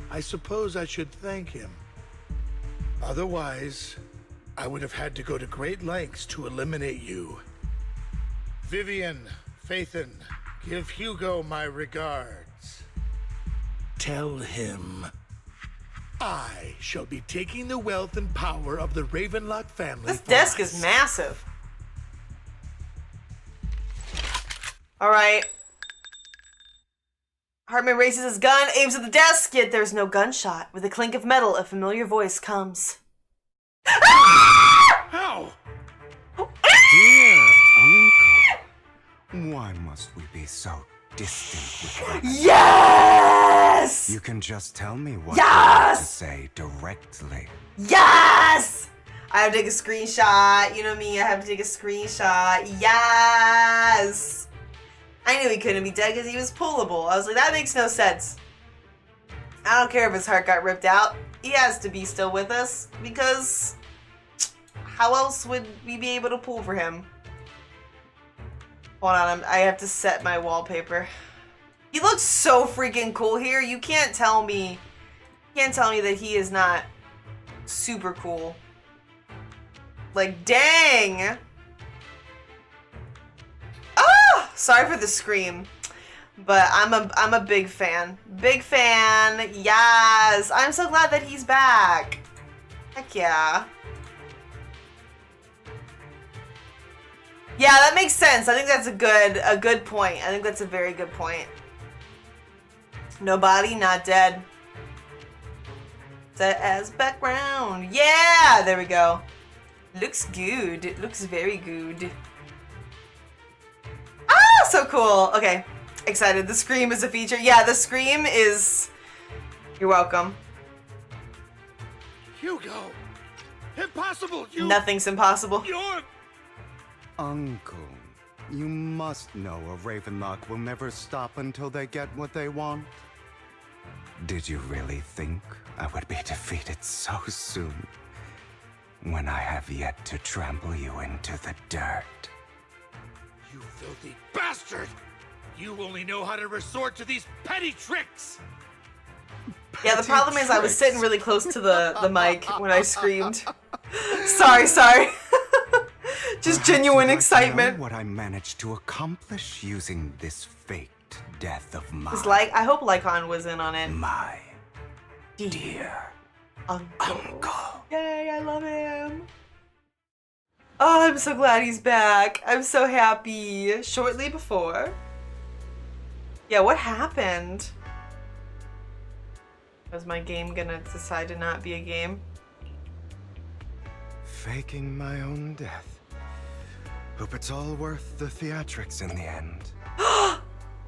I suppose I should thank him. Otherwise, I would have had to go to great lengths to eliminate you. Vivian, Phaethon, give Hugo my regards. Tell him I shall be taking the wealth and power of the Ravenlock family. This for desk is myself. massive. All right. Hartman raises his gun, aims at the desk, yet there's no gunshot. With a clink of metal, a familiar voice comes. How? Dear uncle, why must we be so distant with one another? Yes! You can just tell me what Yes! you want to say directly. Yes! I have to take a screenshot. You know me, I have to take a screenshot. Yes! I knew he couldn't be dead because he was pullable. I was like, that makes no sense. I don't care if his heart got ripped out. He has to be still with us because how else would we be able to pull for him? Hold on, I have to set my wallpaper. He looks so freaking cool here. You can't tell me that he is not super cool. Like, dang. Ah! Sorry for the scream. But I'm a big fan. Big fan. Yes. I'm so glad that he's back. Heck yeah. Yeah, that makes sense. I think that's a good point. I think that's a very good point. No body, not dead. Set as background. Yeah, there we go. Looks good. It looks very good. Ah, so cool. Okay, excited. The scream is a feature. Yeah, the scream is... You're welcome. Hugo! Impossible! Nothing's impossible. You're... Uncle, you must know a Ravenlock will never stop until they get what they want. Did you really think I would be defeated so soon, when I have yet to trample you into the dirt? You filthy bastard! You only know how to resort to these petty tricks! Yeah, the problem is I was sitting really close to the mic when I screamed. Sorry. Just genuine excitement. What I managed to accomplish using this faked death of mine. I hope Lycon was in on it. My dear uncle. Yay, I love him. Oh, I'm so glad he's back. I'm so happy. Shortly before. Yeah, what happened? Was my game gonna decide to not be a game? Faking my own death. Hope it's all worth the theatrics in the end.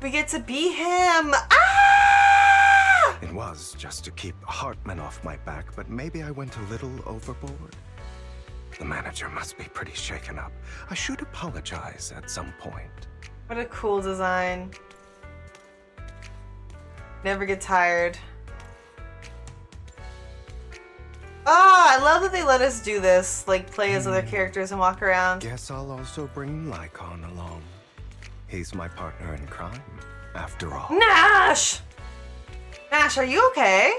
We get to be him! Ah! It was just to keep Hartman off my back, but maybe I went a little overboard. The manager must be pretty shaken up. I should apologize at some point. What a cool design. Never get tired. Oh, I love that they let us do this. Like, play as other characters and walk around. Guess I'll also bring Lycon along. He's my partner in crime, after all. Nash! Nash, are you okay?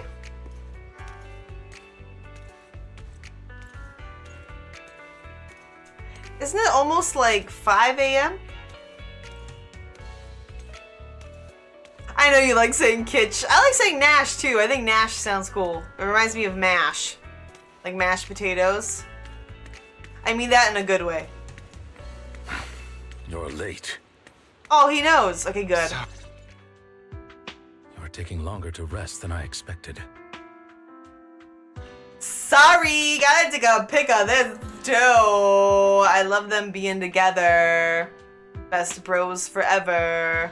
Isn't it almost like 5 a.m.? I know you like saying kitsch. I like saying Nash too. I think Nash sounds cool. It reminds me of mash. Like mashed potatoes. I mean that in a good way. You're late. Oh, he knows. Okay, good. You're taking longer to rest than I expected. Sorry, gotta take a pic of this too. I love them being together. Best bros forever.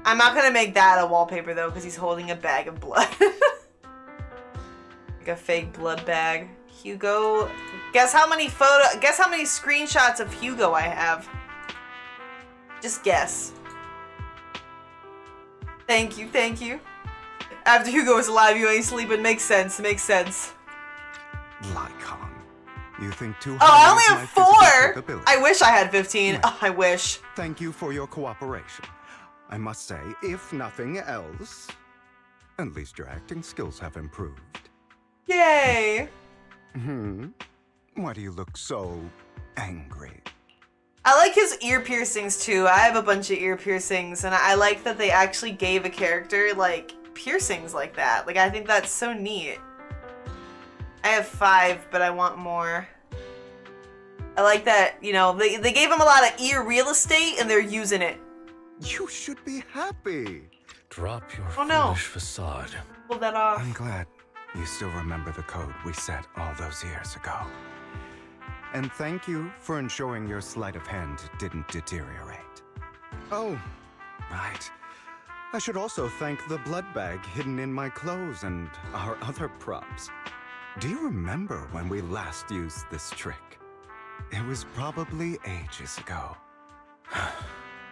I'm not gonna make that a wallpaper though, because he's holding a bag of blood. Like a fake blood bag. Hugo. Guess how many screenshots of Hugo I have. Just guess. Thank you, thank you. After Hugo was alive, you ain't sleeping. Makes sense, makes sense. Lycon, you think too Oh, I highly only of my physical have 4! capabilities. I wish I had 15. Oh, I wish. Thank you for your cooperation. I must say, if nothing else, at least your acting skills have improved. Yay! Why do you look so angry? I like his ear piercings too. I have a bunch of ear piercings, and I like that they actually gave a character like piercings like that. Like, I think that's so neat. I have 5, but I want more. I like that, you know, they gave him a lot of ear real estate and they're using it. You should be happy. Drop your no. foolish facade. Pull that off. I'm glad you still remember the code we set all those years ago. And thank you for ensuring your sleight of hand didn't deteriorate. Oh, right. I should also thank the blood bag hidden in my clothes and our other props. Do you remember when we last used this trick? It was probably ages ago.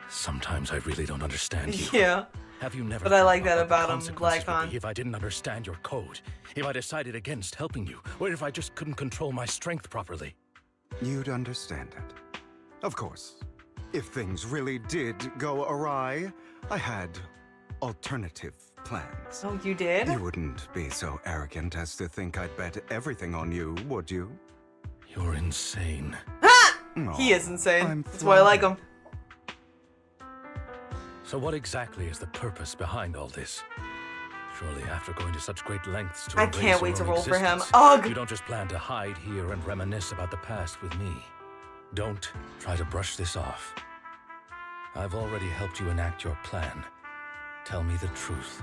Sometimes I really don't understand you. Yeah. Have you never? But I like thought that what about the him, consequences would Lykon. be if I didn't understand your code, if I decided against helping you, or if I just couldn't control my strength properly? You'd understand it. Of course, if things really did go awry, I had alternative plans. Oh, you did? You wouldn't be so arrogant as to think I'd bet everything on you, would you? You're insane. He is insane. I'm That's why I like him. So what exactly is the purpose behind all this? Surely after going to such great lengths to I erase can't wait your to own roll for him. existence, Ugh! you don't just plan to hide here and reminisce about the past with me. Don't try to brush this off. I've already helped you enact your plan. Tell me the truth.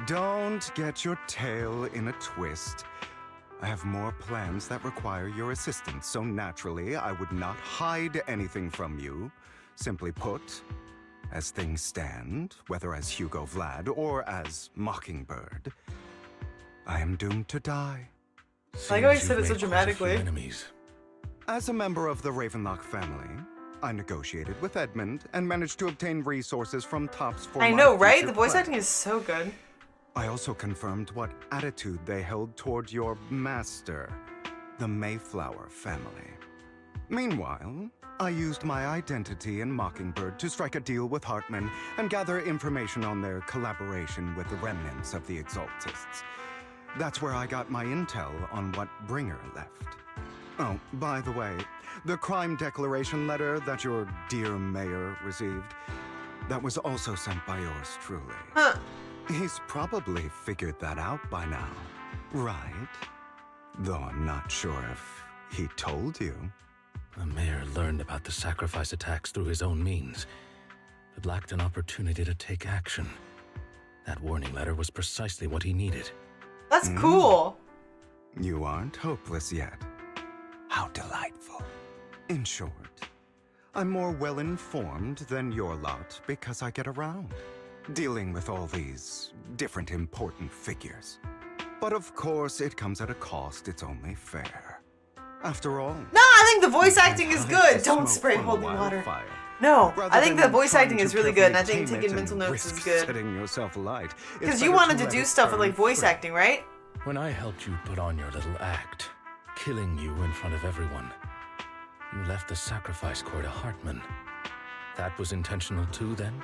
Don't get your tail in a twist. I have more plans that require your assistance, so naturally I would not hide anything from you. Simply put, as things stand, whether as Hugo Vlad or as Mockingbird, I am doomed to die. I like how he said it so dramatically. As a member of the Ravenlock family, I negotiated with Edmund and managed to obtain resources from Tops for I my know, right? future The voice plan. acting is so good. I also confirmed what attitude they held toward your master, the Mayflower family. Meanwhile, I used my identity in Mockingbird to strike a deal with Hartman and gather information on their collaboration with the remnants of the Exaltists. That's where I got my intel on what Bringer left. Oh, by the way, the crime declaration letter that your dear mayor received, that was also sent by yours truly. Huh. He's probably figured that out by now, right? Though I'm not sure if he told you. The mayor learned about the sacrifice attacks through his own means, but lacked an opportunity to take action. That warning letter was precisely what he needed. That's cool. You aren't hopeless yet. How delightful. In short, I'm more well-informed than your lot because I get around, dealing with all these different important figures. But of course, it comes at a cost. It's only fair. After all... No, I think the voice acting is hide good. the Don't smoke spray from a holy water. wildfire. No, Rather I think the than voice trying acting to is really good, and I think carefully taking tame it mental and notes is risk good. setting yourself alight. It's Because you better wanted to let do it stuff with burn like voice free. acting, right? When I helped you put on your little act, killing you in front of everyone, you left the sacrifice core to Hartman. That was intentional too, then?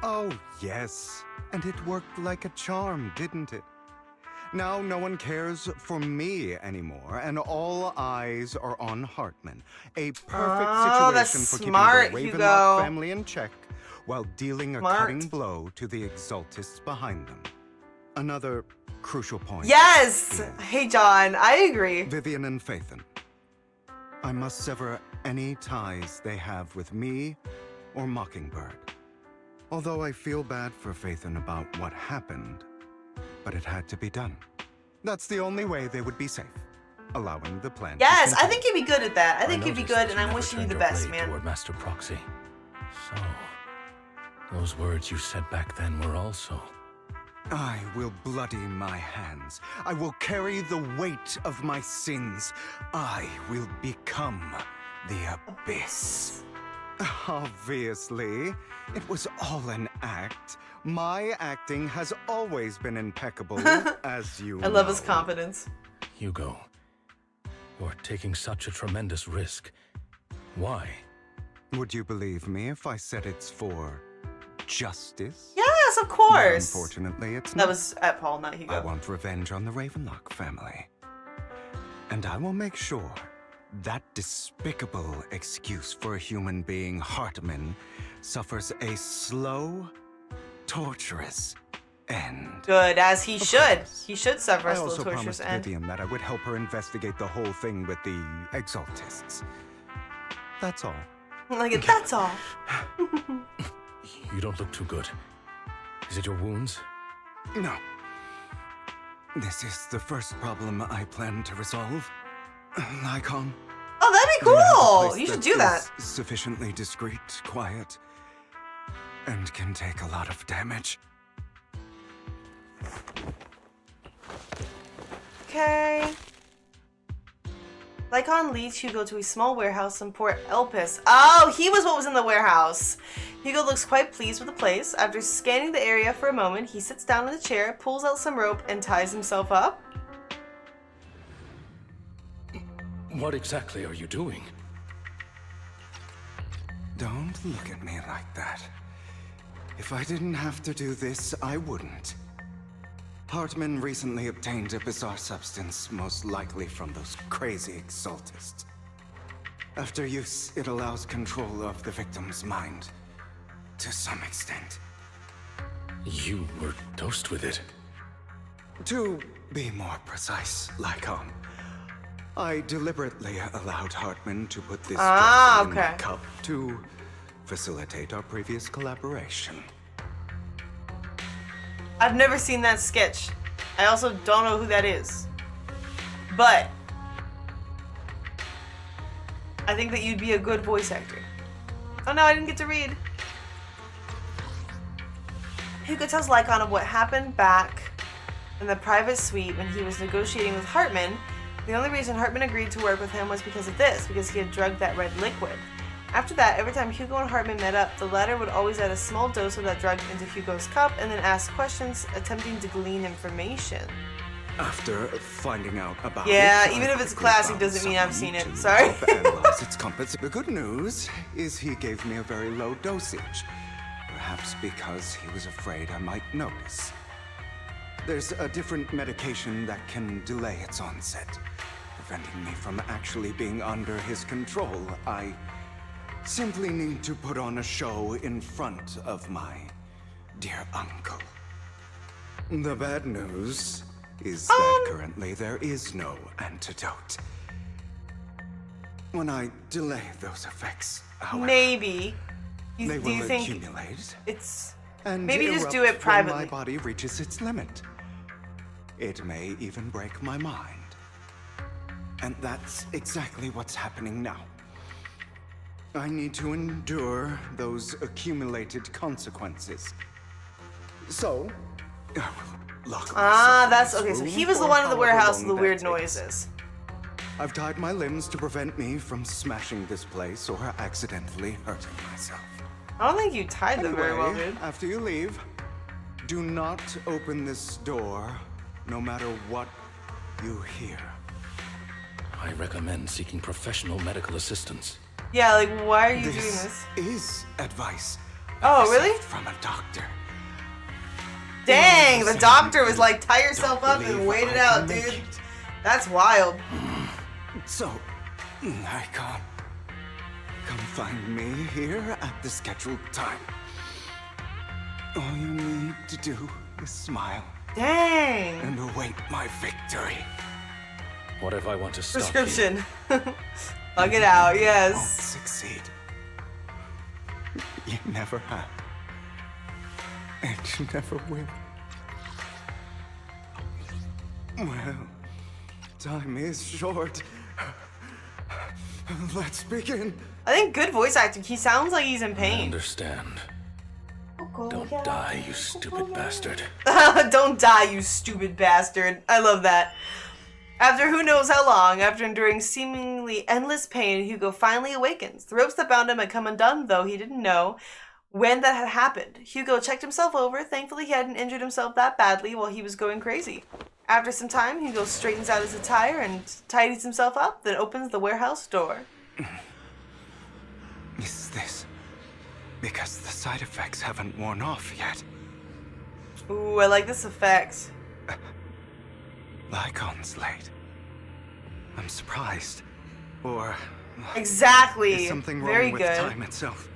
Oh, yes. And it worked like a charm, didn't it? Now no one cares for me anymore, and all eyes are on Hartman. A perfect Oh, that's situation for smart, keeping the Hugo. Ravenlock family in check while dealing a Smart. cutting blow to the Exaltists behind them. Another crucial point. Yes! Hey, John, I agree. Vivian and Phaethon. I must sever any ties they have with me or Mockingbird. Although I feel bad for Phaethon about what happened, but it had to be done. That's the only way they would be safe, allowing the plan. Yes, I think you'd be good at that. I think you'd be noticed good, that and I'm never wishing you turned the your best, blade man. Toward Master Proxy. So, those words you said back then were also... I will bloody my hands. I will carry the weight of my sins. I will become the Abyss. Obviously, it was all an act. My acting has always been impeccable, as you I love his know. confidence. Hugo, you're taking such a tremendous risk. Why? Would you believe me if I said it's for justice? Yes, of course. But unfortunately, it's That not. was at Paul, not Hugo. I want revenge on the Ravenlock family. And I will make sure that despicable excuse for a human being, Hartman, suffers a slow, torturous end. Good, as he Of should. course. He should suffer I a slow, also torturous promised end. Vivian that I would help her investigate the whole thing with the Exaltists. That's all. Like, that's all. You don't look too good. Is it your wounds? No. This is the first problem I plan to resolve. Lycon. Oh, that'd be Do you have a cool. place You should do that. is sufficiently discreet, quiet, and can take a lot of damage. Okay. Lycon leads Hugo to a small warehouse in Port Elpis. Oh, he was what was in the warehouse. Hugo looks quite pleased with the place. After scanning the area for a moment, he sits down in the chair, pulls out some rope, and ties himself up. What exactly are you doing? Don't look at me like that. If I didn't have to do this, I wouldn't. Hartman recently obtained a bizarre substance, most likely from those crazy Exaltists. After use, it allows control of the victim's mind. To some extent. You were dosed with it. To be more precise, Lycon, I deliberately allowed Hartman to put this drug in my cup to facilitate our previous collaboration. I've never seen that sketch. I also don't know who that is. But I think that you'd be a good voice actor. Oh no, I didn't get to read. Hugo tells Lycon of what happened back in the private suite when he was negotiating with Hartman. The only reason Hartman agreed to work with him was because of this, because he had drugged that red liquid. After that, every time Hugo and Hartman met up, the latter would always add a small dose of that drug into Hugo's cup and then ask questions, attempting to glean information. After finding out about Yeah, it, even I if it's quickly classic found doesn't mean I've someone seen it. to Sorry. help analyze its compass. The good news is he gave me a very low dosage. Perhaps because he was afraid I might notice. There's a different medication that can delay its onset, preventing me from actually being under his control. I simply need to put on a show in front of my dear uncle. The bad news is that currently there is no antidote. When I delay those effects, however, Maybe. they Do you will think accumulate it's... and Maybe just do erupt it privately. when my body reaches its limit. It may even break my mind. And that's exactly what's happening now. I need to endure those accumulated consequences. So, I will lock myself in that's this okay. So room he was the for one in the however warehouse long with the that weird takes. noises. I've tied my limbs to prevent me from smashing this place or accidentally hurting myself. I don't think you tied them very well, Anyway, dude. after you leave, do not open this door, no matter what you hear. I recommend seeking professional medical assistance. Yeah, like, why are you doing This this? is advice. Oh, really? From a doctor. Dang, the doctor was like, tie yourself up and believe wait it I out, can make dude. That's wild. So, Icon, come find me here at the scheduled time. All you need to do is smile. Dang. And await my victory. What if I want to stop Prescription. Plug it out, Won't yes. succeed. You never have. And you never will. Well, time is short. Let's begin. I think good voice acting. He sounds like he's in I pain. understand. Don't die, you stupid bastard. Don't die, you stupid bastard. I love that. After who knows how long, after enduring seemingly endless pain, Hugo finally awakens. The ropes that bound him had come undone, though he didn't know when that had happened. Hugo checked himself over. Thankfully, he hadn't injured himself that badly while he was going crazy. After some time, Hugo straightens out his attire and tidies himself up, then opens the warehouse door. Is this Because the side effects haven't worn off yet. Ooh, I like this effect. Lycon's late. I'm surprised. Or... Exactly. Is something wrong Very with good. time itself?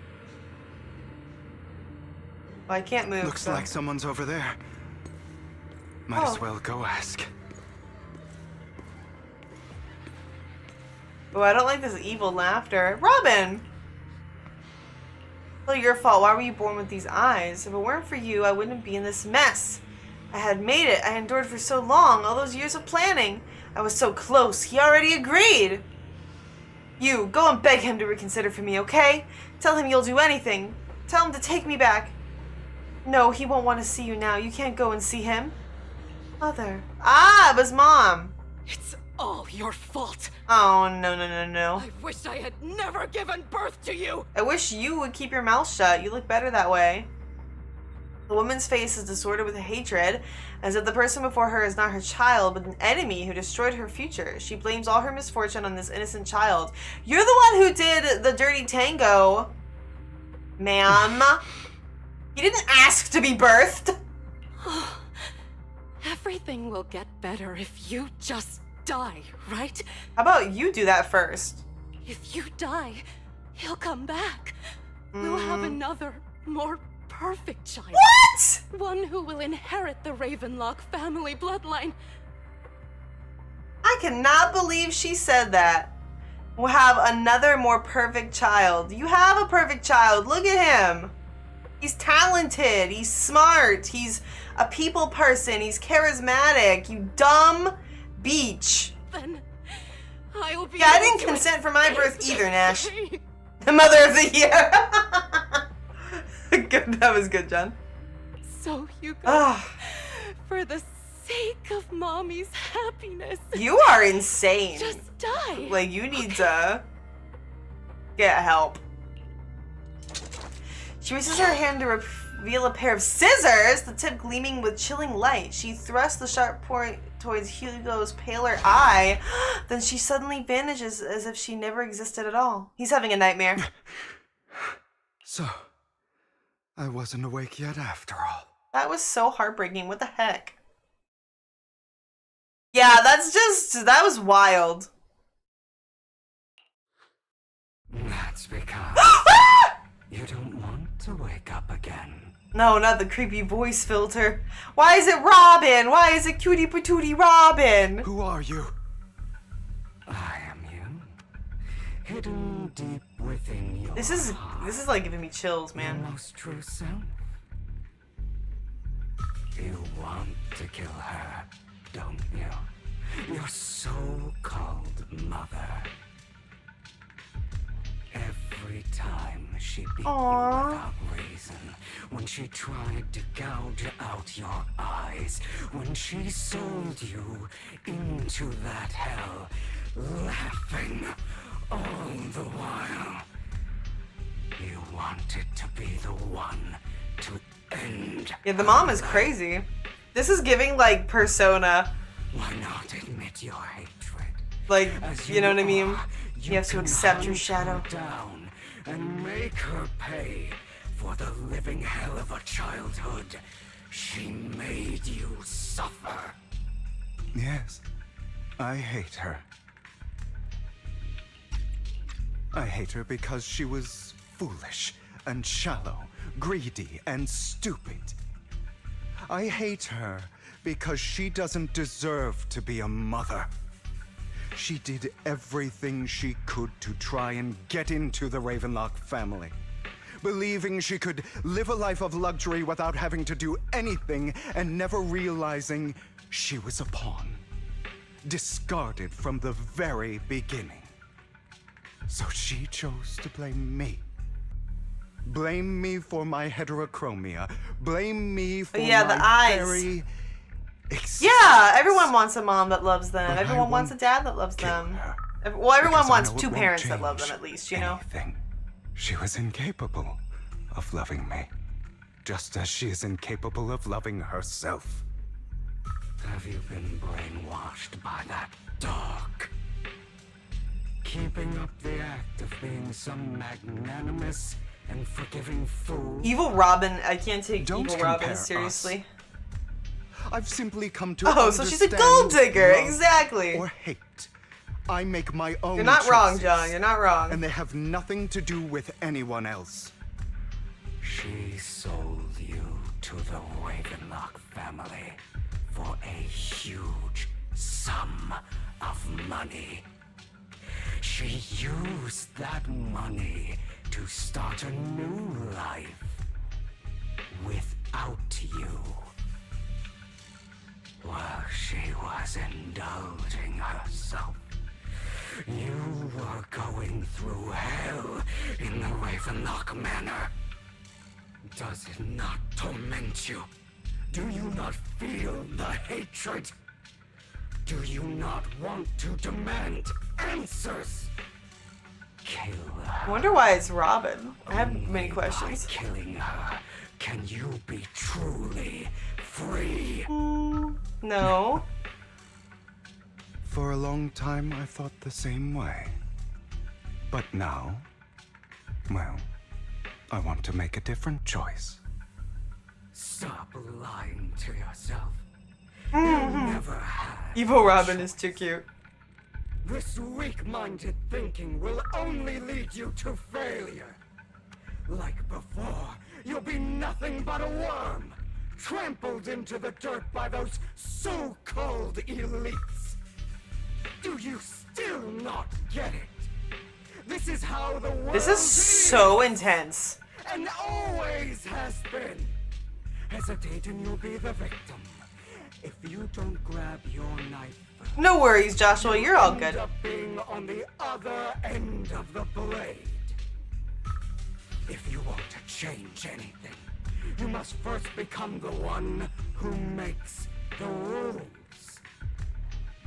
Well, I can't move. Looks so. like someone's over there. Might as well go ask. Oh, I don't like this evil laughter. Robin! Well, your fault. Why were you born with these eyes? If it weren't for you, I wouldn't be in this mess. I had made it. I endured for so long. All those years of planning. I was so close. He already agreed. You, go and beg him to reconsider for me, okay? Tell him you'll do anything. Tell him to take me back. No, he won't want to see you now. You can't go and see him. Mother. Ah, it was Mom. It's all your fault. Oh, no. I wish I had never given birth to you. I wish you would keep your mouth shut. You look better that way. The woman's face is distorted with hatred, as if the person before her is not her child, but an enemy who destroyed her future. She blames all her misfortune on this innocent child. You're the one who did the dirty tango, ma'am. You didn't ask to be birthed. Everything will get better if you just die, right? How about you do that first? If you die, he'll come back. We'll have another, more perfect child. What? One who will inherit the Ravenlock family bloodline. I cannot believe she said that. We'll have another more perfect child. You have a perfect child. Look at him. He's talented. He's smart. He's a people person. He's charismatic. You dumb beach. Then I'll be. Yeah, I didn't consent for my birth either, Nash. The mother of the year. Good, that was good, Jen. So you go for the sake of Mommy's happiness. You are insane. Just die. Like, you need to get help. She raises her hand to reveal a pair of scissors, the tip gleaming with chilling light. She thrusts the sharp point towards Hugo's paler eye. Then she suddenly vanishes as if she never existed at all. He's having a nightmare. So, I wasn't awake yet after all. That was so heartbreaking. What the heck? Yeah, that was wild. That's because you don't want to wake up again. No, not the creepy voice filter. Why is it Robin? Why is it cutie patootie Robin? Who are you? I am you. Hidden deep within your This is like giving me chills, man. most true self. You want to kill her, don't you? Your so-called mother. Every time she beat you without reason, when she tried to gouge out your eyes, when she sold you into that hell, laughing all the while. You wanted to be the one to end. Yeah, the mom is crazy. This is giving like Persona. Why not admit your hatred? Like, As you know what I mean? are, You have to accept your hunt shadow. her down and make her pay for the living hell of a childhood she made you suffer. Yes, I hate her. I hate her because she was foolish and shallow, greedy and stupid. I hate her because she doesn't deserve to be a mother. She did everything she could to try and get into the Ravenlock family, believing she could live a life of luxury without having to do anything and never realizing she was a pawn, discarded from the very beginning. So she chose to blame me. Blame me for my heterochromia. Blame me for Yeah, the my eyes. very Yeah, everyone wants a mom that loves them. But I Everyone wants a won't dad that loves them. her. Well, everyone Because I wants know it two won't parents that love them change at least, you know? anything. She was incapable of loving me, just as she is incapable of loving herself. Have you been brainwashed by that dog? Keeping up the act of being some magnanimous and forgiving fool. Evil Robin, I can't take Don't Evil Robin compare seriously. I've simply come to Oh, so she's a gold digger, love exactly. Or hate. I make my own You're not wrong, choices, John. You're not wrong. And they have nothing to do with anyone else. She sold you to the Ravenlock family for a huge sum of money. She used that money to start a new life without you. While she was indulging herself, you were going through hell in the Ravenlock Manor. Does it not torment you? Do you not feel the hatred? Do you not want to demand answers? Kill her. I wonder why it's Robin. I have many questions. By killing her, can you be truly free? No. For a long time, I thought the same way. But now, well, I want to make a different choice. Stop lying to yourself. You never had. Evil Robin is too cute. This weak-minded thinking will only lead you to failure. Like before, you'll be nothing but a worm, trampled into the dirt by those so-called elites. Do you still not get it? This is how the world This is so intense. and always has been. Hesitate and you'll be the victim. If you don't grab your knife, No worries, Joshua. You're all end good. up being on the other end of the blade. If you want to change anything, you must first become the one who makes the rules.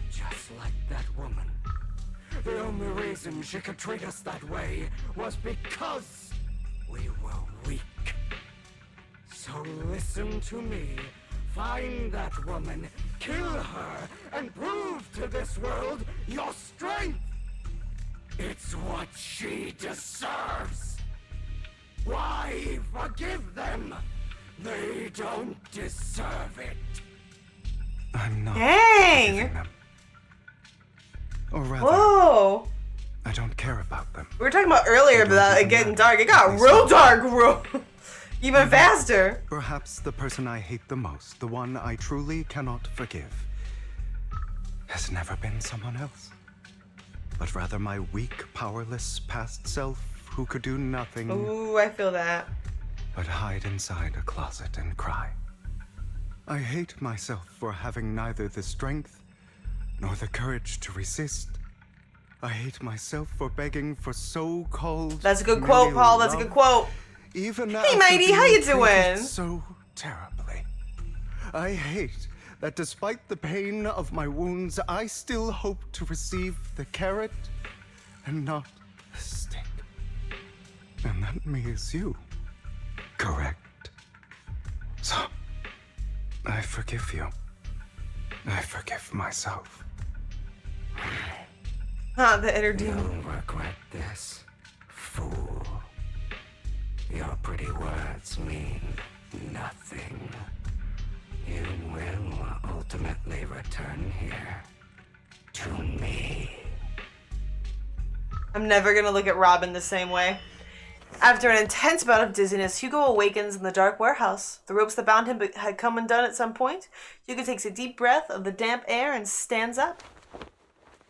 Just like that woman. The only reason she could treat us that way was because we were weak. So listen to me. Find that woman, kill her, and prove to this world your strength. It's what she deserves. Why forgive them? They don't deserve it. I'm not Dang. forgiving them. Or rather, Whoa. I don't care about them. We were talking about earlier about it getting dark. It got real dark, even faster. Perhaps the person I hate the most, the one I truly cannot forgive, has never been someone else, but rather my weak, powerless past self who could do nothing Ooh, I feel that. but hide inside a closet and cry. I hate myself for having neither the strength nor the courage to resist. I hate myself for begging for so-called That's a good quote, male Paul. That's a love, good quote. Even Hey, after matey, how being you doing? treated so terribly. I hate that despite the pain of my wounds, I still hope to receive the carrot and not the stick. And that me is you. Correct. So, I forgive you. I forgive myself. Huh, the inner demon. You'll regret this, fool. Your pretty words mean nothing. You will ultimately return here to me. I'm never gonna look at Robin the same way. After an intense bout of dizziness, Hugo awakens in the dark warehouse. The ropes that bound him had come undone at some point. Hugo takes a deep breath of the damp air and stands up.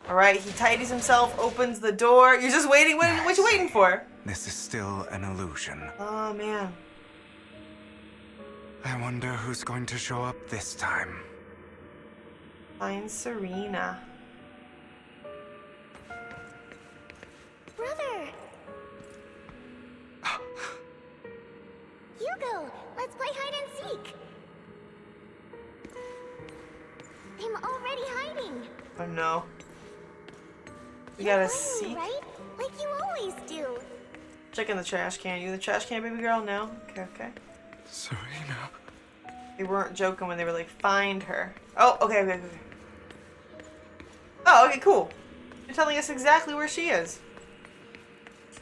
Alright, he tidies himself, opens the door. You're just waiting? What you waiting for? This is still an illusion. Oh, man. I wonder who's going to show up this time. Find Serena. Brother! Hugo, let's play hide and seek. I'm already hiding. Oh, no. You gotta Finally, seek. right? Like you always do. Check in the trash can. You in the trash can, baby girl? No? Okay, okay. Serena. They weren't joking when they were like, find her. Oh, okay, okay, okay. Oh, okay, cool. You're telling us exactly where she is.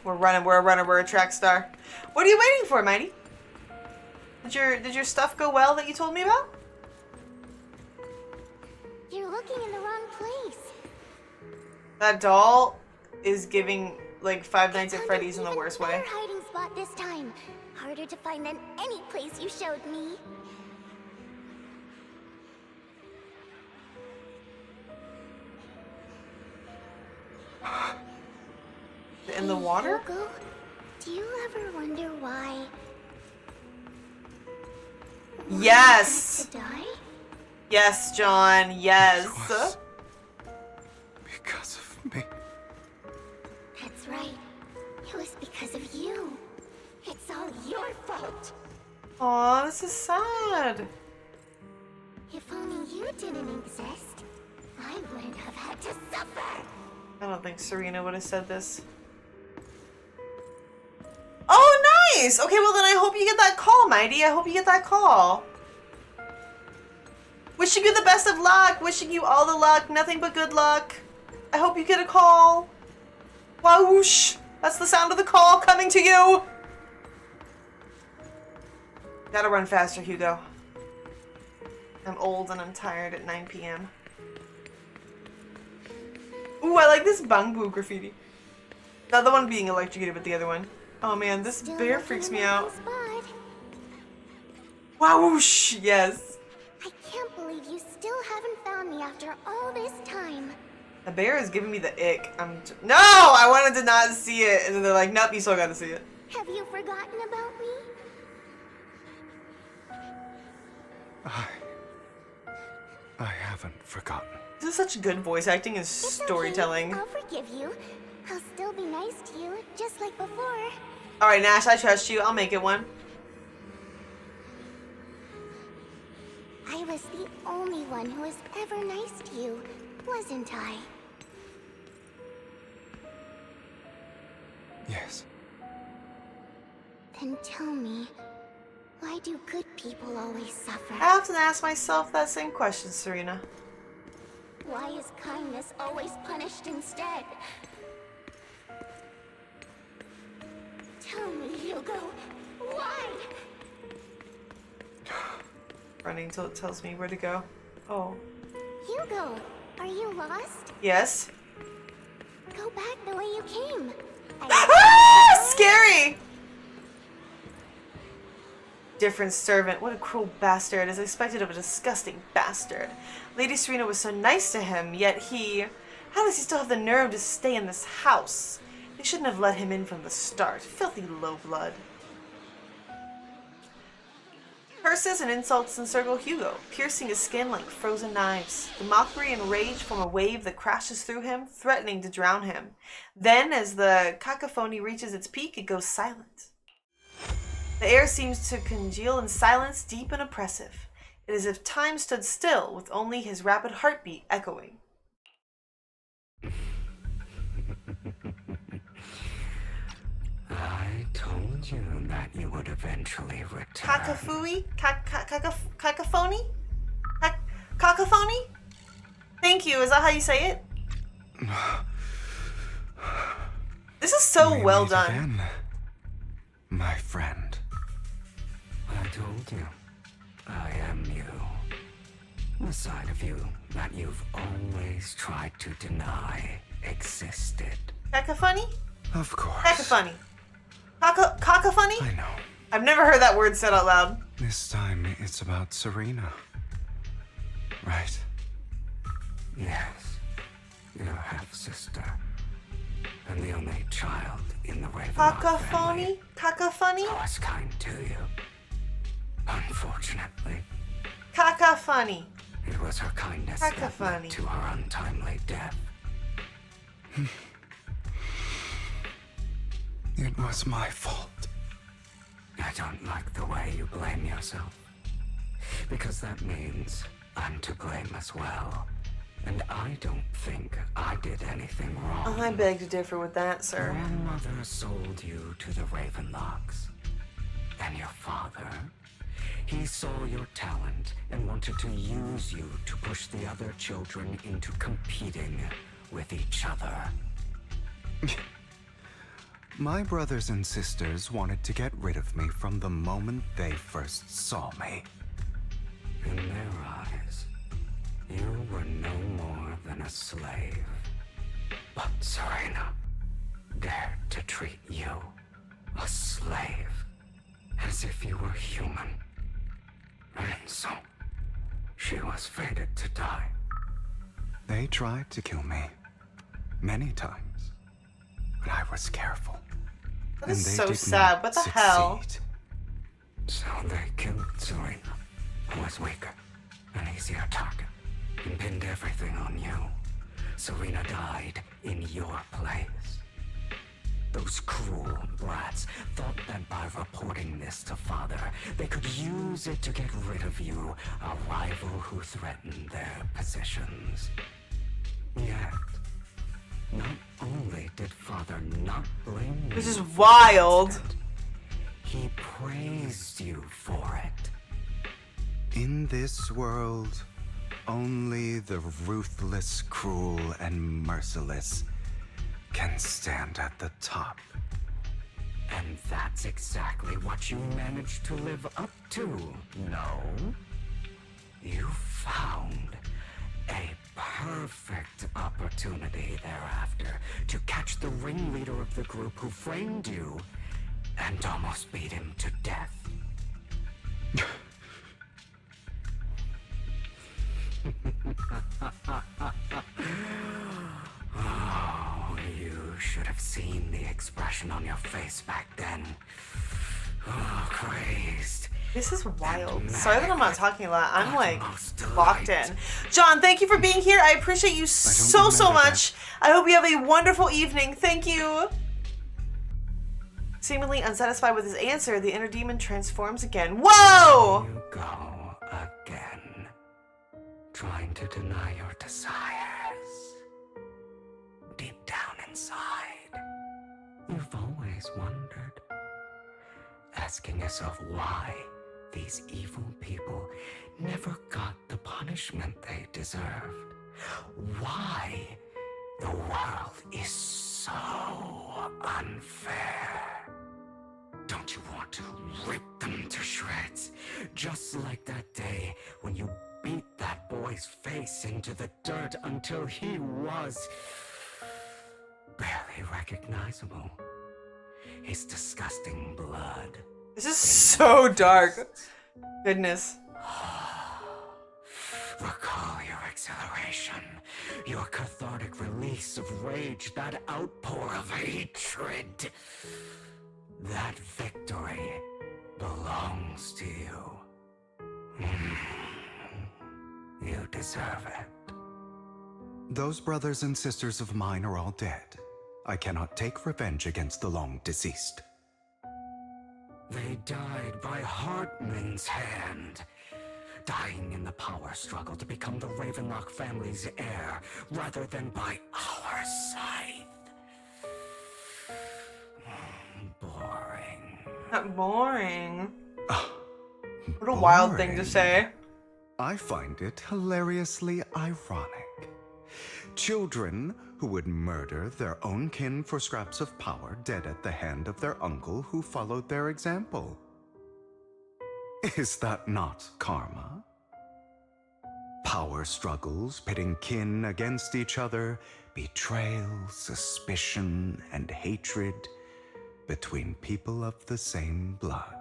We're running, we're a runner, we're a track star. What are you waiting for, Mighty? Did your stuff go well that you told me about? You're looking in the wrong place. That doll is giving like Five Nights at Freddy's in the worst way. Better hiding spot this time. Harder to find than any place you showed me. In the water? Hugo, do you ever wonder why? Yes. To die? Yes, John. Yes. Because of me. That's right. It was because of you. It's all your fault. Aw, this is sad. If only you didn't exist, I wouldn't have had to suffer. I don't think Serena would have said this. Oh, nice! Okay, well then I hope you get that call, Mighty. I hope you get that call. Wishing you the best of luck. Wishing you all the luck. Nothing but good luck. I hope you get a call. Whoosh! That's the sound of the call coming to you. Gotta run faster, Hugo. I'm old and I'm tired at 9 p.m. Ooh, I like this bamboo graffiti. Not the one being electrocuted, but the other one. Oh man, this bear freaks me out. Whoosh! Yes. I can't believe you still haven't found me after all this time. The bear is giving me the ick. No! I wanted to not see it. And then they're like, nope, you still gotta see it. Have you forgotten about me? I haven't forgotten. This is such good voice acting and storytelling. Okay, I'll forgive you. I'll still be nice to you, just like before. Alright, Nash, I trust you. I'll make it one. I was the only one who was ever nice to you, wasn't I? Yes. Then tell me, why do good people always suffer? I often ask myself that same question, Serena. Why is kindness always punished instead? Tell me, Hugo, why? Running till it tells me where to go. Oh. Hugo, are you lost? Yes. Go back the way you came. Ah! Scary! Different servant. What a cruel bastard. As expected of a disgusting bastard. Lady Serena was so nice to him, yet he... How does he still have the nerve to stay in this house? They shouldn't have let him in from the start. Filthy low blood. Curses and insults encircle Hugo, piercing his skin like frozen knives. The mockery and rage form a wave that crashes through him, threatening to drown him. Then, as the cacophony reaches its peak, it goes silent. The air seems to congeal in silence, deep and oppressive. It is as if time stood still, with only his rapid heartbeat echoing. I told you that you would eventually return. Cacophony? Cacophony? Cacophony? Thank you, is that how you say it? This is so well done. Again, my friend. I told you, I am you. The side of you that you've always tried to deny existed. Cacophony? Of course. Cacophony. Cacophony? I know. I've never heard that word said out loud. This time it's about Serena. Right? Yes. Your half-sister. And the only child in the Ravenlock family. Cacophony? I was kind to you. Unfortunately. Cacophony. It was her kindness that Cacophony. led to her untimely death. It was my fault. I don't like the way you blame yourself. Because that means I'm to blame as well. And I don't think I did anything wrong. I beg to differ with that, sir. Grandmother sold you to the Ravenlocks. And your father, he saw your talent and wanted to use you to push the other children into competing with each other. My brothers and sisters wanted to get rid of me from the moment they first saw me. In their eyes, you were no more than a slave. But Serena dared to treat you, a slave, as if you were human. And so, she was fated to die. They tried to kill me many times, but I was careful. That is so sad. What the hell? So they killed Serena, who was weaker, an easier target, and pinned everything on you. Serena died in your place. Those cruel brats thought that by reporting this to Father, they could use it to get rid of you, a rival who threatened their positions. Yet, not only did Father not blame you, This is wild. he praised you for it. In this world, only the ruthless, cruel, and merciless can stand at the top. And that's exactly what you managed to live up to, no? You found a perfect opportunity thereafter to catch the ringleader of the group who framed you and almost beat him to death. Oh, you should have seen the expression on your face back then. Oh, crazed. This is wild. Sorry that I'm not talking a lot. I'm like locked in. John, thank you for being here. I appreciate you so much. I hope you have a wonderful evening. Thank you. Seemingly unsatisfied with his answer, the inner demon transforms again. Whoa! You go again, trying to deny your desires. Deep down inside, you've always wondered, asking yourself why these evil people never got the punishment they deserved. Why the world is so unfair. Don't you want to rip them to shreds? Just like that day when you beat that boy's face into the dirt until he was barely recognizable. His disgusting blood. This is so dark. Goodness. Recall your exhilaration, your cathartic release of rage, that outpour of hatred. That victory belongs to you. You deserve it. Those brothers and sisters of mine are all dead. I cannot take revenge against the long deceased. They died by Hartman's hand, dying in the power struggle to become the Ravenlock family's heir, rather than by our scythe. Boring. Not boring. What a wild thing to say. I find it hilariously ironic. Children who would murder their own kin for scraps of power dead at the hand of their uncle who followed their example. Is that not karma? Power struggles pitting kin against each other, betrayal, suspicion, and hatred between people of the same blood.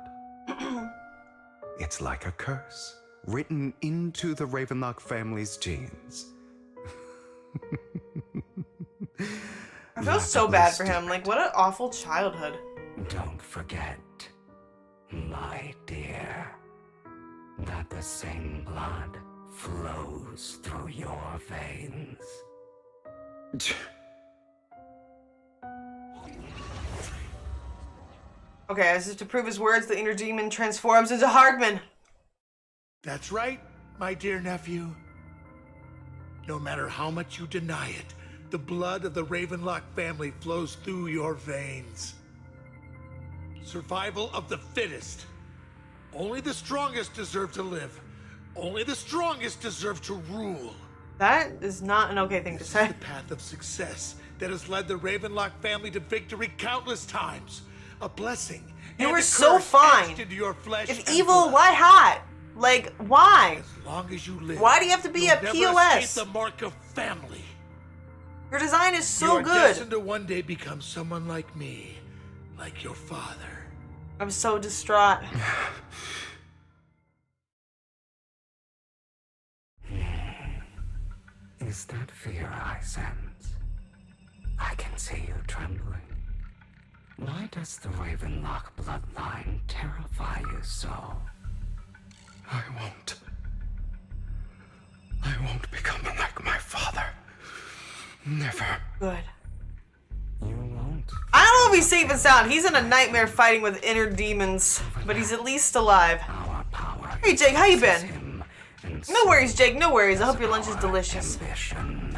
It's like a curse written into the Ravenlock family's genes. I feel so bad for him. Like, what an awful childhood. Don't forget, my dear, that the same blood flows through your veins. Okay, as if to prove his words, the inner demon transforms into Hardman. That's right, my dear nephew. No matter how much you deny it, the blood of the Ravenlock family flows through your veins. Survival of the fittest. Only the strongest deserve to live. Only the strongest deserve to rule. That is not an okay thing to say. The path of success that has led the Ravenlock family to victory countless times. A blessing. You were so fine. Into your flesh if and evil, blood. why hot? Like, why? As long as you live. Why do you have to be a never POS? escape the mark of family. Your design is so You're good. destined to one day become someone like me, like your father. I'm so distraught. Is that fear I sense? I can see you trembling. Why does the Ravenlock bloodline terrify you so? I won't become like my father. Never. Good. You won't. I don't know if he's safe and sound. He's in a nightmare fighting with inner demons, but he's at least alive. Hey Jake, how you been? No worries, Jake, no worries. I hope your lunch is delicious. Ambition.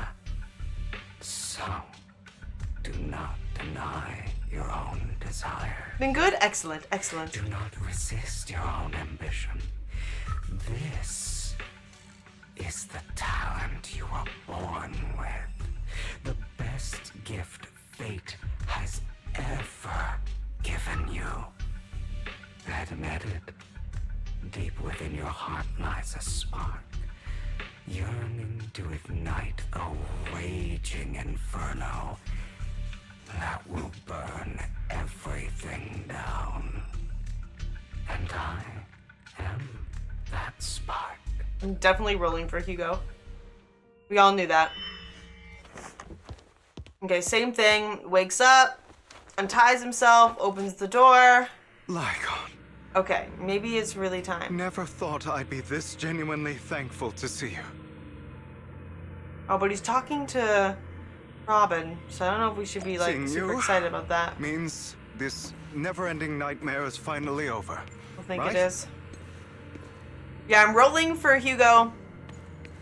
So, do not deny your own desire. Been good? Excellent, excellent. Do not resist your own ambition. This is the talent you were born with. The best gift fate has ever given you. Admit it. Deep within your heart lies a spark, yearning to ignite a raging inferno that will burn everything down. And I am that spark. I'm definitely rolling for Hugo. We all knew that. Okay, same thing. Wakes up, unties himself, opens the door. Lycon. Okay, maybe it's really time. Never thought I'd be this genuinely thankful to see you. Oh, but he's talking to Robin, so I don't know if we should be like Seeing super you excited about that. Means this never-ending nightmare is finally over. I think right? it is. Yeah, I'm rolling for Hugo,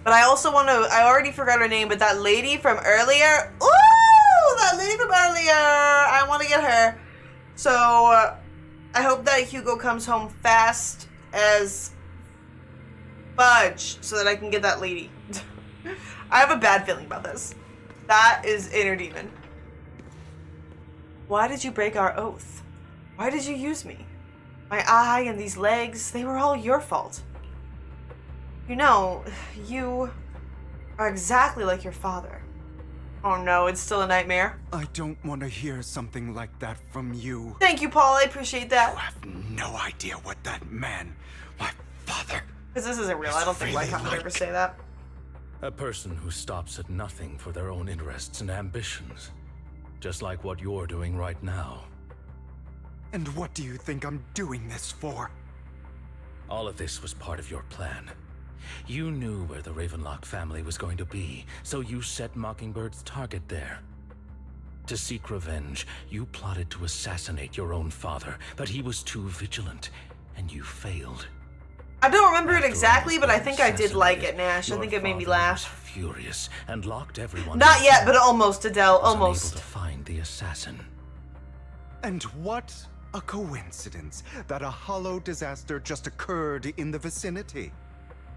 but I also want to. I already forgot her name, but that lady from earlier. Ooh, that lady from earlier. I want to get her. So. I hope that Hugo comes home fast as fudge so that I can get that lady. I have a bad feeling about this. That is inner demon. Why did you break our oath? Why did you use me? My eye and these legs, they were all your fault. You know, you are exactly like your father. Oh no, it's still a nightmare. I don't want to hear something like that from you. Thank you, Paul. I appreciate that. You have no idea what that man, my father... Because this isn't real. I don't think Lycon would ever say that. A person who stops at nothing for their own interests and ambitions. Just like what you're doing right now. And what do you think I'm doing this for? All of this was part of your plan. You knew where the Ravenlock family was going to be, so you set Mockingbird's target there. To seek revenge, you plotted to assassinate your own father, but he was too vigilant, and you failed. I don't remember it exactly, but I think I did like it, Nash. I think it made me laugh. Furious and locked everyone. Not yet, but almost, Adele. Almost. Unable to find the assassin. And what a coincidence that a hollow disaster just occurred in the vicinity.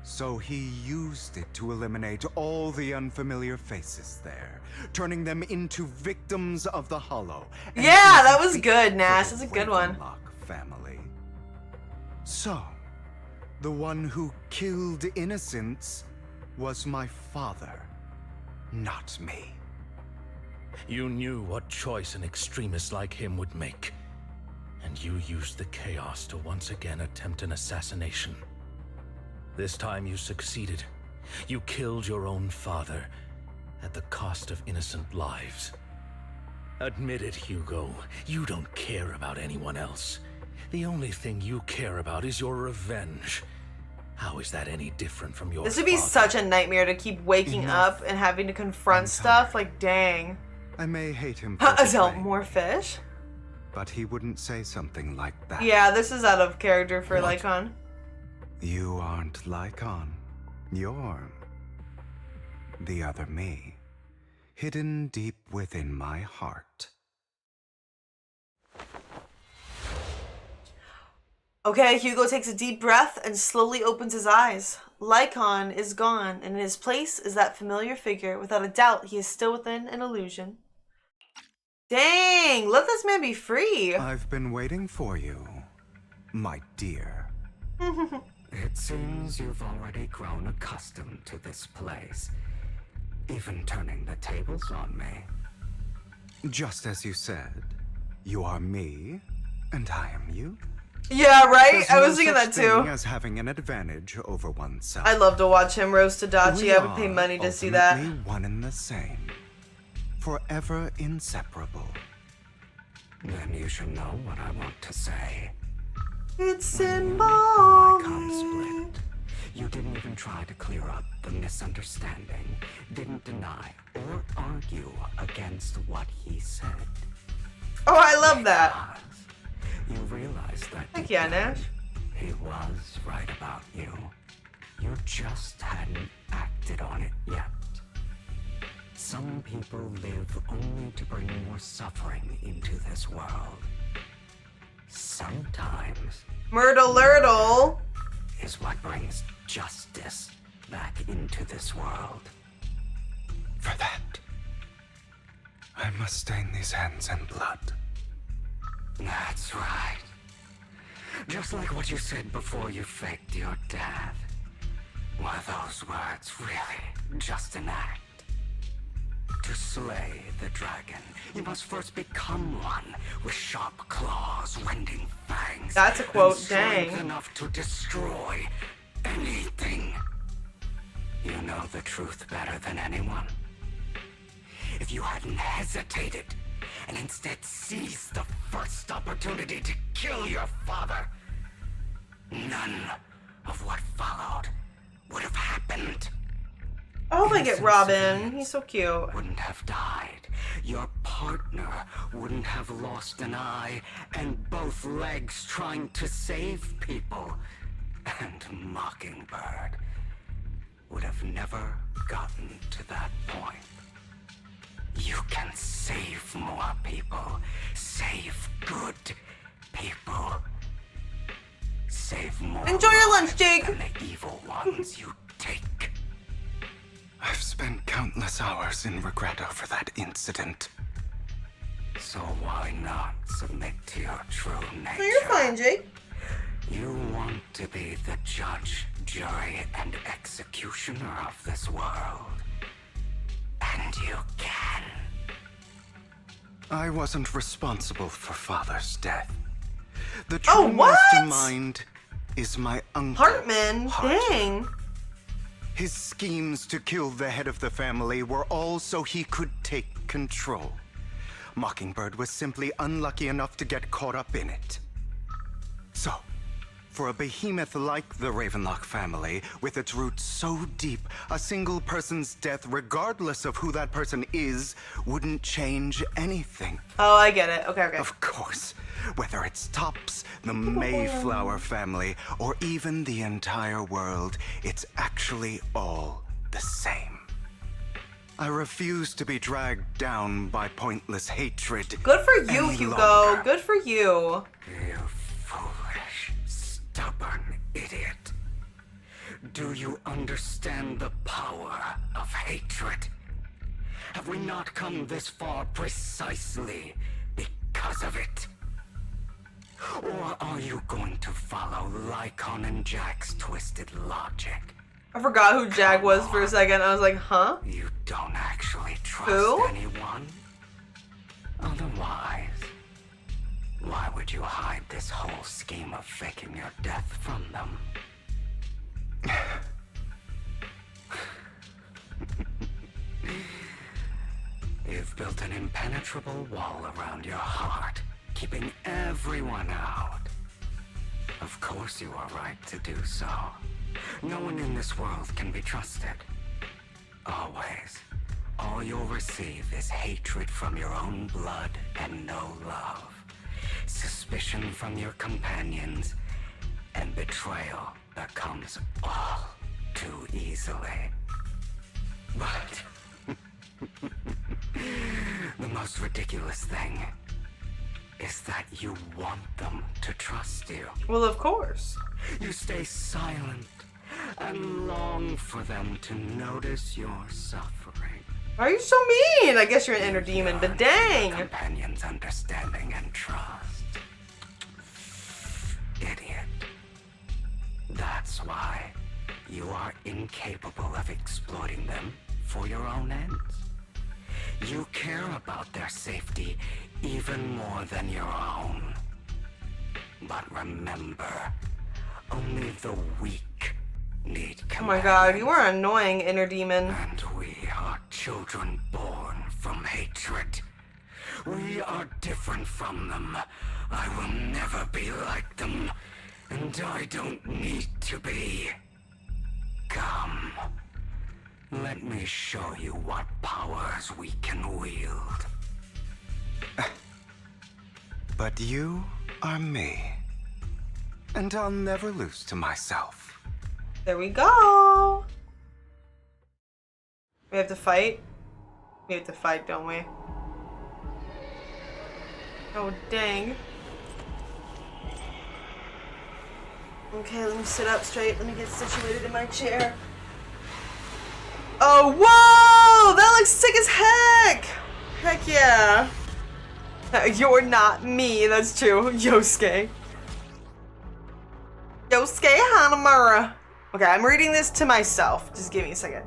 So he used it to eliminate all the unfamiliar faces there, turning them into victims of the hollow. Yeah, that was good, Nash. That's a good one. Family. So, the one who killed innocents was my father, not me. You knew what choice an extremist like him would make, and you used the chaos to once again attempt an assassination. This time you succeeded. You killed your own father at the cost of innocent lives. Admit it, Hugo. You don't care about anyone else. The only thing you care about is your revenge. How is that any different from your This would be father? such a nightmare to keep waking up and having to confront stuff. Like, dang. I may hate him Adele, more fish? but he wouldn't say something like that. Yeah, this is out of character for Lycon. You aren't Lycon. You're the other me, hidden deep within my heart. Okay, Hugo takes a deep breath and slowly opens his eyes. Lockin is gone, and in his place is that familiar figure. Without a doubt, he is still within an illusion. Dang, let this man be free. I've been waiting for you, my dear. It seems you've already grown accustomed to this place, even turning the tables on me. Just as you said, you are me, and I am you. Yeah, right? There's I was no thinking such that too. thing as having an advantage over oneself. I'd love to watch him roast Tadachi. We I would pay money to see that. ultimately one and the same, forever inseparable. Then you should know what I want to say. It's symbolic. Split. You didn't even try to clear up the misunderstanding, didn't deny or argue against what he said. Oh, I love that. You realized that. Heck yeah, Nash. He was right about you. You just hadn't acted on it yet. Some people live only to bring more suffering into this world. Sometimes Myrtle Lurtle is what brings justice back into this world. For that, I must stain these hands in blood. That's right. Just like what you said before you faked your death. Were those words really just an act? To slay the dragon, you must first become one with sharp claws, rending fangs. That's a quote, and strength dang. enough to destroy anything. You know the truth better than anyone. If you hadn't hesitated and instead seized the first opportunity to kill your father, none of what followed would have happened. I hope I get Robin. He's so cute. Wouldn't have died. Your partner wouldn't have lost an eye and both legs trying to save people. And Mockingbird would have never gotten to that point. You can save more people. Save good people. Save more. Enjoy your lunch, Jake. Than the evil ones you take. I've spent countless hours in regret over that incident. So why not submit to your true nature? No, you're fine, Jake. You want to be the judge, jury, and executioner of this world. And you can. I wasn't responsible for Father's death. The true mastermind is my uncle. Hartman, dang. His schemes to kill the head of the family were all so he could take control. Mockingbird was simply unlucky enough to get caught up in it. So, for a behemoth like the Ravenlock family, with its roots so deep, a single person's death, regardless of who that person is, wouldn't change anything. Oh, I get it. Okay, okay. Of course. Whether it's Tops, the Mayflower family, or even the entire world, it's actually all the same. I refuse to be dragged down by pointless hatred. Good for you, any Hugo. longer. Good for you. You foolish, stubborn idiot. Do you understand the power of hatred? Have we not come this far precisely because of it? Or are you going to follow Lycon and Jack's twisted logic? I forgot who Jag was for a second. I was like, huh? You don't actually trust Who? anyone? Otherwise, why would you hide this whole scheme of faking your death from them? You've built an impenetrable wall around your heart, keeping everyone out. Of course you are right to do so. No one in this world can be trusted. Always. All you'll receive is hatred from your own blood and no love. Suspicion from your companions, and betrayal that comes all too easily. But the most ridiculous thing is that you want them to trust you. Well, of course. You stay silent and long for them to notice your suffering. Why are you so mean? I guess you're an inner demon, but dang. Companions' understanding and trust. Idiot. That's why you are incapable of exploiting them for your own ends. You care about their safety even more than your own. But remember, only the weak need companions. Oh my god, you are annoying, inner demon. And we are children born from hatred. We are different from them. I will never be like them. And I don't need to be. Come. Let me show you what powers we can wield. But you are me. And I'll never lose to myself. There we go. We have to fight? We have to fight, don't we? Oh, dang. Okay, let me sit up straight. Let me get situated in my chair. Oh, whoa! That looks sick as heck! Heck yeah. You're not me, that's true. Yosuke. Yosuke Hanamura. Okay, I'm reading this to myself. Just give me a second.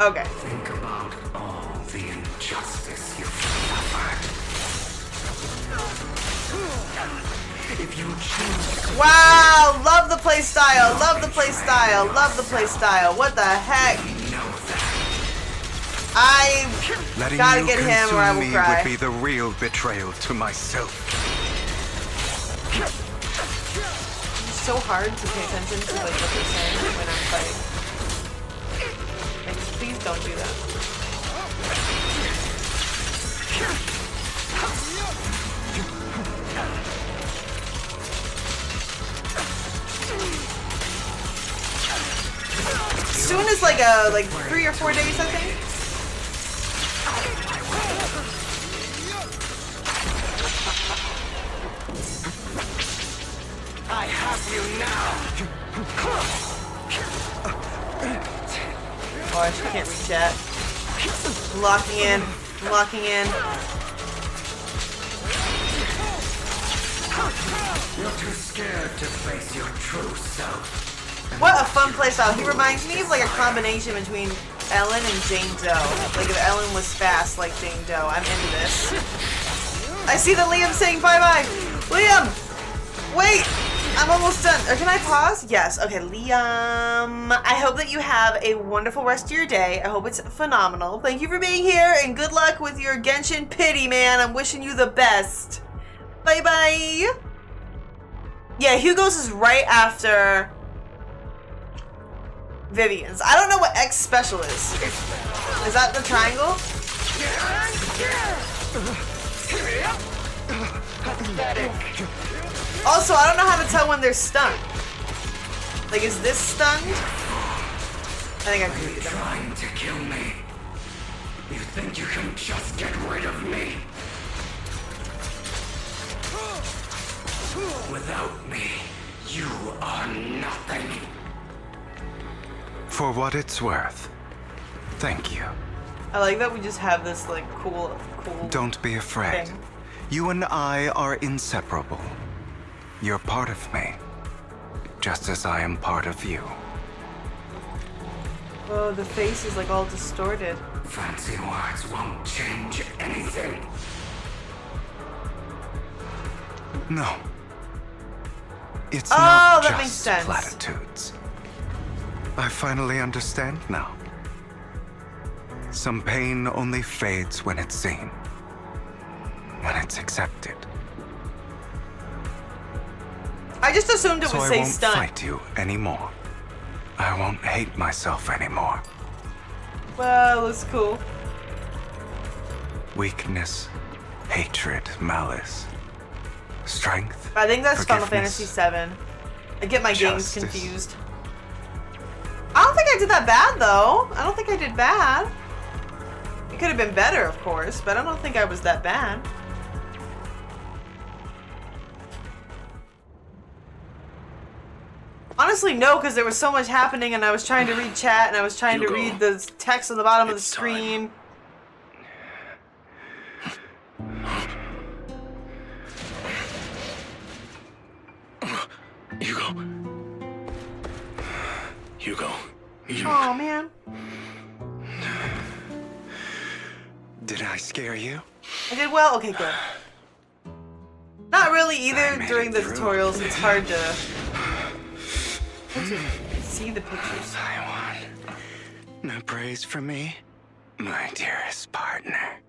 Okay. Think about all the injustice you've suffered. If you choose. Wow! Love the play style. Love the play style. Love the play style. What the heck? I Letting gotta you get him or I will consume me cry. would be the real betrayal to myself. It's so hard to pay attention to like what they're saying when I'm fighting. Like, please don't do that. Soon as like 3 or 4 days, I think. I have you now. Oh, I just can't reach that. I'm locking in. I'm locking in. You're too scared to face your true self. What a fun playstyle. He reminds me of like a combination between Ellen and Jane Doe. Like if Ellen was fast like Jane Doe. I'm into this. I see that Liam's saying bye-bye. Liam! Wait! I'm almost done. Or can I pause? Yes. Okay, Liam. I hope that you have a wonderful rest of your day. I hope it's phenomenal. Thank you for being here and good luck with your Genshin pity, man. I'm wishing you the best. Bye-bye. Yeah, Hugo's is right after Vivian's. I don't know what X special is. Is that the triangle? Also, I don't know how to tell when they're stunned. Like, is this stunned? I think I completed them. Trying to kill me. You think you can just get rid of me? Without me, you are nothing. For what it's worth, thank you. I like that we just have this, like, cool Don't be afraid. thing. You and I are inseparable. You're part of me, just as I am part of you. Oh, the face is, like, all distorted. Fancy words won't change anything. No. It's Oh, not that makes just sense. platitudes. I finally understand now. Some pain only fades when it's seen, when it's accepted. I just assumed it So would I say won't stunned. fight you anymore. I won't hate myself anymore. Well, that's cool. Weakness, hatred, malice, strength. I think that's Final forgiveness, Fantasy VII. I get my games justice. confused. I don't think I did that bad, though. I don't think I did bad. It could have been better, of course, but I don't think I was that bad. Honestly, no, because there was so much happening and I was trying to read chat and I was trying to read the text on the bottom of the screen. Hugo. Oh, man. Did I scare you? I did well? Okay, good. Not really either during the tutorials. It's hard to see the pictures. No praise from me, my dearest partner.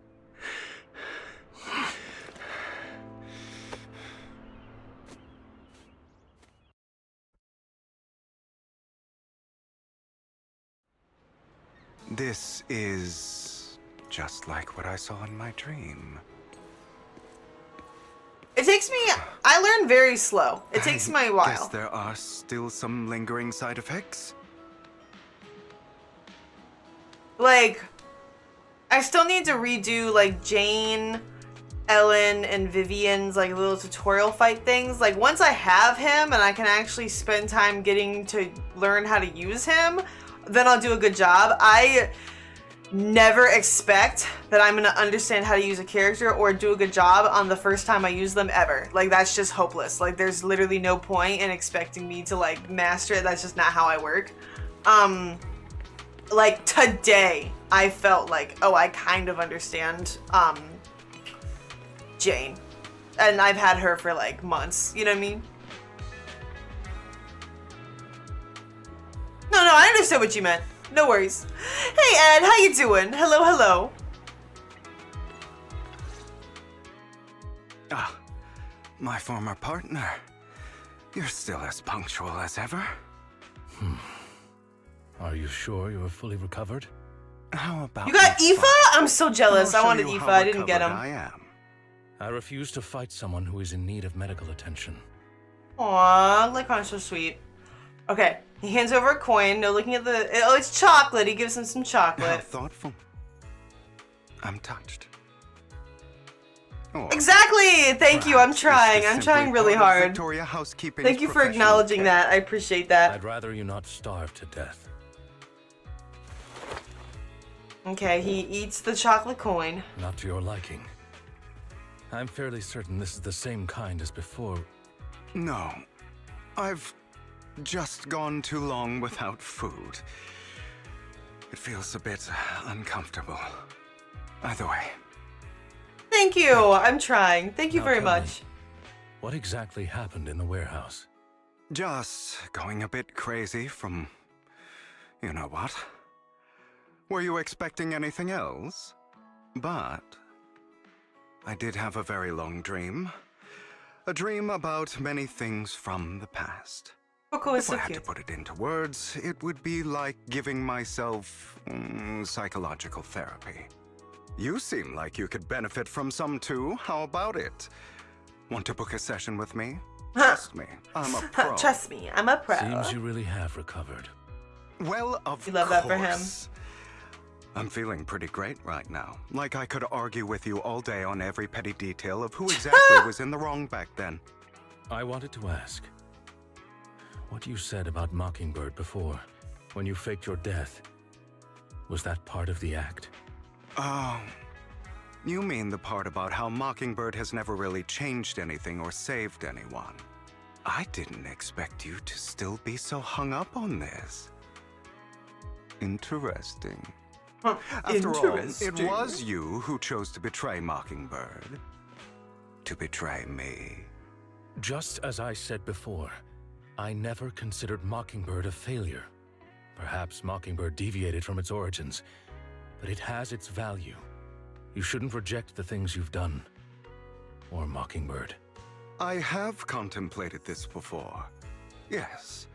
This is just like what I saw in my dream. It takes me, I learn very slow. It takes me a while. Guess there are still some lingering side effects. Like, I still need to redo like Jane, Ellen, and Vivian's like little tutorial fight things. Like once I have him and I can actually spend time getting to learn how to use him, then I'll do a good job. I never expect that I'm gonna understand how to use a character or do a good job on the first time I use them ever. Like that's just hopeless. Like there's literally no point in expecting me to like master it. That's just not how I work. Like today I felt like, oh, I kind of understand Jane, and I've had her for like months, you know what I mean? No, I understood what you meant. No worries. Hey Ed, how you doing? Hello, hello. Ah, my former partner. You're still as punctual as ever. Are you sure you are fully recovered? How about you got Aoife? I'm so jealous. I wanted Aoife. I didn't get him. I refuse to fight someone who is in need of medical attention. Aww, Lockin's so sweet. Okay, he hands over a coin. No looking at the... Oh, it's chocolate. He gives him some chocolate. How thoughtful. I'm touched. Oh. Exactly! Thank you. I'm trying. I'm trying really hard. Thank you for acknowledging that. I appreciate that. I'd rather you not starve to death. Okay, he eats the chocolate coin. Not to your liking. I'm fairly certain this is the same kind as before. No. I've just gone too long without food. It feels a bit uncomfortable. Either way. Thank you. I'm trying. Thank you very much. What exactly happened in the warehouse? Just going a bit crazy from... you know what? Were you expecting anything else? But... I did have a very long dream. A dream about many things from the past. If I had to put it into words, it would be like giving myself psychological therapy. You seem like you could benefit from some too. How about it? Want to book a session with me? Trust me, I'm a pro. Trust me, I'm a pro. Seems you really have recovered. Well, of you love course. That for him. I'm feeling pretty great right now. Like I could argue with you all day on every petty detail of who exactly was in the wrong back then. I wanted to ask, what you said about Mockingbird before, when you faked your death, was that part of the act? Oh, you mean the part about how Mockingbird has never really changed anything or saved anyone. I didn't expect you to still be so hung up on this. Interesting. After all, it was you who chose to betray Mockingbird. To betray me. Just as I said before, I never considered Mockingbird a failure. Perhaps Mockingbird deviated from its origins, but it has its value. You shouldn't reject the things you've done. Or Mockingbird. I have contemplated this before. Yes.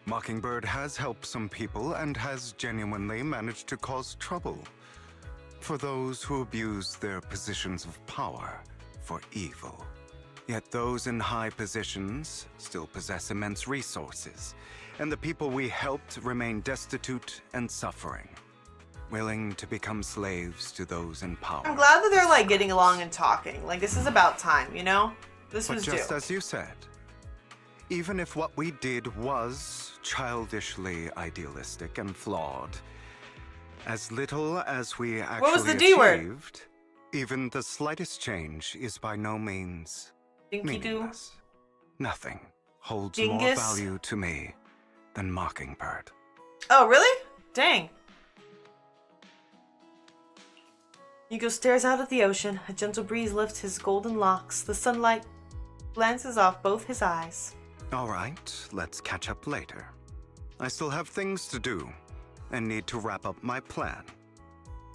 Mockingbird has helped some people and has genuinely managed to cause trouble for those who abuse their positions of power for evil. Yet those in high positions still possess immense resources and the people we helped remain destitute and suffering, willing to become slaves to those in power. I'm glad that they're like getting along and talking. Like this is about time, you know? This was But just due. as you said, even if what we did was childishly idealistic and flawed, as little as we actually What was the D word? achieved, even the slightest change is by no means meaningless. Nothing holds more Dingus? value to me than Mockingbird. Oh, really? Dang. Hugo stares out at the ocean. A gentle breeze lifts his golden locks. The sunlight glances off both his eyes. All right, let's catch up later. I still have things to do and need to wrap up my plan.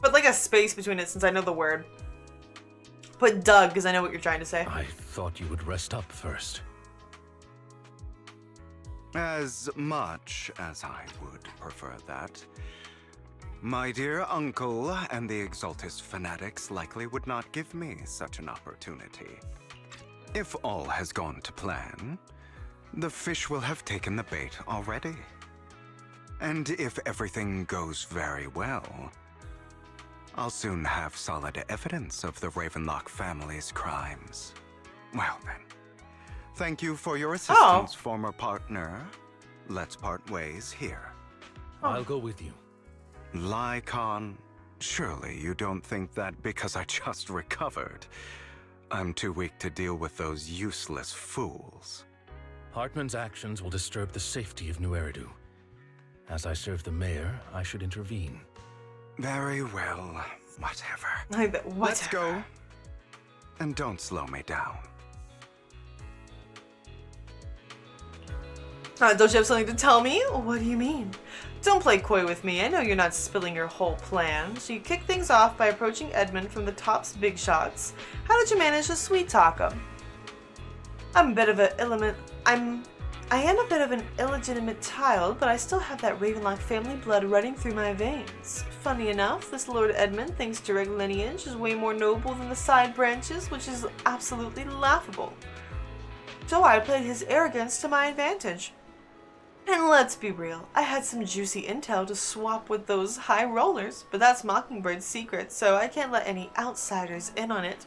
Put like a space between it since I know the word. Put Doug because I know what you're trying to say. I thought you would rest up first. As much as I would prefer that. My dear uncle and the Exaltist fanatics likely would not give me such an opportunity. If all has gone to plan, the fish will have taken the bait already. And if everything goes very well, I'll soon have solid evidence of the Ravenlock family's crimes. Well then, thank you for your assistance, former partner. Let's part ways here. I'll go with you. Lycon, surely you don't think that because I just recovered, I'm too weak to deal with those useless fools. Hartman's actions will disturb the safety of New Eridu. As I serve the mayor, I should intervene. Very well, whatever. Whatever. Let's go. And don't slow me down. Don't you have something to tell me? What do you mean? Don't play coy with me. I know you're not spilling your whole plan. So you kick things off by approaching Edmund from the top's big shots. How did you manage to sweet talk him? I am a bit of an illegitimate child, but I still have that Ravenlock family blood running through my veins. Funny enough, this Lord Edmund thinks direct lineage is way more noble than the side branches, which is absolutely laughable. So I played his arrogance to my advantage. And let's be real, I had some juicy intel to swap with those high rollers, but that's Mockingbird's secret, so I can't let any outsiders in on it.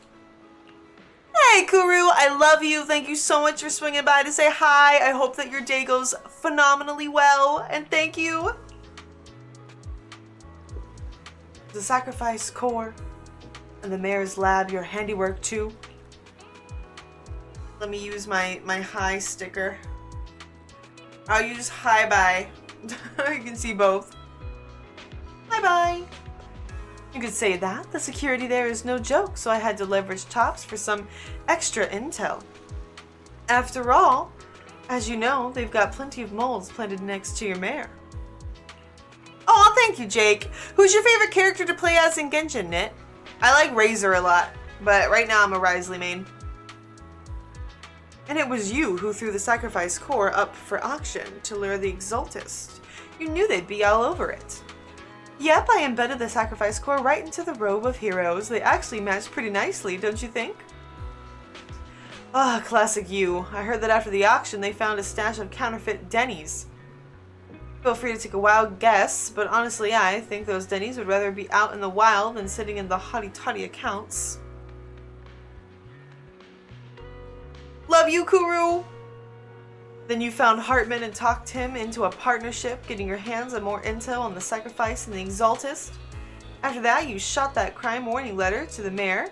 Hey Kuru, I love you. Thank you so much for swinging by to say hi. I hope that your day goes phenomenally well, and thank you. The sacrifice core and the mayor's lab, your handiwork too. Let me use my hi sticker. I'll use hi bye. You can see both. Bye bye. You could say that. The security there is no joke, so I had to leverage Tops for some extra intel. After all, as you know, they've got plenty of moles planted next to your mayor. Oh, thank you, Jake. Who's your favorite character to play as in Genshin, Knit? I like Razor a lot, but right now I'm a Risley main. And it was you who threw the sacrifice core up for auction to lure the Exaltist. You knew they'd be all over it. Yep, I embedded the sacrifice core right into the robe of heroes. They actually match pretty nicely, don't you think? Ah, classic you. I heard that after the auction they found a stash of counterfeit Denny's. Feel free to take a wild guess, but honestly I think those Denny's would rather be out in the wild than sitting in the hotty-toddy accounts. Love you, Kuru! Then you found Hartman and talked him into a partnership, getting your hands on more intel on the sacrifice and the Exaltist. After that, you shot that crime warning letter to the mayor,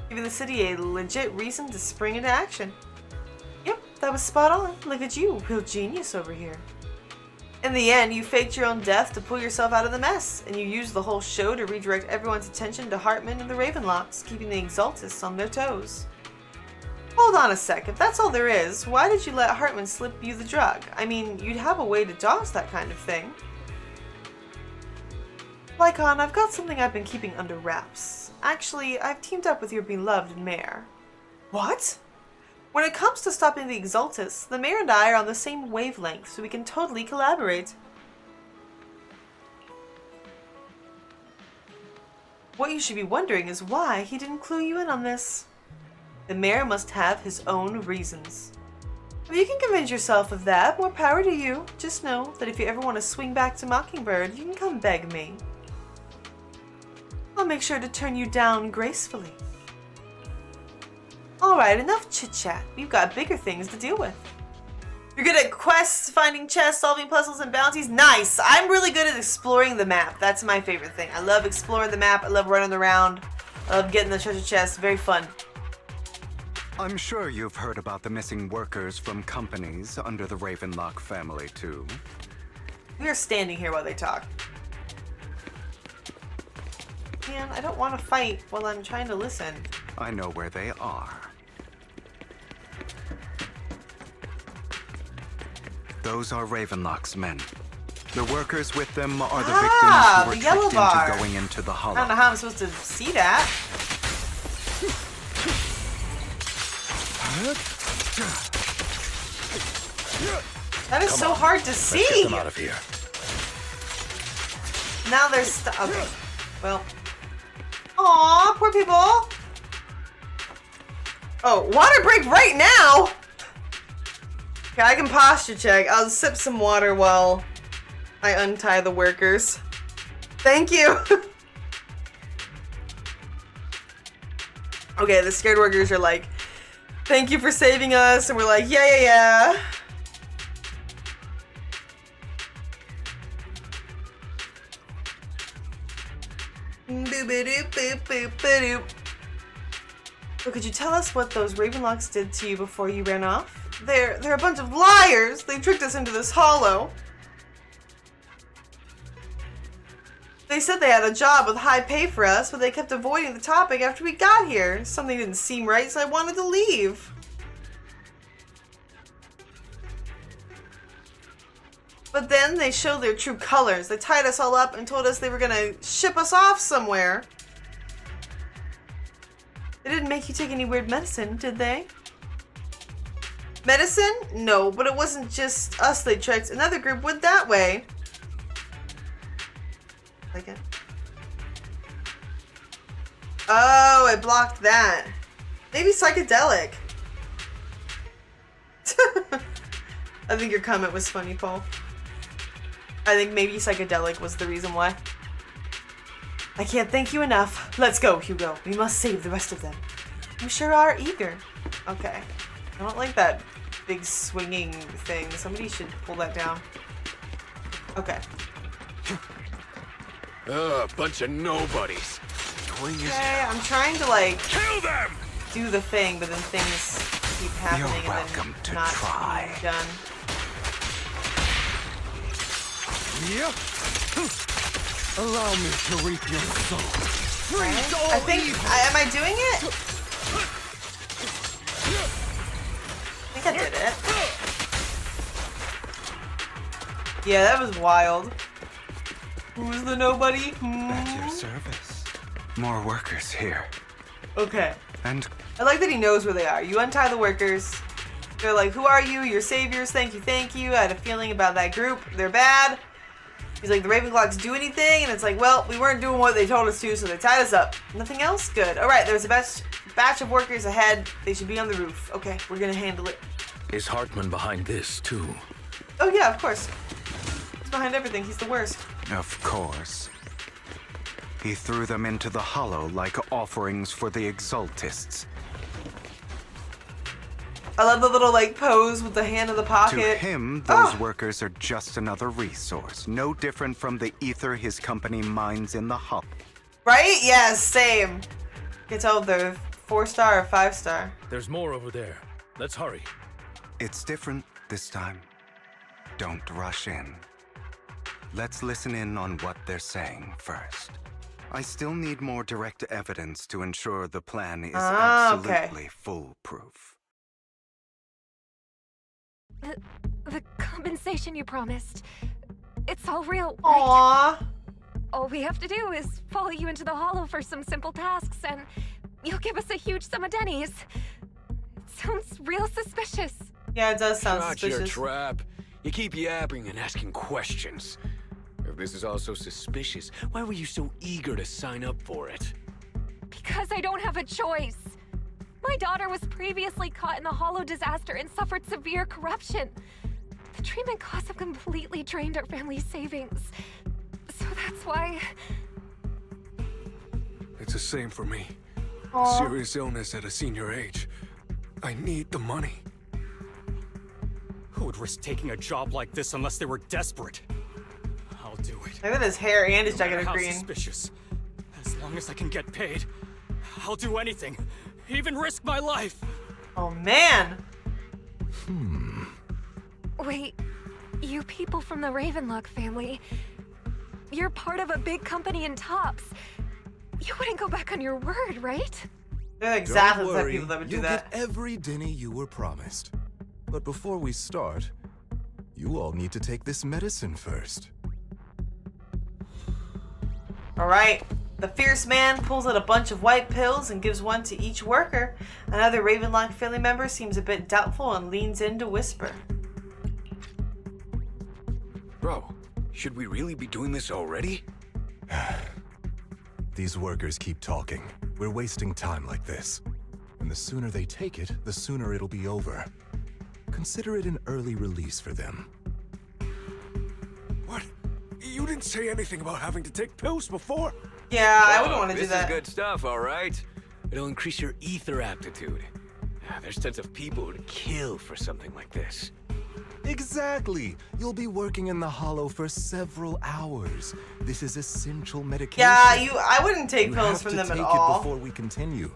giving the city a legit reason to spring into action. Yep, that was spot on. Look at you, real genius over here. In the end, you faked your own death to pull yourself out of the mess, and you used the whole show to redirect everyone's attention to Hartman and the Ravenlocks, keeping the Exaltists on their toes. Hold on a sec, if that's all there is, why did you let Hartman slip you the drug? I mean, you'd have a way to dodge that kind of thing. Lycon, I've got something I've been keeping under wraps. Actually, I've teamed up with your beloved mayor. What? When it comes to stopping the Exaltists, the mayor and I are on the same wavelength, so we can totally collaborate. What you should be wondering is why he didn't clue you in on this. The mayor must have his own reasons. Well, you can convince yourself of that. More power to you. Just know that if you ever want to swing back to Mockingbird, you can come beg me. I'll make sure to turn you down gracefully. Alright, enough chit-chat. We've got bigger things to deal with. You're good at quests, finding chests, solving puzzles, and bounties? Nice! I'm really good at exploring the map. That's my favorite thing. I love exploring the map. I love running around. I love getting the treasure chest. Very fun. I'm sure you've heard about the missing workers from companies under the Ravenlock family, too. We are standing here while they talk. Man, I don't want to fight while I'm trying to listen. I know where they are. Those are Ravenlock's men. The workers with them are the victims who were tricked into going into the hollow. I don't know how I'm supposed to see that. That is so hard to see. Let's get them out of here. Now they're stuck. Okay. Well. Aw, poor people. Oh, water break right now? Okay, I can posture check. I'll sip some water while I untie the workers. Thank you. Okay, the scared workers are like, thank you for saving us. And we're like, yeah. So could you tell us what those Ravenlocks did to you before you ran off? They're a bunch of liars! They tricked us into this hollow. They said they had a job with high pay for us, but they kept avoiding the topic after we got here. Something didn't seem right, so I wanted to leave. But then they showed their true colors. They tied us all up and told us they were gonna ship us off somewhere. They didn't make you take any weird medicine, did they? Medicine? No, but it wasn't just us they tricked. Another group went that way. Like it. Oh, it blocked that. Maybe psychedelic. I think your comment was funny, Paul. I think maybe psychedelic was the reason why. I can't thank you enough. Let's go, Hugo. We must save the rest of them. You sure are eager. Okay. I don't like that big swinging thing. Somebody should pull that down. Okay. Bunch of nobodies. Okay, I'm trying to like kill them. Do the thing, but then things keep happening You're and welcome then to not try. being done. Yep. Allow me to reap your soul. I think. Am I doing it? I think I did it. Yeah, that was wild. Who's the nobody? At your service. More workers here. Okay. And I like that he knows where they are. You untie the workers. They're like, who are you? You're saviors. Thank you, thank you. I had a feeling about that group. They're bad. He's like, the Ravenclaws do anything? And it's like, well, we weren't doing what they told us to, so they tied us up. Nothing else? Good. All right, there's a batch of workers ahead. They should be on the roof. Okay, we're gonna handle it. Is Hartman behind this, too? Oh, yeah, of course. He's behind everything. He's the worst. of course. He threw them into the hollow like offerings for the Exaltists. I love the little, like, pose with the hand in the pocket. To him, those workers are just another resource, no different from the ether his company mines in the hub. Right? Yes, same. Can't tell if they're 4-star or 5-star. There's more over there. Let's hurry. It's different this time. Don't rush in. Let's listen in on what they're saying first. I still need more direct evidence to ensure the plan is absolutely foolproof. The compensation you promised. It's all real, right? Aww. All we have to do is follow you into the hollow for some simple tasks, and you'll give us a huge sum of dennies. It sounds real suspicious. Yeah, it does sound Not suspicious. your trap. You keep yapping and asking questions. If this is all so suspicious, why were you so eager to sign up for it? Because I don't have a choice. My daughter was previously caught in the Hollow disaster and suffered severe corruption. The treatment costs have completely drained our family's savings. So that's why... It's the same for me. Aw. Serious illness at a senior age. I need the money. Who would risk taking a job like this unless they were desperate? I'll do it. Look at his hair and his No jacket matter are how green. suspicious. As long as I can get paid, I'll do anything. Even risk my life. Oh man. Wait, you people from the Ravenlock family, you're part of a big company in Tops. You wouldn't go back on your word, right? They're exactly Don't the type of worry, people that would do you'll that. get every dinny you were promised. But before we start, you all need to take this medicine first. Alright. The fierce man pulls out a bunch of white pills and gives one to each worker. Another Ravenlock family member seems a bit doubtful and leans in to whisper. Bro, should we really be doing this already? These workers keep talking. We're wasting time like this. And the sooner they take it, the sooner it'll be over. Consider it an early release for them. What? You didn't say anything about having to take pills before? Yeah, I wouldn't want to do This that. is good stuff, all right? It'll increase your ether aptitude. There's tons of people who'd kill for something like this. Exactly! You'll be working in the Hollow for several hours. This is essential medication. Yeah, I wouldn't take You pills have from to them at take all. it before we continue.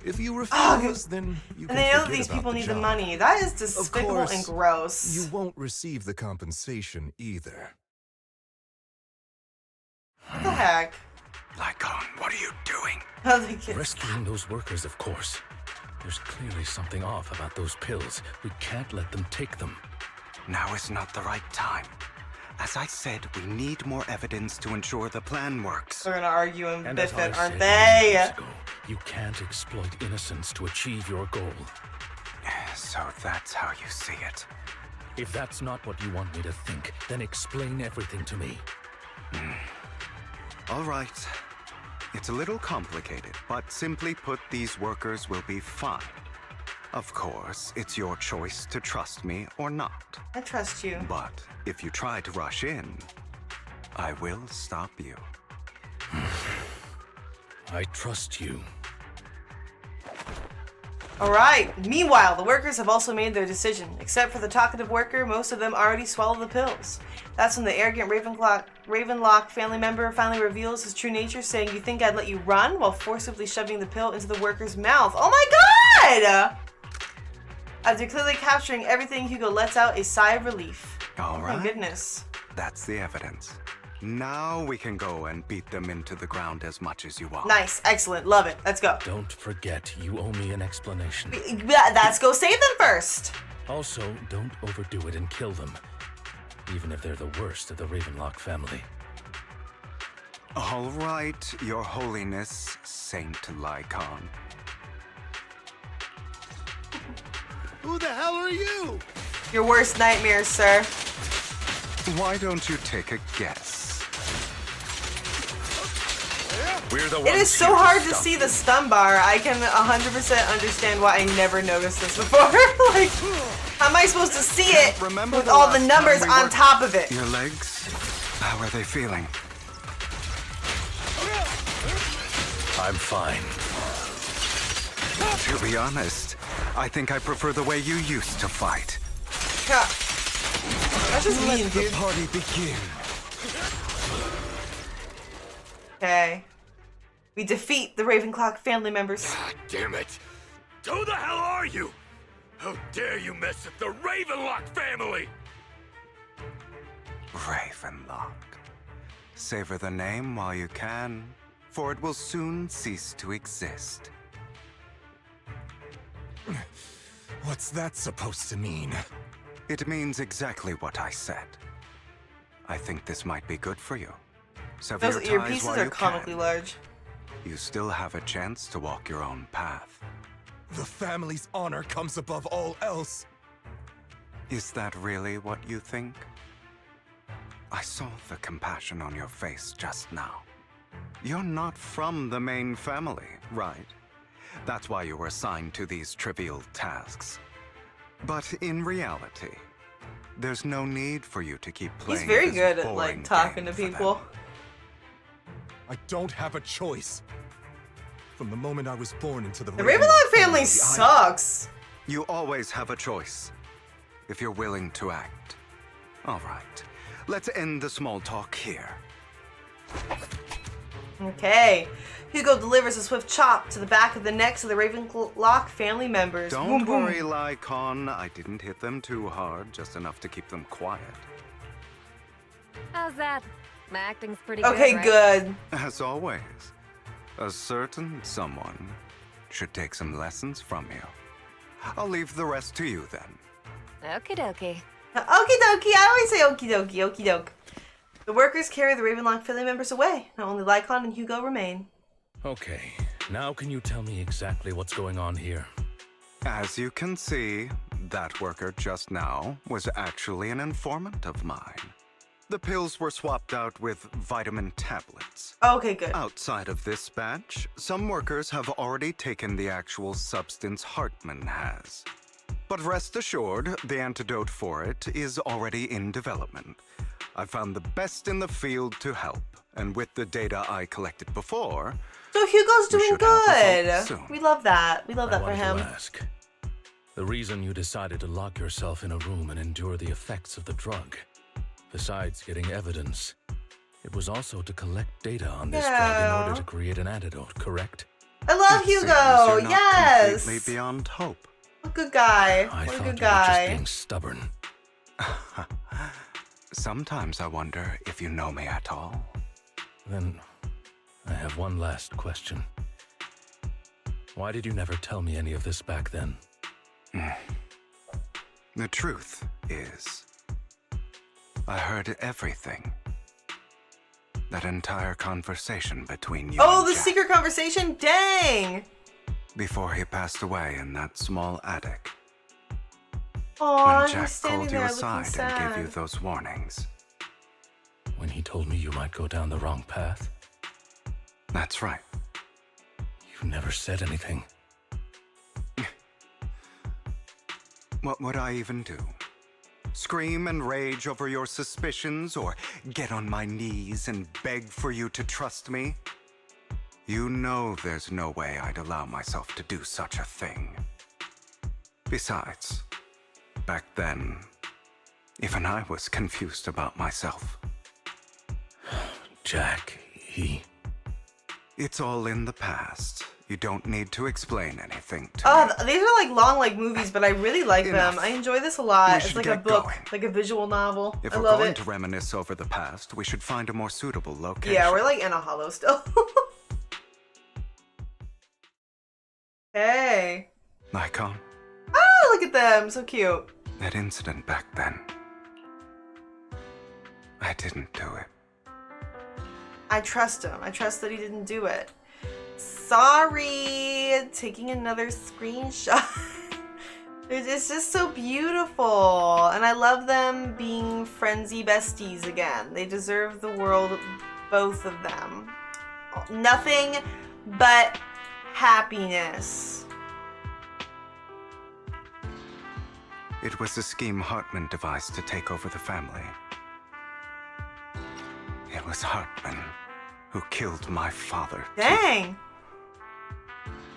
If you refuse, then you And can they know that forget these about people the need the job. money. That is Of despicable course, and gross. you won't receive the compensation either. What the heck? Lycon, what are you doing? Rescuing those workers, of course. There's clearly something off about those pills. We can't let them take them. Now is not the right time. As I said, we need more evidence to ensure the plan works. They're gonna argue and And biff as I it, aren't said they? years ago, you can't exploit innocence to achieve your goal. So that's how you see it. If that's not what you want me to think, then explain everything to me. All right. It's a little complicated, but simply put, these workers will be fine. Of course, it's your choice to trust me or not. I trust you. But if you try to rush in, I will stop you. I trust you. Alright, meanwhile, the workers have also made their decision. Except for the talkative worker, most of them already swallowed the pills. That's when the arrogant Ravenlock family member finally reveals his true nature, saying, "You think I'd let you run?" while forcibly shoving the pill into the worker's mouth. Oh my god! After clearly capturing everything, Hugo lets out a sigh of relief. All right. Oh my goodness. That's the evidence. Now we can go and beat them into the ground as much as you want. Nice, excellent, love it. Let's go. Don't forget, you owe me an explanation. Let's go save them first. Also, don't overdo it and kill them. Even if they're the worst of the Ravenlock family. All right, Your Holiness, Saint Lycon. Who the hell are you? Your worst nightmares, sir. Why don't you take a guess? We're the It is so hard to see the stun bar. I can 100% understand why I never noticed this before. Like, how am I supposed to see it Remember with the all the last numbers time we on worked- top of it? Your legs? How are they feeling? I'm fine. To be honest, I think I prefer the way you used to fight. Yeah. That's just Let mean, the dude. party begin. Okay. We defeat the Ravenclaw family members. Damn it! Who the hell are you? How dare you mess with the Ravenlock family? Ravenlock. Savor the name while you can, for it will soon cease to exist. What's that supposed to mean? It means exactly what I said. I think this might be good for you. Sever Those your ties earpieces while are you comically can. large. You still have a chance to walk your own path. The family's honor comes above all else. Is that really what you think? I saw the compassion on your face just now. You're not from the main family, right? That's why you were assigned to these trivial tasks. But in reality, there's no need for you to keep playing. He's very this good at boring like talking to game for people. them. I don't have a choice. From the moment I was born into the The Ravenlock family sucks. You always have a choice, if you're willing to act. All right, let's end the small talk here. Okay. Hugo delivers a swift chop to the back of the necks of the Ravenlock family members. Don't Boom, boom. worry, Lockin. I didn't hit them too hard, just enough to keep them quiet. How's that? My acting's pretty Okay, good, right? good. As always, a certain someone should take some lessons from you. I'll leave the rest to you then. Okie dokie. Okie dokie. I always say okie dokie, okie doke. The workers carry the Ravenlock family members away. Now only Lockin and Hugo remain. Okay, now can you tell me exactly what's going on here? As you can see, that worker just now was actually an informant of mine. The pills were swapped out with vitamin tablets. Okay, good. Outside of this batch, some workers have already taken the actual substance Hartman has. But rest assured, the antidote for it is already in development. I found the best in the field to help, and with the data I collected before... So Hugo's doing good. soon. We love that. We love that I for him. wanted to ask, the reason you decided to lock yourself in a room and endure the effects of the drug, besides getting evidence, it was also to collect data on this drug in order to create an antidote, correct? I love It seems Hugo. you're not Yes. completely beyond hope. What a good guy. I What a thought good you were just guy. being stubborn. Sometimes I wonder if you know me at all. Then, I have one last question. Why did you never tell me any of this back then? The truth is, I heard everything. That entire conversation between you Oh, and the Jack secret conversation? Dang. before he passed away in that small attic. Aw, When he's Jack standing called you there aside looking and sad. gave you those warnings. When he told me you might go down the wrong path? That's right. You never said anything. What would I even do? Scream and rage over your suspicions, or get on my knees and beg for you to trust me? You know there's no way I'd allow myself to do such a thing. Besides, back then, even I was confused about myself. Jack, he... It's all in the past. You don't need to explain anything to Oh, me. these are like long like movies, but I really like Enough. them. I enjoy this a We lot. It's should like a get book, going. like a visual novel. If I we're love going it. to reminisce over the past, we should find a more suitable location. Yeah, we're like in a hollow still. Hey. Nikon, Oh, look at them. So cute. that incident back then. I didn't do it. I trust him. I trust that he didn't do it. Sorry. Taking another screenshot. It's just so beautiful. And I love them being frenzy besties again. They deserve the world, both of them. Nothing but happiness. It was a scheme Hartman devised to take over the family. It was Hartman who killed my father. too. Dang.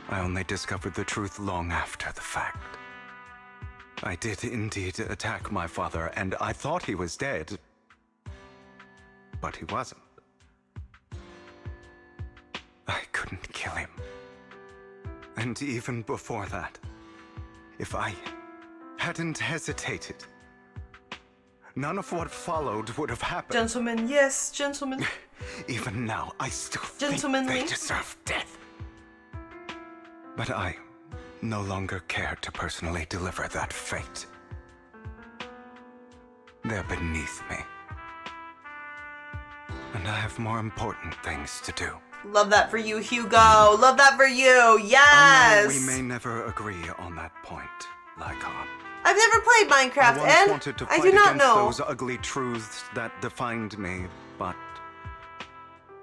I only discovered the truth long after the fact. I did indeed attack my father, and I thought he was dead. But he wasn't. I couldn't kill him. And even before that, if I hadn't hesitated, none of what followed would have happened. Gentlemen, yes, gentlemen. Even now, I still Gentlemanly. think they deserve death. But I no longer care to personally deliver that fate. They're beneath me. And I have more important things to do. Love that for you, Hugo. Love that for you. Yes. I know we may never agree on that point, Lockin. I've never played Minecraft, I once and wanted to I fight do not against know. those ugly truths that defined me, but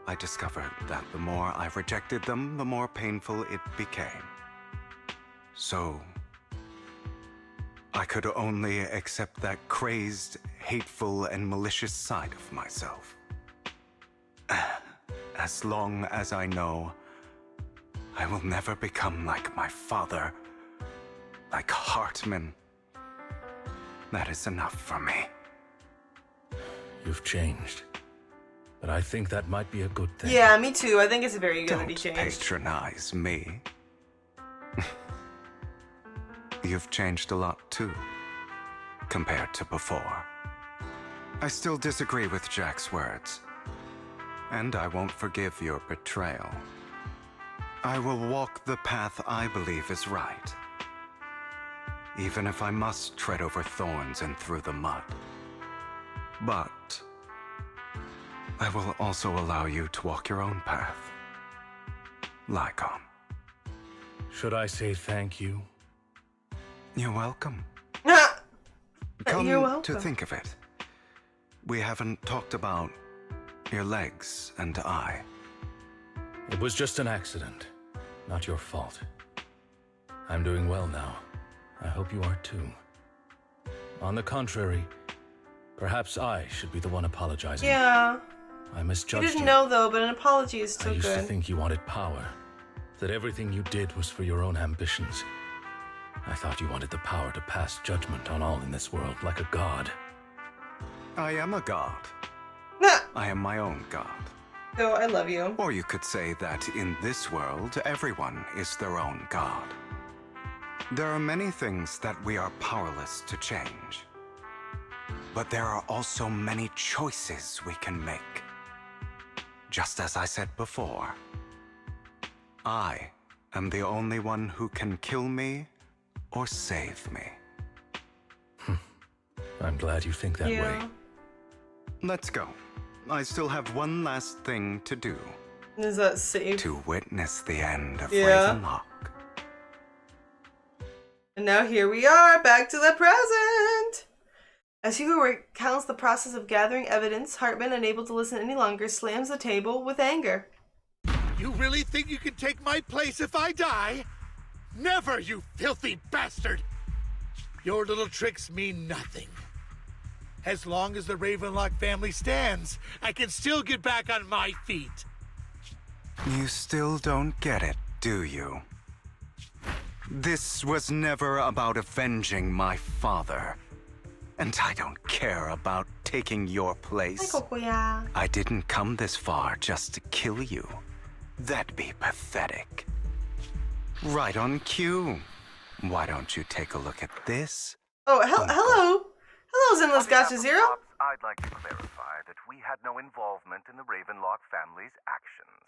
I discovered that the more I rejected them, the more painful it became. So I could only accept that crazed, hateful, and malicious side of myself. As long as I know I will never become like my father, like Hartman, that is enough for me. You've changed. But I think that might be a good thing. Yeah, me too. I think it's very good that he Don't changed. patronize me. You've changed a lot too, compared to before. I still disagree with Jack's words, and I won't forgive your betrayal. I will walk the path I believe is right, even if I must tread over thorns and through the mud. But I will also allow you to walk your own path, Lycon. Should I say thank you? You're welcome. You're welcome. To think of it, we haven't talked about your legs and eye. It was just an accident, not your fault. I'm doing well now. I hope you are too. On the contrary, perhaps I should be the one apologizing. Yeah. I You misjudged didn't know though, but an apology is still I used good. to think you wanted power, that everything you did was for your own ambitions. I thought you wanted the power to pass judgment on all in this world like a god. I am a god. I am my own god. So I love you. Or you could say that in this world, everyone is their own god. There are many things that we are powerless to change. But there are also many choices we can make. Just as I said before, I am the only one who can kill me or save me. I'm glad you think that way. Let's go. I still have one last thing to do. Is that safe? To witness the end of Yeah. Ravenlock. And now here we are, back to the present. As Hugo recounts the process of gathering evidence, Hartman, unable to listen any longer, slams the table with anger. You really think you can take my place if I die? Never, you filthy bastard! Your little tricks mean nothing. As long as the Ravenlock family stands, I can still get back on my feet. You still don't get it, do you? This was never about avenging my father. And I don't care about taking your place. I didn't come this far just to kill you. That'd be pathetic. Right on cue. Why don't you take a look at this? Oh, hello. Hello, Zenless Gotcha Zero. I'd like to clarify that we had no involvement in the Ravenlock family's actions.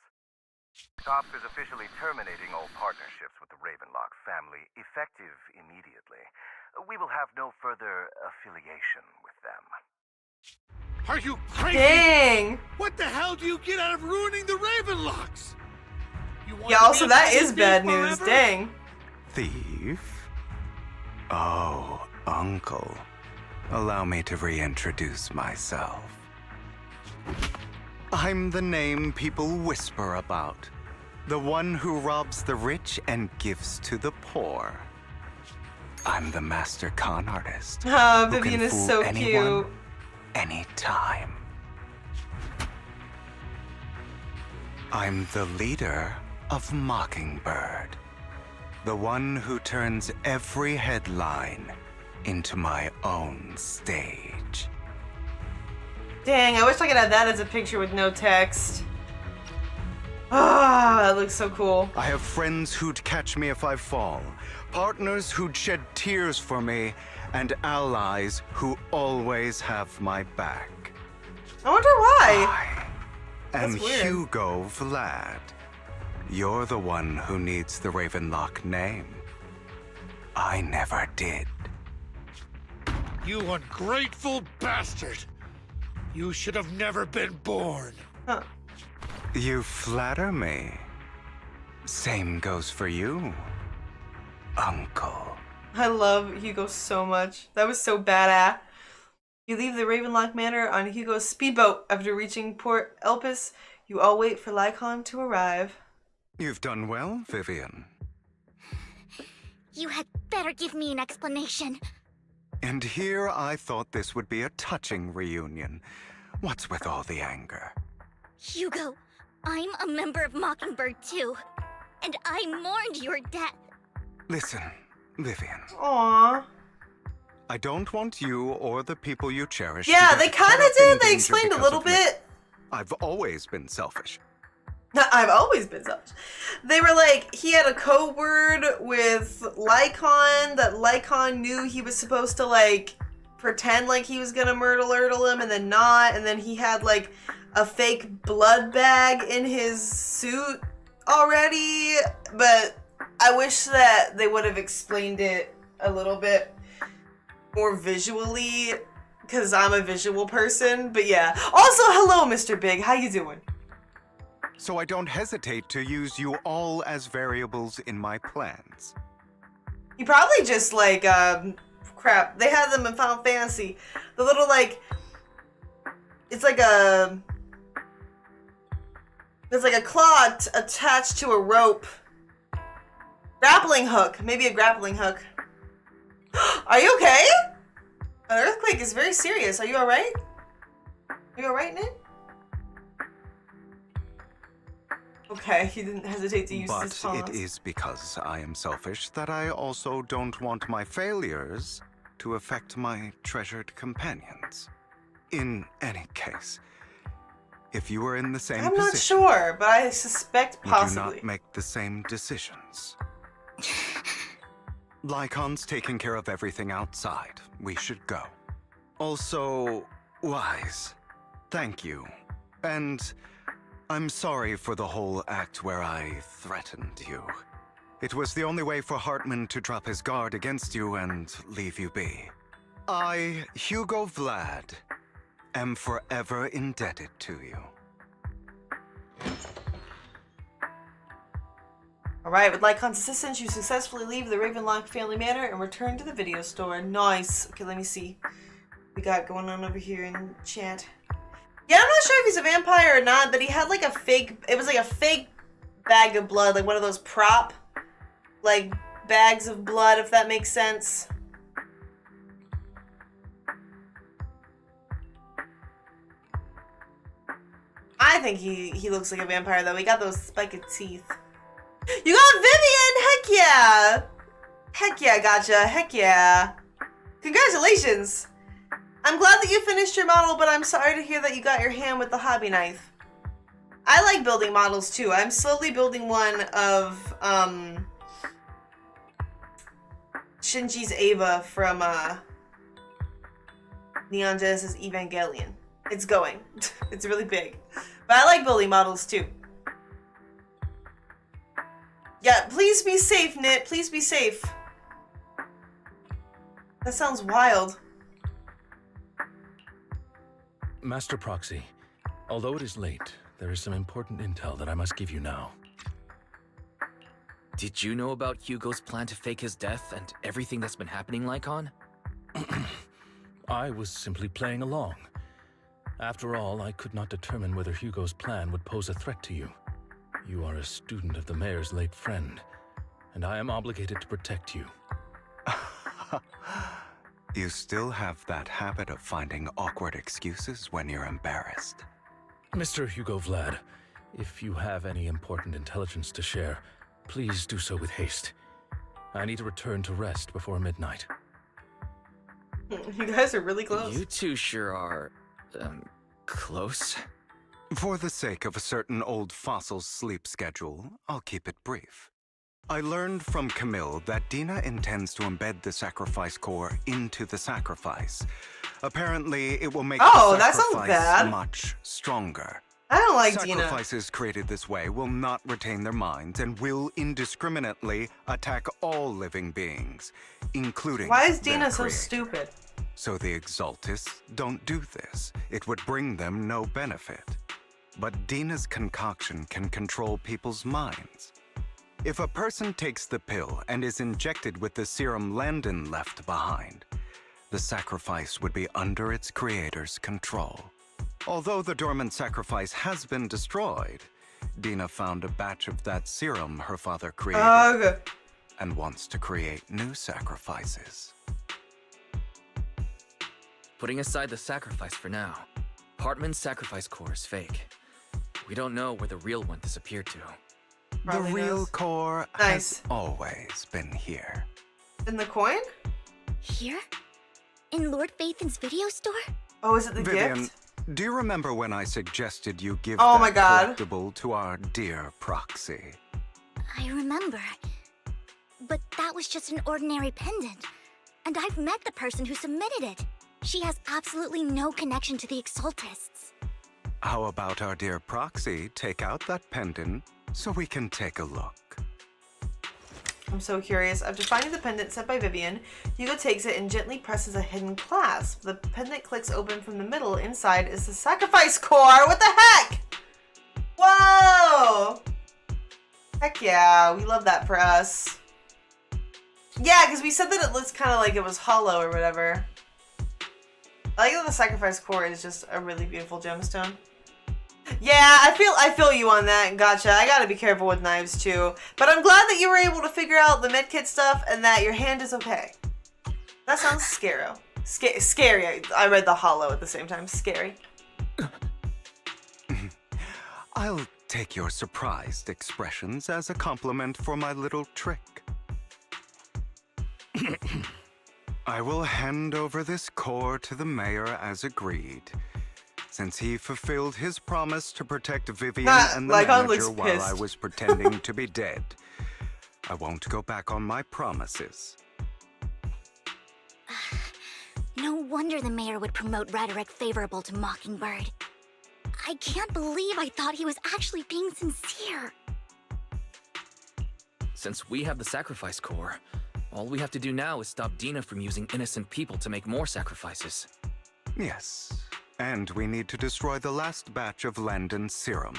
Cops is officially terminating all partnerships with the Ravenlock family, effective immediately. We will have no further affiliation with them. Are you crazy? Dang. What the hell do you get out of ruining the Ravenlocks? You want Yeah, to also be a that is thief bad news. forever? Dang. Thief? Oh, Uncle. Allow me to reintroduce myself. I'm the name people whisper about. The one who robs the rich and gives to the poor. I'm the master con artist. Oh, who Vivian can is fool so anyone, cute. anytime. I'm the leader of Mockingbird. The one who turns every headline into my own stage. Dang, I wish I could have that as a picture with no text. Ah, that looks so cool. I have friends who'd catch me if I fall, partners who'd shed tears for me, and allies who always have my back. I wonder why. And That's weird. Hugo Vlad. You're the one who needs the Ravenlock name. I never did. You ungrateful bastard! You should have never been born. Huh. You flatter me. Same goes for you, Uncle. I love Hugo so much. That was so badass. You leave the Ravenlock Manor on Hugo's speedboat. After reaching Port Elpis, you all wait for Lycon to arrive. You've done well, Vivian. You had better give me an explanation. And here I thought this would be a touching reunion. What's with all the anger? Hugo, I'm a member of Mockingbird too. And I mourned your death. Listen, Vivian. Aww. I don't want you or the people you cherish. Yeah, to they get kind caught of up in did. They danger explained a because little of me. bit. I've always been selfish. I've always been selfish. They were like, he had a code word with Lycon that Lycon knew he was supposed to like pretend like he was gonna myrtle him and then not, and then he had like a fake blood bag in his suit already, but I wish that they would have explained it a little bit more visually, because I'm a visual person. But yeah. Also, hello, Mr. Big. How you doing? So I don't hesitate to use you all as variables in my plans. You probably just like, crap. They had them in Final Fantasy. The little like, it's like a, there's like a claw attached to a rope. Grappling hook. Maybe a grappling hook. Are you okay? An earthquake is very serious. Are you alright? Are you alright, Nick? Okay, he didn't hesitate to use his But pawns. it is because I am selfish that I also don't want my failures to affect my treasured companions. In any case, if you were in the same I'm position, not sure, but I suspect would possibly. you not make the same decisions? Lycon's taking care of everything outside. We should go. Also, Wise, thank you. And I'm sorry for the whole act where I threatened you. It was the only way for Hartman to drop his guard against you and leave you be. I, Hugo Vlad, am forever indebted to you. Alright, with Lycon's assistance, you successfully leave the Ravenlock family manor and return to the video store. Nice. Okay, let me see what we got going on over here in chat. Yeah, I'm not sure if he's a vampire or not, but he had like a fake, it was like a fake bag of blood, like one of those prop, like, bags of blood, if that makes sense. I think he looks like a vampire, though. He got those spiked teeth. You got Vivian! Heck yeah! Heck yeah, gotcha. Heck yeah. Congratulations! I'm glad that you finished your model, but I'm sorry to hear that you got your hand with the hobby knife. I like building models too. I'm slowly building one of Shinji's Ava from Neon Genesis Evangelion. It's going. It's really big. But I like building models too. Yeah, please be safe, Nit. Please be safe. That sounds wild. Master Proxy, although it is late, there is some important intel that I must give you now. Did you know about Hugo's plan to fake his death and everything that's been happening, Lycon? I was simply playing along. After all, I could not determine whether Hugo's plan would pose a threat to you. You are a student of the mayor's late friend, and I am obligated to protect you. You still have that habit of finding awkward excuses when you're embarrassed. Mr. Hugo Vlad, if you have any important intelligence to share, please do so with haste. I need to return to rest before midnight. You guys are really close. You two sure are, close. For the sake of a certain old fossil's sleep schedule, I'll keep it brief. I learned from Camille that Dina intends to embed the sacrifice core into the sacrifice. Apparently, it will make the that sounds sacrifice bad. much stronger. I don't like Dina. Sacrifices created this way will not retain their minds and will indiscriminately attack all living beings, including Why is their Dina so creator. stupid? So the Exaltists don't do this. It would bring them no benefit. But Dina's concoction can control people's minds. If a person takes the pill and is injected with the serum Landon left behind, the sacrifice would be under its creator's control. Although the dormant sacrifice has been destroyed, Dina found a batch of that serum her father created. Ugh. and wants to create new sacrifices. Putting aside the sacrifice for now, Hartman's sacrifice core is fake. We don't know where the real one disappeared to. The real core has always been here. In the coin? Here? In Lord Phaethon's video store? Oh, is it the Vivian, gift? do you remember when I suggested you give Oh that my God. collectible to our dear proxy? I remember. But that was just an ordinary pendant. And I've met the person who submitted it. She has absolutely no connection to the Exaltists. How about our dear proxy take out that pendant so we can take a look? I'm so curious. After finding the pendant sent by Vivian, Hugo takes it and gently presses a hidden clasp. The pendant clicks open from the middle. Inside is the sacrifice core. What the heck? Whoa! Heck yeah, we love that for us. Yeah, because we said that it looks kind of like it was hollow or whatever. I like that the sacrifice core is just a really beautiful gemstone. Yeah, I feel you on that. Gotcha. I gotta be careful with knives too. But I'm glad that you were able to figure out the medkit stuff and that your hand is okay. That sounds scary. Scary. I read the hollow at the same time. Scary. I'll take your surprised expressions as a compliment for my little trick. I will hand over this core to the mayor as agreed, since he fulfilled his promise to protect Vivian and the manager while I was pretending to be dead. I won't go back on my promises. No wonder the mayor would promote rhetoric favorable to Mockingbird. I can't believe I thought he was actually being sincere. Since we have the sacrifice core, all we have to do now is stop Dina from using innocent people to make more sacrifices. Yes, and we need to destroy the last batch of Landon's serum.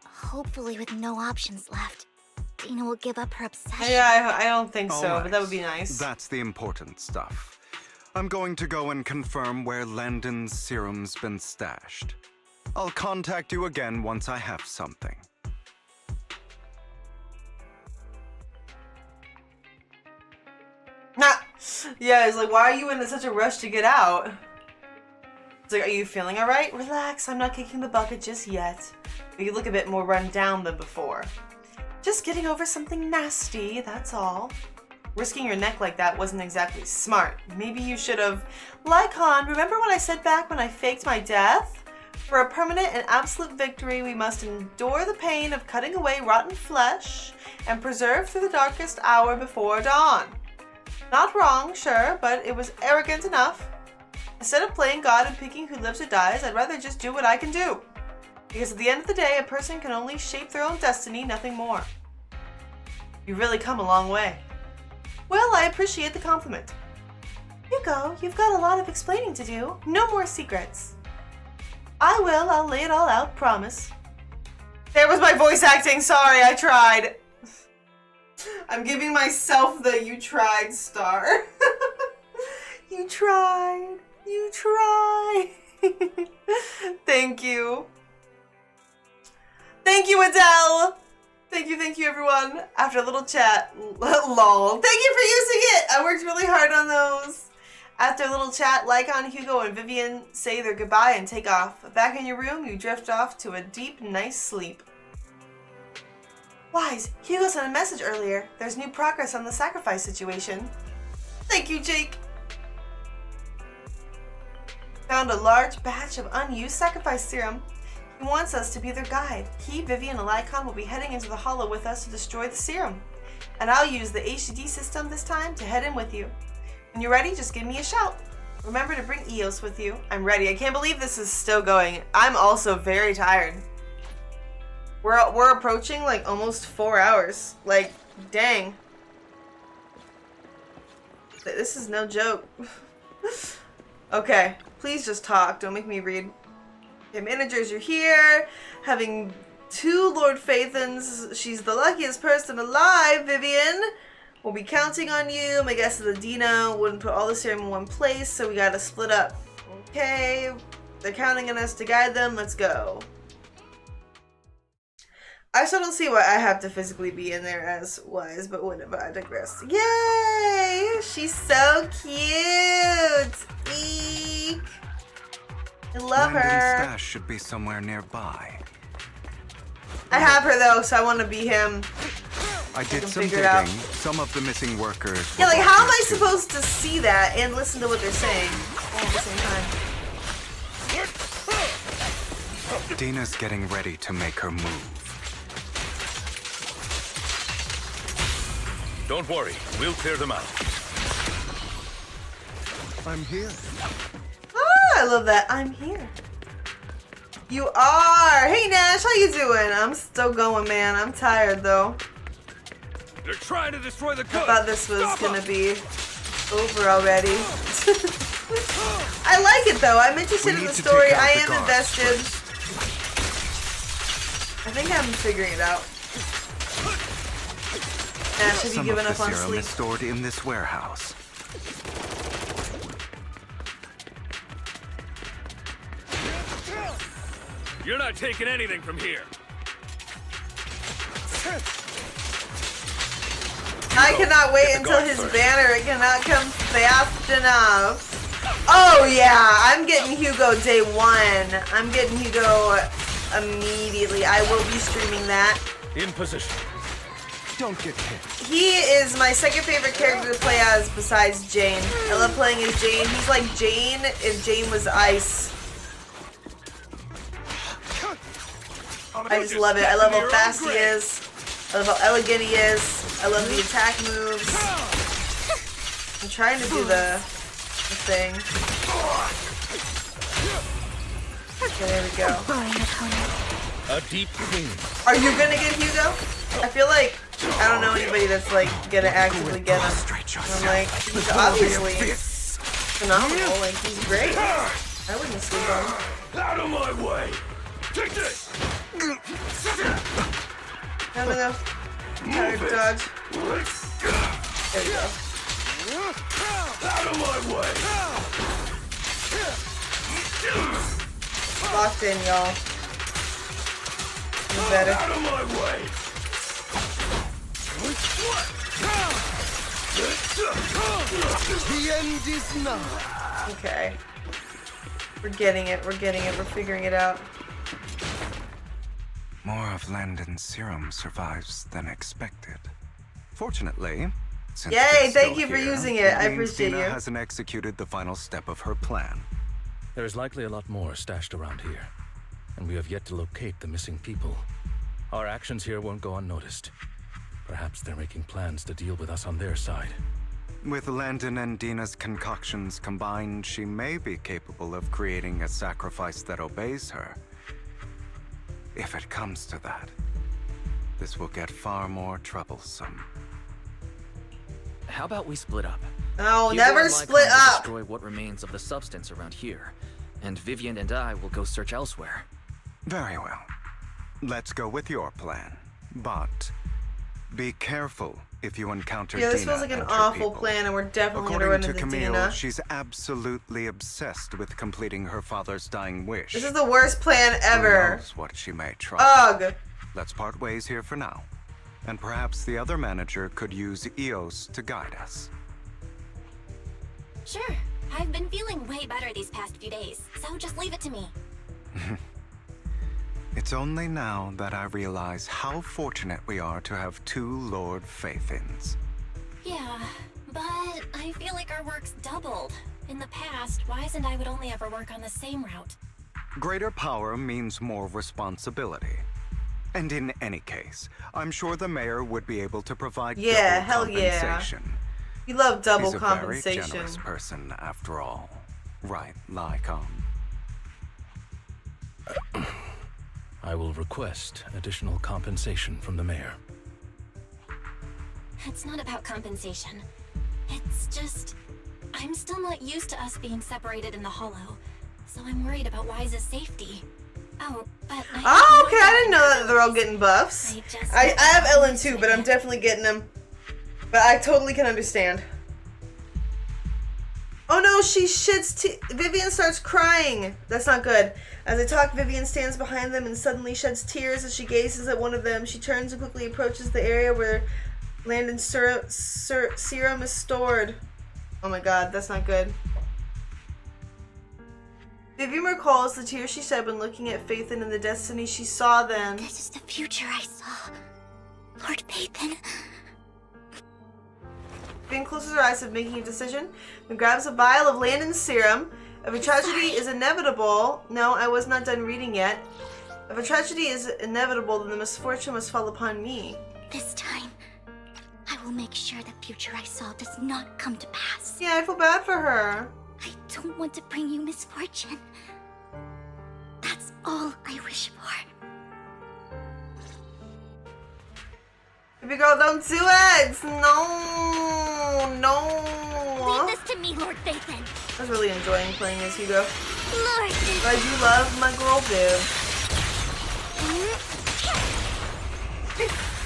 Hopefully with no options left, Dina will give up her obsession. Yeah, I don't think so, All but that would be nice. That's the important stuff. I'm going to go and confirm where Landon's serum's been stashed. I'll contact you again once I have something. Yeah, it's like, why are you in such a rush to get out? It's like, are you feeling alright? Relax, I'm not kicking the bucket just yet. You look a bit more run down than before. Just getting over something nasty, that's all. Risking your neck like that wasn't exactly smart. Maybe you should have... Lycon, remember what I said back when I faked my death? For a permanent and absolute victory, we must endure the pain of cutting away rotten flesh and preserve through the darkest hour before dawn. Not wrong, sure, but it was arrogant enough. Instead of playing God and picking who lives or dies, I'd rather just do what I can do. Because at the end of the day, a person can only shape their own destiny, nothing more. You've really come a long way. Well, I appreciate the compliment. Hugo, you've got a lot of explaining to do. No more secrets. I will, I'll lay it all out, promise. There was my voice acting, sorry, I tried. I'm giving myself the you tried star. You tried. You tried. Thank you. Thank you, Adele. Thank you, everyone. After a little chat, lol. Thank you for using it. I worked really hard on those. After a little chat, Lycon, Hugo, and Vivian say their goodbye and take off. Back in your room, you drift off to a deep, nice sleep. Wise, Hugo sent a message earlier. There's new progress on the sacrifice situation. Thank you, Jake. Found a large batch of unused sacrifice serum. He wants us to be their guide. He, Vivian, and Lycon will be heading into the hollow with us to destroy the serum. And I'll use the HDD system this time to head in with you. When you're ready, just give me a shout. Remember to bring Eos with you. I'm ready. I can't believe this is still going. I'm also very tired. We're approaching like almost 4 hours. Like, dang. This is no joke. Okay, please just talk. Don't make me read. Okay, managers, you're here. Having 2 Lord Phaethons. She's the luckiest person alive, Vivian. We'll be counting on you. My guess is that Dina wouldn't put all the serum in one place, so we gotta split up. Okay, they're counting on us to guide them. Let's go. I still don't see why I have to physically be in there as wise, but whatever, I digress. Yay! She's so cute! Eek! I love Landon's her. stash should be somewhere nearby. I have her though, so I want to be him. I did some figure it out. digging. Some of the missing workers. Yeah, were like how am I walkers, too. supposed to see that and listen to what they're saying all at the same time? Dina's getting ready to make her move. Don't worry, we'll clear them out. I'm here. Ah, I love that. I'm here. You are. Hey Nash, how you doing? I'm still going, man. I'm tired though. They're trying to destroy the I goods. thought this was gonna be over already. I like it though. I'm interested in the story. I am invested. I think I'm figuring it out. Nash, have you given up on Some of the serum sleep? is stored in this warehouse. You're not taking anything from here. I cannot wait until his banner. It cannot come fast enough. Oh yeah, I'm getting Hugo day one. I'm getting Hugo immediately. I will be streaming that. In position. Don't get hit. He is my second favorite character to play as besides Jane. I love playing as Jane. He's like Jane if Jane was ice. I just love it. I love how fast he is. I love how elegant he is. I love the attack moves. I'm trying to do the thing. Okay, there we go. A deep clean. Are you gonna get Hugo? I feel like I don't know anybody that's like gonna actively get him. I'm like, he's obviously phenomenal. Like he's great. I wouldn't sleep on him. Out of my way. Take this. No. Tired dodge. There we go. Out of my way. Locked in, y'all. You better. Out of my way. The end is nigh. Okay. We're getting it. We're figuring it out. More of Landon's serum survives than expected. Fortunately, since Yay, they're thank still you for here, using it. I means appreciate Dina you. hasn't executed the final step of her plan. There is likely a lot more stashed around here, and we have yet to locate the missing people. Our actions here won't go unnoticed. Perhaps they're making plans to deal with us on their side. With Landon and Dina's concoctions combined, she may be capable of creating a sacrifice that obeys her. If it comes to that, this will get far more troublesome. How about we split up? No, Hugo never and split Lycon will up. destroy what remains of the substance around here, and Vivian and I will go search elsewhere. Very well. Let's go with your plan. But be careful if you encounter Yeah, this Dina feels like an and her awful people. plan, and we're definitely gonna run According to into Camille, Dina. she's absolutely obsessed with completing her father's dying wish. This is the worst plan Who ever. knows what she may try. Ugh. Let's part ways here for now. And perhaps the other manager could use Eos to guide us. Sure. I've been feeling way better these past few days, so just leave it to me. It's only now that I realize how fortunate we are to have two Lord Faithins. Yeah, but I feel like our work's doubled. In the past, Wise and I would only ever work on the same route. Greater power means more responsibility. And in any case, I'm sure the mayor would be able to provide Yeah, double hell yeah. compensation. You love double He's a compensation. very generous person, after all. Right, Lycon? I will request additional compensation from the mayor. It's not about compensation. It's just... I'm still not used to us being separated in the Hollow, so I'm worried about Wise's safety. Oh, but Oh, okay. I didn't know that they're all getting buffs. I have Ellen too, but I'm definitely getting them. But I totally can understand. Oh no, she shits Vivian starts crying. That's not good. As they talk, Vivian stands behind them and suddenly sheds tears as she gazes at one of them. She turns and quickly approaches the area where Landon's serum is stored. Oh my god, that's not good. Vivian recalls the tears she shed when looking at Phaethon and the destiny she saw then. This is the future I saw. Lord Phaethon. Vivian closes her eyes of making a decision and grabs a vial of Landon's serum. If a tragedy is inevitable... No, I was not done reading yet. If a tragedy is inevitable, then the misfortune must fall upon me. This time, I will make sure the future I saw does not come to pass. Yeah, I feel bad for her. I don't want to bring you misfortune. That's all I wish for. Baby girl, don't do it! No! No! Leave this to me, Lord Phaethon. I was really enjoying playing as Hugo. Lord! I do love my girl Viv.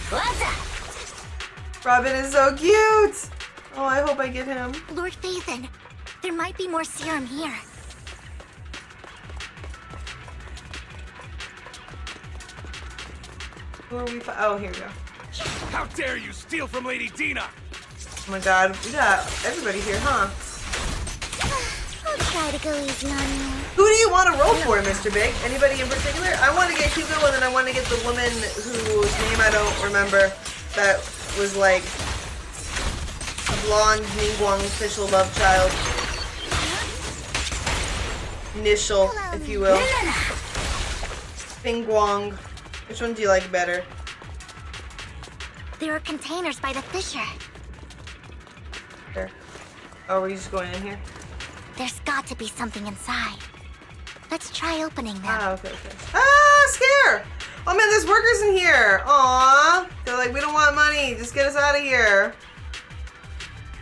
What's up? Robin is so cute! Oh, I hope I get him. Lord Phaethon, there might be more serum here. Who are we? Oh, here we go. How dare you steal from Lady Dina! Oh my god, we got everybody here, huh? I'll try to go easy on you. Who do you want to roll for, Mr. Big? Anybody in particular? I want to get Hugo, and then I want to get the woman whose name I don't remember that was like a blonde Ningguang official love child. Initial, if you will. Bingguang. Which one do you like better? There are containers by the fissure. Here. Oh, are we just going in here? There's got to be something inside. Let's try opening them. Ah, okay. Ah, scare! Oh man, there's workers in here! Aww! They're like, we don't want money, just get us out of here.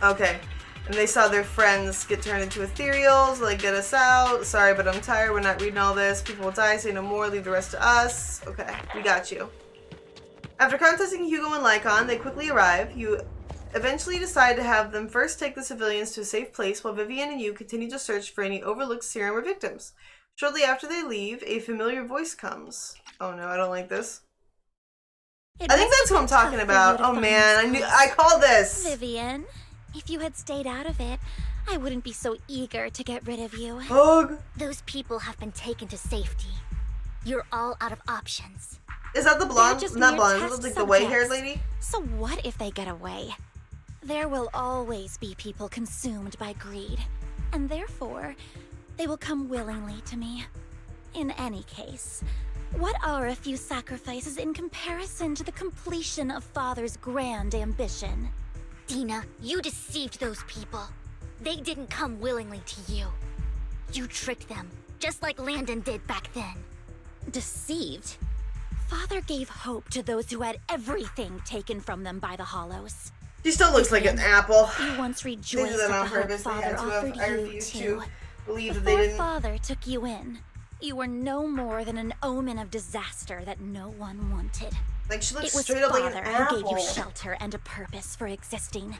Okay. And they saw their friends get turned into ethereals, like, get us out. Sorry, but I'm tired, we're not reading all this. People will die, say no more, leave the rest to us. Okay, we got you. After contacting Hugo and Lycon, they quickly arrive. You eventually decide to have them first take the civilians to a safe place while Vivian and you continue to search for any overlooked serum or victims. Shortly after they leave, a familiar voice comes. Oh no, I don't like this. I think that's who I'm talking about. Oh man, I called this! Vivian, if you had stayed out of it, I wouldn't be so eager to get rid of you. Hug! Those people have been taken to safety. You're all out of options. Is that the blonde? Not blonde, it looks like the white-haired lady? So what if they get away? There will always be people consumed by greed, and therefore, they will come willingly to me. In any case, what are a few sacrifices in comparison to the completion of Father's grand ambition? Dina, you deceived those people. They didn't come willingly to you. You tricked them, just like Landon did back then. Deceived? Father gave hope to those who had everything taken from them by the Hollows. She still looks like an apple. You once They rejoiced did that at on the hope purpose. They Father had to have. offered I you refuse too. to believe that Before they didn't. Father took you in, you were no more than an omen of disaster that no one wanted. Like, she looks it was straight up like an Father who gave you apple. shelter and a purpose for existing.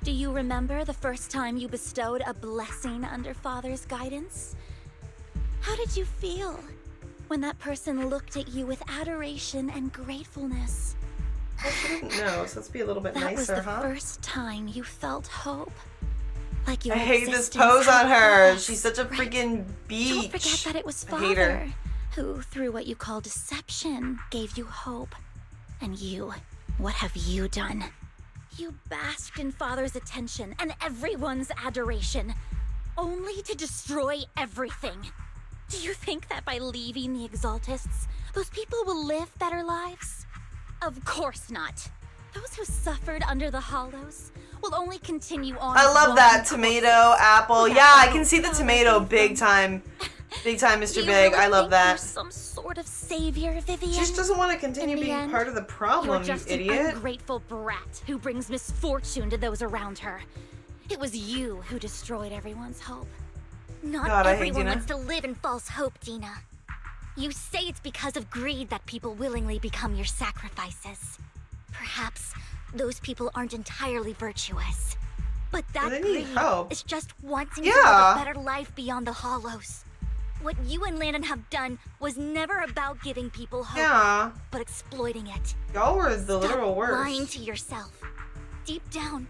Do you remember the first time you bestowed a blessing under Father's guidance? How did you feel when that person looked at you with adoration and gratefulness? Well, she didn't know, so let's be a little bit That was nicer, the huh? first time you felt hope. Like your I hate this existence pose on had her. purpose. She's such a freaking beach. Don't forget that it was I hate her. Father who, through what you call deception, gave you hope. And you, what have you done? You basked in Father's attention and everyone's adoration, only to destroy everything. Do you think that by leaving the Exaltists, those people will live better lives? Of course not. Those who suffered under the Hollows will only continue on. I love that tomato, apple. Without Yeah, I the can see the Father tomato gave big them. time. Big time, Mr. You Big. really I love think you're that. some sort of savior, Vivian? She just doesn't want to continue In the being end, part of the problem, you're you just an idiot. ungrateful brat who brings misfortune to those around her. It was you who destroyed everyone's hope. Not God, I hate everyone Dina. wants to live in false hope, Dina. You say it's because of greed that people willingly become your sacrifices. Perhaps those people aren't entirely virtuous. But that They need greed help. is just wanting to Yeah. live a better life beyond the hollows. What you and Landon have done was never about giving people hope, Yeah. but exploiting it. Y'all were the literal worst. Lying to yourself. Deep down,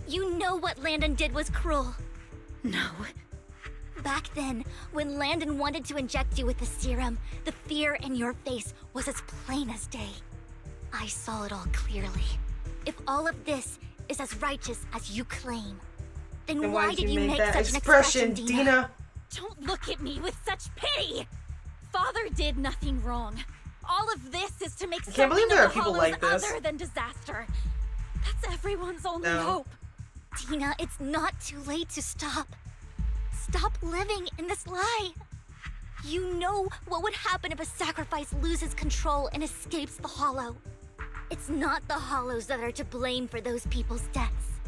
you know what Landon did was cruel. No. Back then, when Landon wanted to inject you with the serum, the fear in your face was as plain as day. I saw it all clearly. If all of this is as righteous as you claim, then why did you make that such expression, an expression, Dina? Don't look at me with such pity! Father did nothing wrong. All of this is to make I can't believe something there of are the people Hollows like this. other than disaster. That's everyone's only No. hope. Dina, it's not too late to stop. Stop living in this lie. You know what would happen if a sacrifice loses control and escapes the Hollow. It's not the Hollows that are to blame for those people's deaths,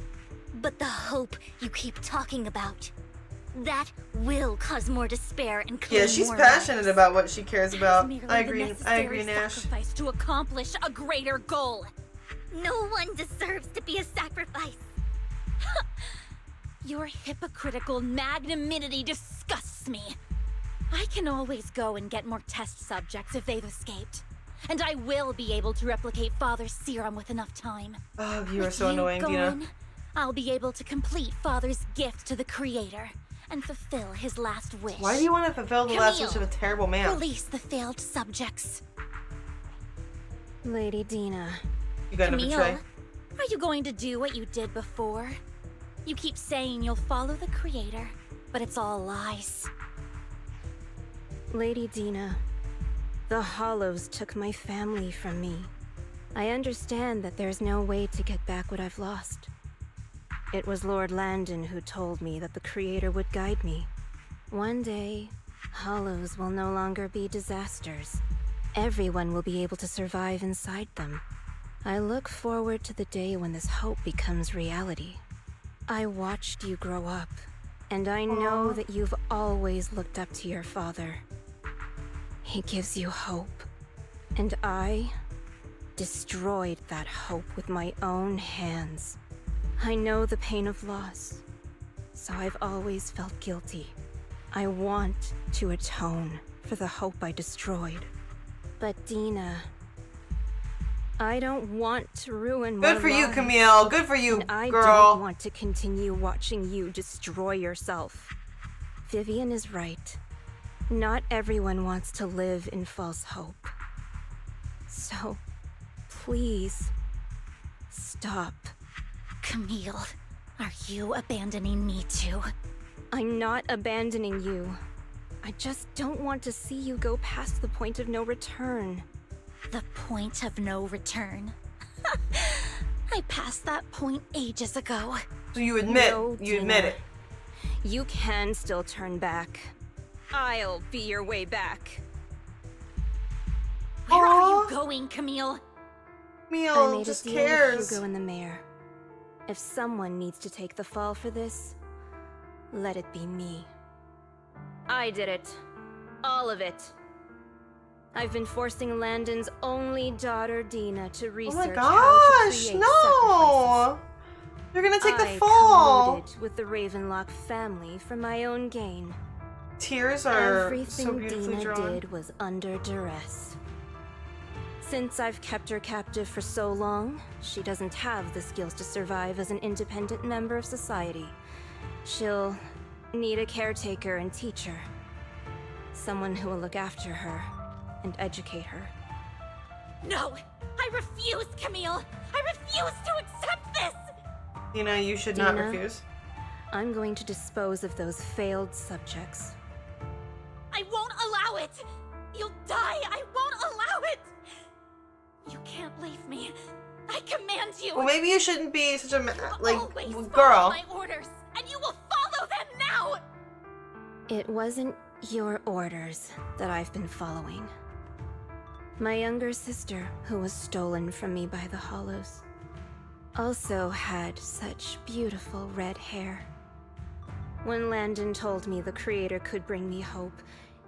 but the hope you keep talking about. That will cause more despair and claim Yeah, she's more passionate lives. about what she cares about. Merely I the agree, necessary Nash. sacrifice to accomplish a greater goal. No one deserves to be a sacrifice. Your hypocritical magnanimity disgusts me. I can always go and get more test subjects if they've escaped. And I will be able to replicate Father's serum with enough time. Oh, you are With so annoying, Dina. gone, I'll be able to complete Father's gift to the Creator and fulfill his last wish. Why do you want to fulfill the last wish of a terrible man? Release the failed subjects. Lady Dina. You gotta Camille, betray. are you going to do what you did before? You keep saying you'll follow the Creator, but it's all lies. Lady Dina, the Hollows took my family from me. I understand that there's no way to get back what I've lost. It was Lord Landon who told me that the Creator would guide me. One day, Hollows will no longer be disasters. Everyone will be able to survive inside them. I look forward to the day when this hope becomes reality. I watched you grow up, and I know that you've always looked up to your father. He gives you hope, and I destroyed that hope with my own hands. I know the pain of loss, so I've always felt guilty. I want to atone for the hope I destroyed. But Dina, I don't want to ruin my Good for you, life. Camille. Good for you, And I girl. don't want to continue watching you destroy yourself. Vivian is right. Not everyone wants to live in false hope. So, please, stop. Camille, are you abandoning me too? I'm not abandoning you. I just don't want to see you go past the point of no return. The point of no return? I passed that point ages ago. So you admit, No, you admit Dina. it. You can still turn back. I'll be your way back. Where are you going, Camille? I Camille made just a deal cares. with Hugo and the mayor. If someone needs to take the fall for this, let it be me. I did it. All of it. I've been forcing Landon's only daughter, Dina, to Oh research my how to gosh, create no! You're gonna take the I fall. colluded with the Ravenlock family for my own gain. Tears are Everything so beautifully Dina drawn. did was under duress. Since I've kept her captive for so long, she doesn't have the skills to survive as an independent member of society. She'll need a caretaker and teacher. Someone who will look after her and educate her. No! I refuse, Camille! I refuse to accept this! Dina, you should not Dina? refuse. I'm going to dispose of those failed subjects. I won't allow it! You'll die! I won't allow it! You can't leave me. I command you! Well, maybe you shouldn't be such a Always follow girl. my orders, and you will follow them now! It wasn't your orders that I've been following. My younger sister, who was stolen from me by the Hollows, also had such beautiful red hair. When Landon told me the Creator could bring me hope,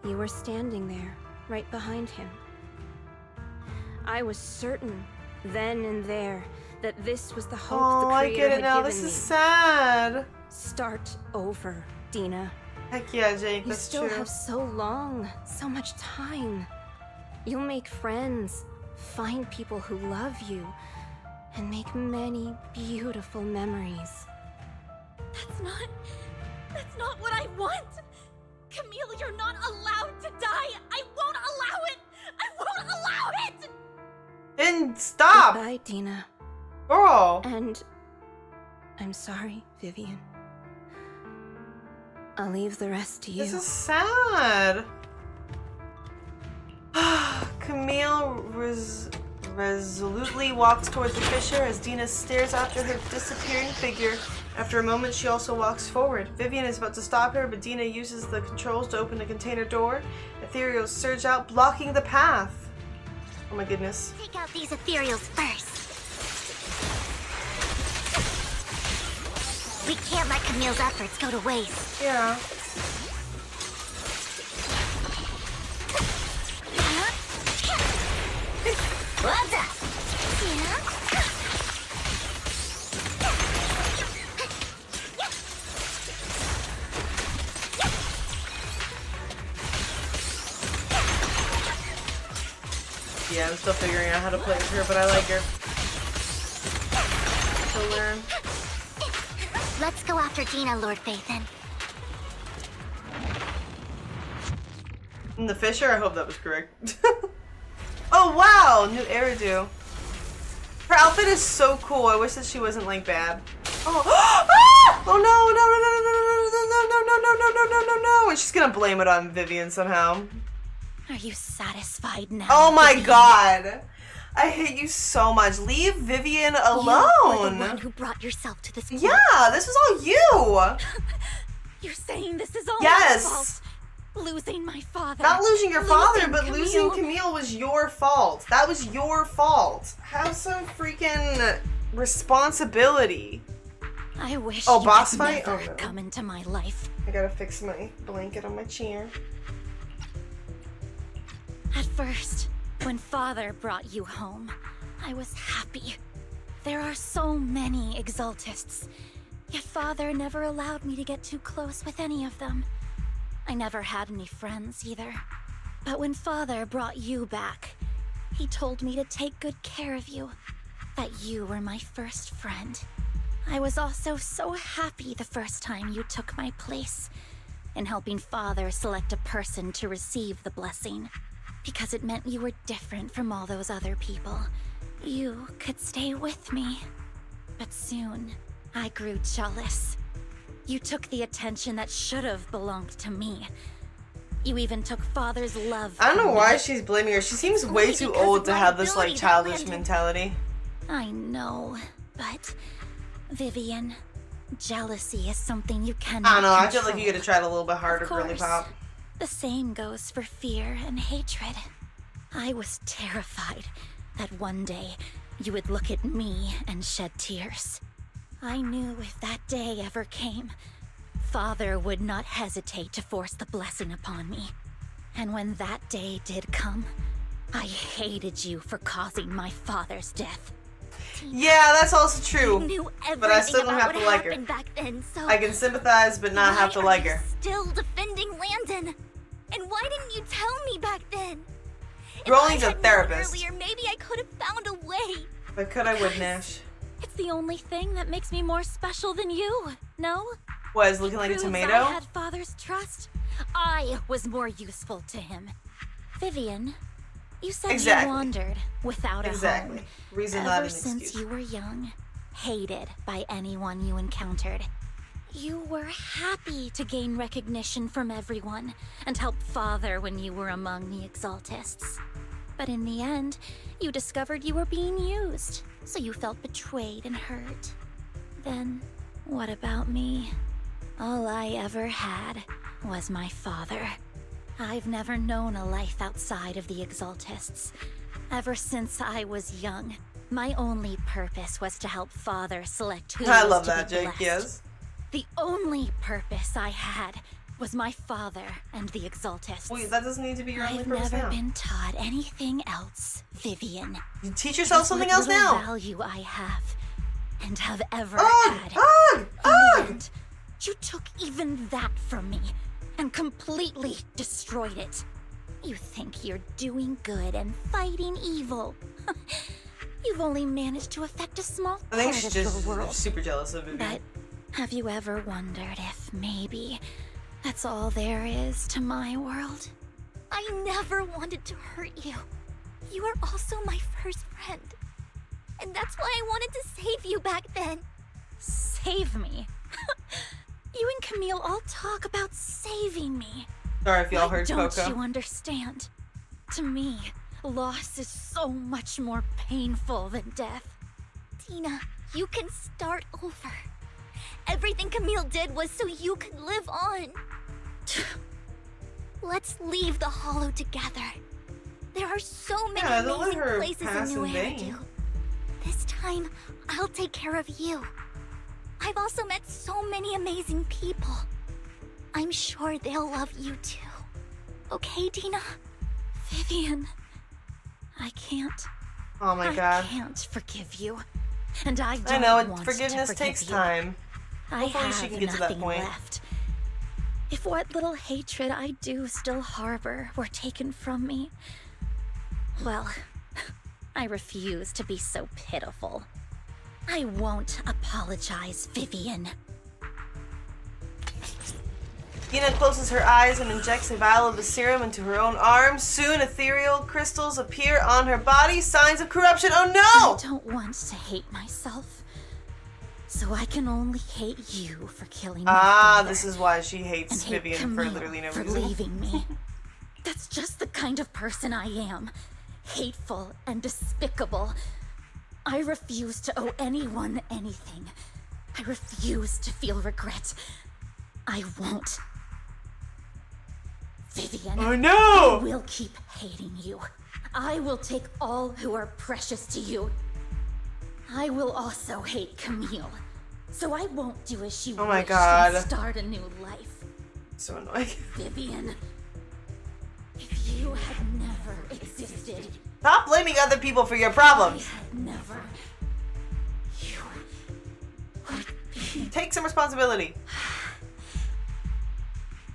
you were standing there, right behind him. I was certain then and there, that this was the hope Oh, the I Creator get it had now. given This me. is sad. Start over, Dina. Heck yeah, Jake. You That's still true. have so long, so much time. You'll make friends, find people who love you, and make many beautiful memories. That's not what I want! Camille, you're not allowed to die! I won't allow it! I won't allow it! And stop! Goodbye, Dina. Girl! And I'm sorry, Vivian. I'll leave the rest to you. This is sad. Camille resolutely walks towards the fissure as Dina stares after her disappearing figure. After a moment, she also walks forward. Vivian is about to stop her, but Dina uses the controls to open the container door. Ethereals surge out, blocking the path. Oh my goodness. Take out these ethereals first. We can't let Camille's efforts go to waste. Yeah. What's up? Yeah? Yeah, I'm still figuring out how to play with her, but I like her. To learn. Let's go after Dina, Lord Phaethon. In the Fisher? I hope that was correct. Oh wow! New Eridu. Her outfit is so cool. I wish that she wasn't like bad. Oh, ah! Oh no, no. And she's gonna blame it on Vivian somehow. Are you satisfied now? Oh my Vivian? god. I hate you so much. Leave Vivian alone. You are the one who brought yourself to this point. Yeah, this was all you. You're saying this is all Yes. my fault? Losing my father. Not losing your father, but Camille. losing Camille was your fault. That was your fault. Have some freaking responsibility. I wish Oh, you boss had fight? never Oh, no. come into my life. I gotta fix my blanket on my chair. At first, when father brought you home, I was happy. There are so many exaltists, yet father never allowed me to get too close with any of them. I never had any friends either. But when father brought you back, he told me to take good care of you, that you were my first friend. I was also so happy the first time you took my place in helping father select a person to receive the blessing, because it meant you were different from all those other people. You could stay with me. But soon, I grew jealous. You took the attention that should have belonged to me. You even took father's love. I don't know from why me. she's blaming her. She seems Only way too because old of to my have this like ability that childish landed. mentality. I know, but Vivian, jealousy is something you cannot I don't know. I feel control. like you could have tried a little bit harder, Of Girly course. Pop. The same goes for fear and hatred. I was terrified that one day you would look at me and shed tears. I knew if that day ever came, father would not hesitate to force the blessing upon me. And when that day did come, I hated you for causing my father's death. Yeah, that's also true. I knew But I still don't everything have about to what like her. happened back then, so I can sympathize, but not have to why like are you her. still defending Landon? And why didn't you tell me back then? You're only If the I had known therapist. earlier, maybe I could have found a way. If I could, I would, Nash. It's the only thing that makes me more special than you, no? What, is looking like a Proves tomato? I had father's trust. I was more useful to him. Vivian, you said Exactly. you wandered without a Exactly. home. Reason, not Ever an since excuse. you were young, hated by anyone you encountered. You were happy to gain recognition from everyone and help father when you were among the exaltists. But in the end, you discovered you were being used, so you felt betrayed and hurt. Then, what about me? All I ever had was my father. I've never known a life outside of the exaltists. Ever since I was young, my only purpose was to help father select who I was love to that, be Jake, blessed. yes. The only purpose I had was my father and the Exaltists. Wait, that doesn't need to be your only I've purpose never now. been taught anything else, Vivian. You teach yourself something else What little now. value I have and have ever Ugh, had. ugh, In ugh. the end, you took even that from me and completely destroyed it. You think you're doing good and fighting evil. You've only managed to affect a small I think part she's of your just world. super jealous of Vivian. But have you ever wondered if maybe that's all there is to my world? I never wanted to hurt you. You were also my first friend. And that's why I wanted to save you back then. Save me? You and Camille all talk about saving me. Sorry if y'all heard Don't Coco. you understand? To me, loss is so much more painful than death. Tina, you can start over. Everything Camille did was so you could live on. Let's leave the Hollow together. There are so many don't let amazing her places pass in New in vain. Eridu. This time, I'll take care of you. I've also met so many amazing people. I'm sure they'll love you too. Okay, Dina? Vivian, I can't. Oh my god. I can't forgive you. And I don't I know, want forgiveness to forgive takes you. time. I Hopefully have she can get to that nothing point. left. If what little hatred I do still harbor were taken from me, well, I refuse to be so pitiful. I won't apologize, Vivian. Tina closes her eyes and injects a vial of the serum into her own arm. Soon, ethereal crystals appear on her body. Signs of corruption. Oh no! I don't want to hate myself, so I can only hate you for killing my father. This is why she hates And hate Vivian for Camille literally no for reason. leaving me. That's just the kind of person I am. Hateful and despicable. I refuse to owe anyone anything. I refuse to feel regret. I won't. Vivian. Oh no! I will keep hating you. I will take all who are precious to you. I will also hate Camille. So I won't do as she Oh my wished God. and start a new life. So annoying. Vivian, if you had never existed, Stop blaming other people for your problems. never, Take some responsibility.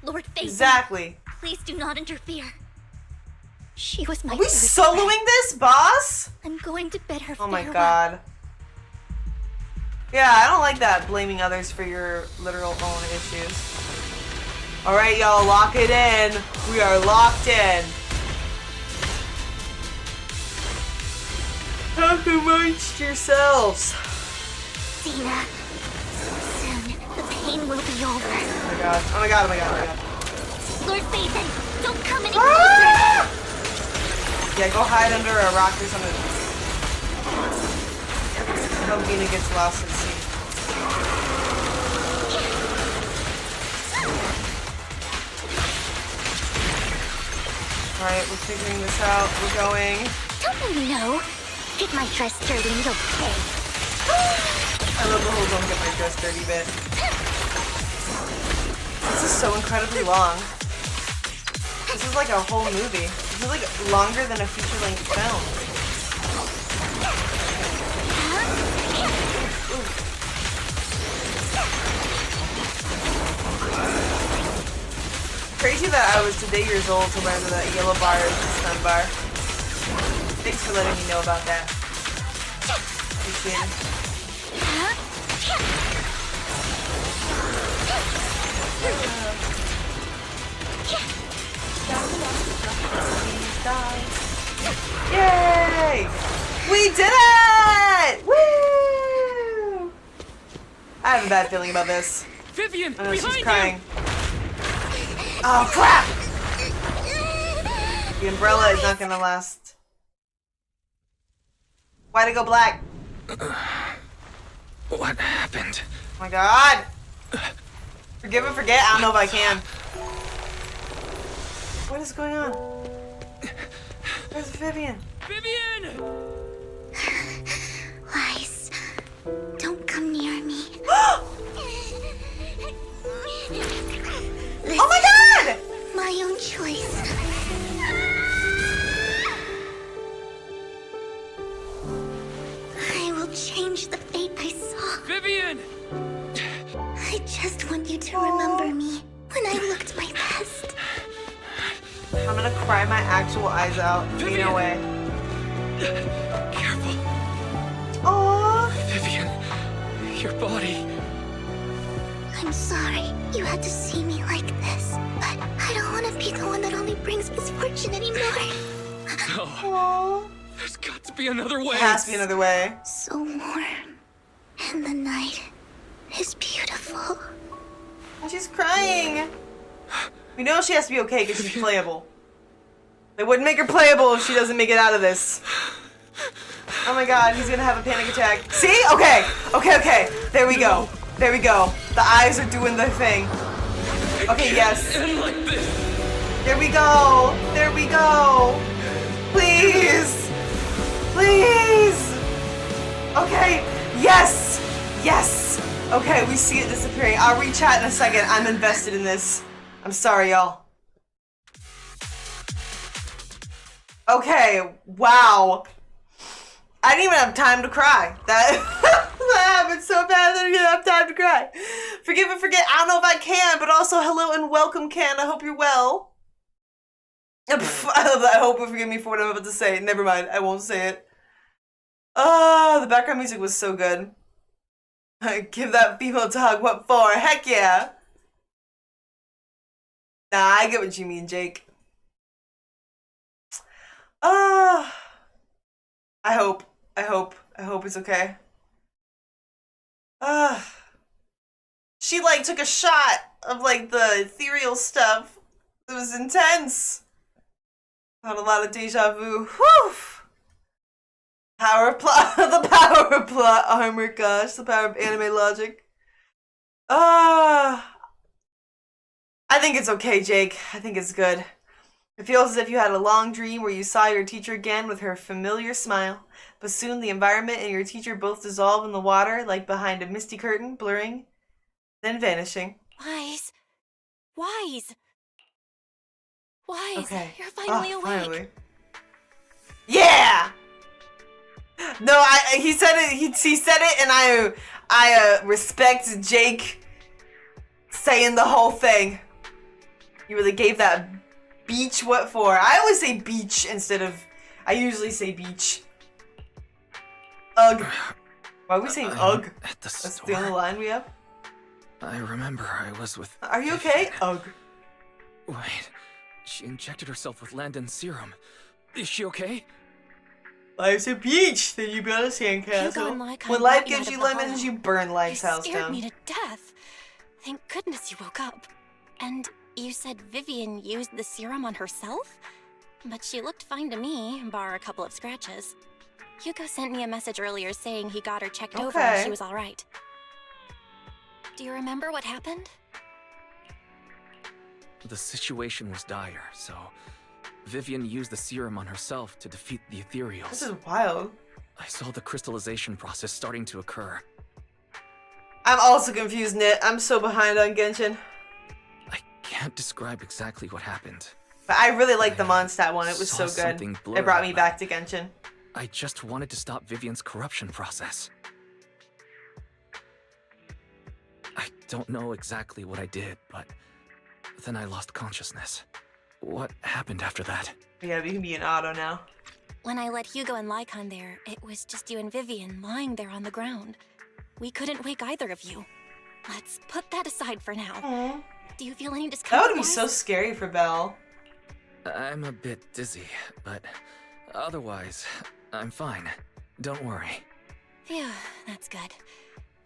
Lord Faithful, Exactly. please do not interfere. She was my Are we first soloing friend. this, boss? I'm going to bid her Oh my farewell. god. Yeah, I don't like that, blaming others for your literal own issues. Alright, y'all, lock it in. We are locked in. Talk amongst yourselves. Dina, soon the pain will be over. Oh my god, oh my god, oh my god, oh my god. Lord Phaethon, don't come any Ah! closer! Yeah, go hide under a rock or something. I hope Dina gets lost at sea. Alright, we're figuring this out. We're going. Don't you know? Get my dress dirty and you'll pay. I love the whole don't get my dress dirty bit. This is so incredibly long. This is like a whole movie. This is like longer than a feature-length film. Crazy that I was today years old to learn that that yellow bar is the stun bar. Thanks for letting me know about that. Appreciate it. Yay! We did it! Woo! I have a bad feeling about this. Vivian, I know she's behind crying. Oh crap! The umbrella is not gonna last. Why'd it go black? What happened? Oh my god! Forgive and forget? I don't know if I can. What is going on? Where's Vivian? Vivian! Lice, don't come near me. Oh my change the fate I saw. Vivian! I just want you to remember me when I looked my best. I'm gonna cry my actual eyes out. Vivian. No way. Careful. Aww. Vivian, your body. I'm sorry you had to see me like this, but I don't want to be the one that only brings misfortune anymore. No. There's got to be another way. There has to be another way. So warm, and the night is beautiful. And she's crying. We know she has to be okay because she's playable. They wouldn't make her playable if she doesn't make it out of this. Oh my god, he's gonna have a panic attack. See? Okay. Okay. There we go. There we go. The eyes are doing their thing. Okay, yes. There we go. There we go. Please. Please. Okay. Yes. Yes. Okay, we see it disappearing. I'll re-chat in a second. I'm invested in this. I'm sorry, y'all. Okay, wow. I didn't even have time to cry. That happened so bad that I didn't have time to cry. Forgive and forget. I don't know if I can, but also hello and welcome, Can. I hope you're well. I love that. I hope you forgive me for what I'm about to say. Never mind. I won't say it. Oh, the background music was so good. Give that female dog what for? Heck yeah. Nah, I get what you mean, Jake. I hope it's okay. She like took a shot of like the ethereal stuff. It was intense. Had a lot of deja vu. Whew. Power of plot. The power of plot armor. Gosh, the power of anime logic. I think it's okay, Jake. I think it's good. It feels as if you had a long dream where you saw your teacher again with her familiar smile, but soon the environment and your teacher both dissolve in the water like behind a misty curtain, blurring, then vanishing. Wise. Wise. Wise, Okay. you're finally awake. Finally. Yeah! No, he said it, he said it, and I respect Jake saying the whole thing. You really gave that beach what for? I always say beach instead of, I usually say beach. Ugh. Why are we saying ugh? That's the only line we have? I remember I was with... Are you okay? Ugh. Wait, she injected herself with Landon's serum. Is she okay? Life's a beach, then you build a sandcastle. When life gives you lemons, you burn life's house You scared down. me to death. Thank goodness you woke up. And you said Vivian used the serum on herself? But she looked fine to me, bar a couple of scratches. Hugo sent me a message earlier saying he got her checked over and she was all right. Do you remember what happened? The situation was dire, so Vivian used the serum on herself to defeat the ethereals. This is wild. I saw the crystallization process starting to occur. I'm also confused, Nit. I'm so behind on Genshin. Can't describe exactly what happened. But I really liked the Mondstadt one. It was saw so good. something It blur brought at me night. back to Genshin. I just wanted to stop Vivian's corruption process. I don't know exactly what I did, but then I lost consciousness. What happened after that? Yeah, you can be an auto now. When I let Hugo and Lycon there, it was just you and Vivian lying there on the ground. We couldn't wake either of you. Let's put that aside for now. Aww. Do you feel any That discomfort? would be so scary for Belle. I'm a bit dizzy, but otherwise, I'm fine. Don't worry. Phew, that's good.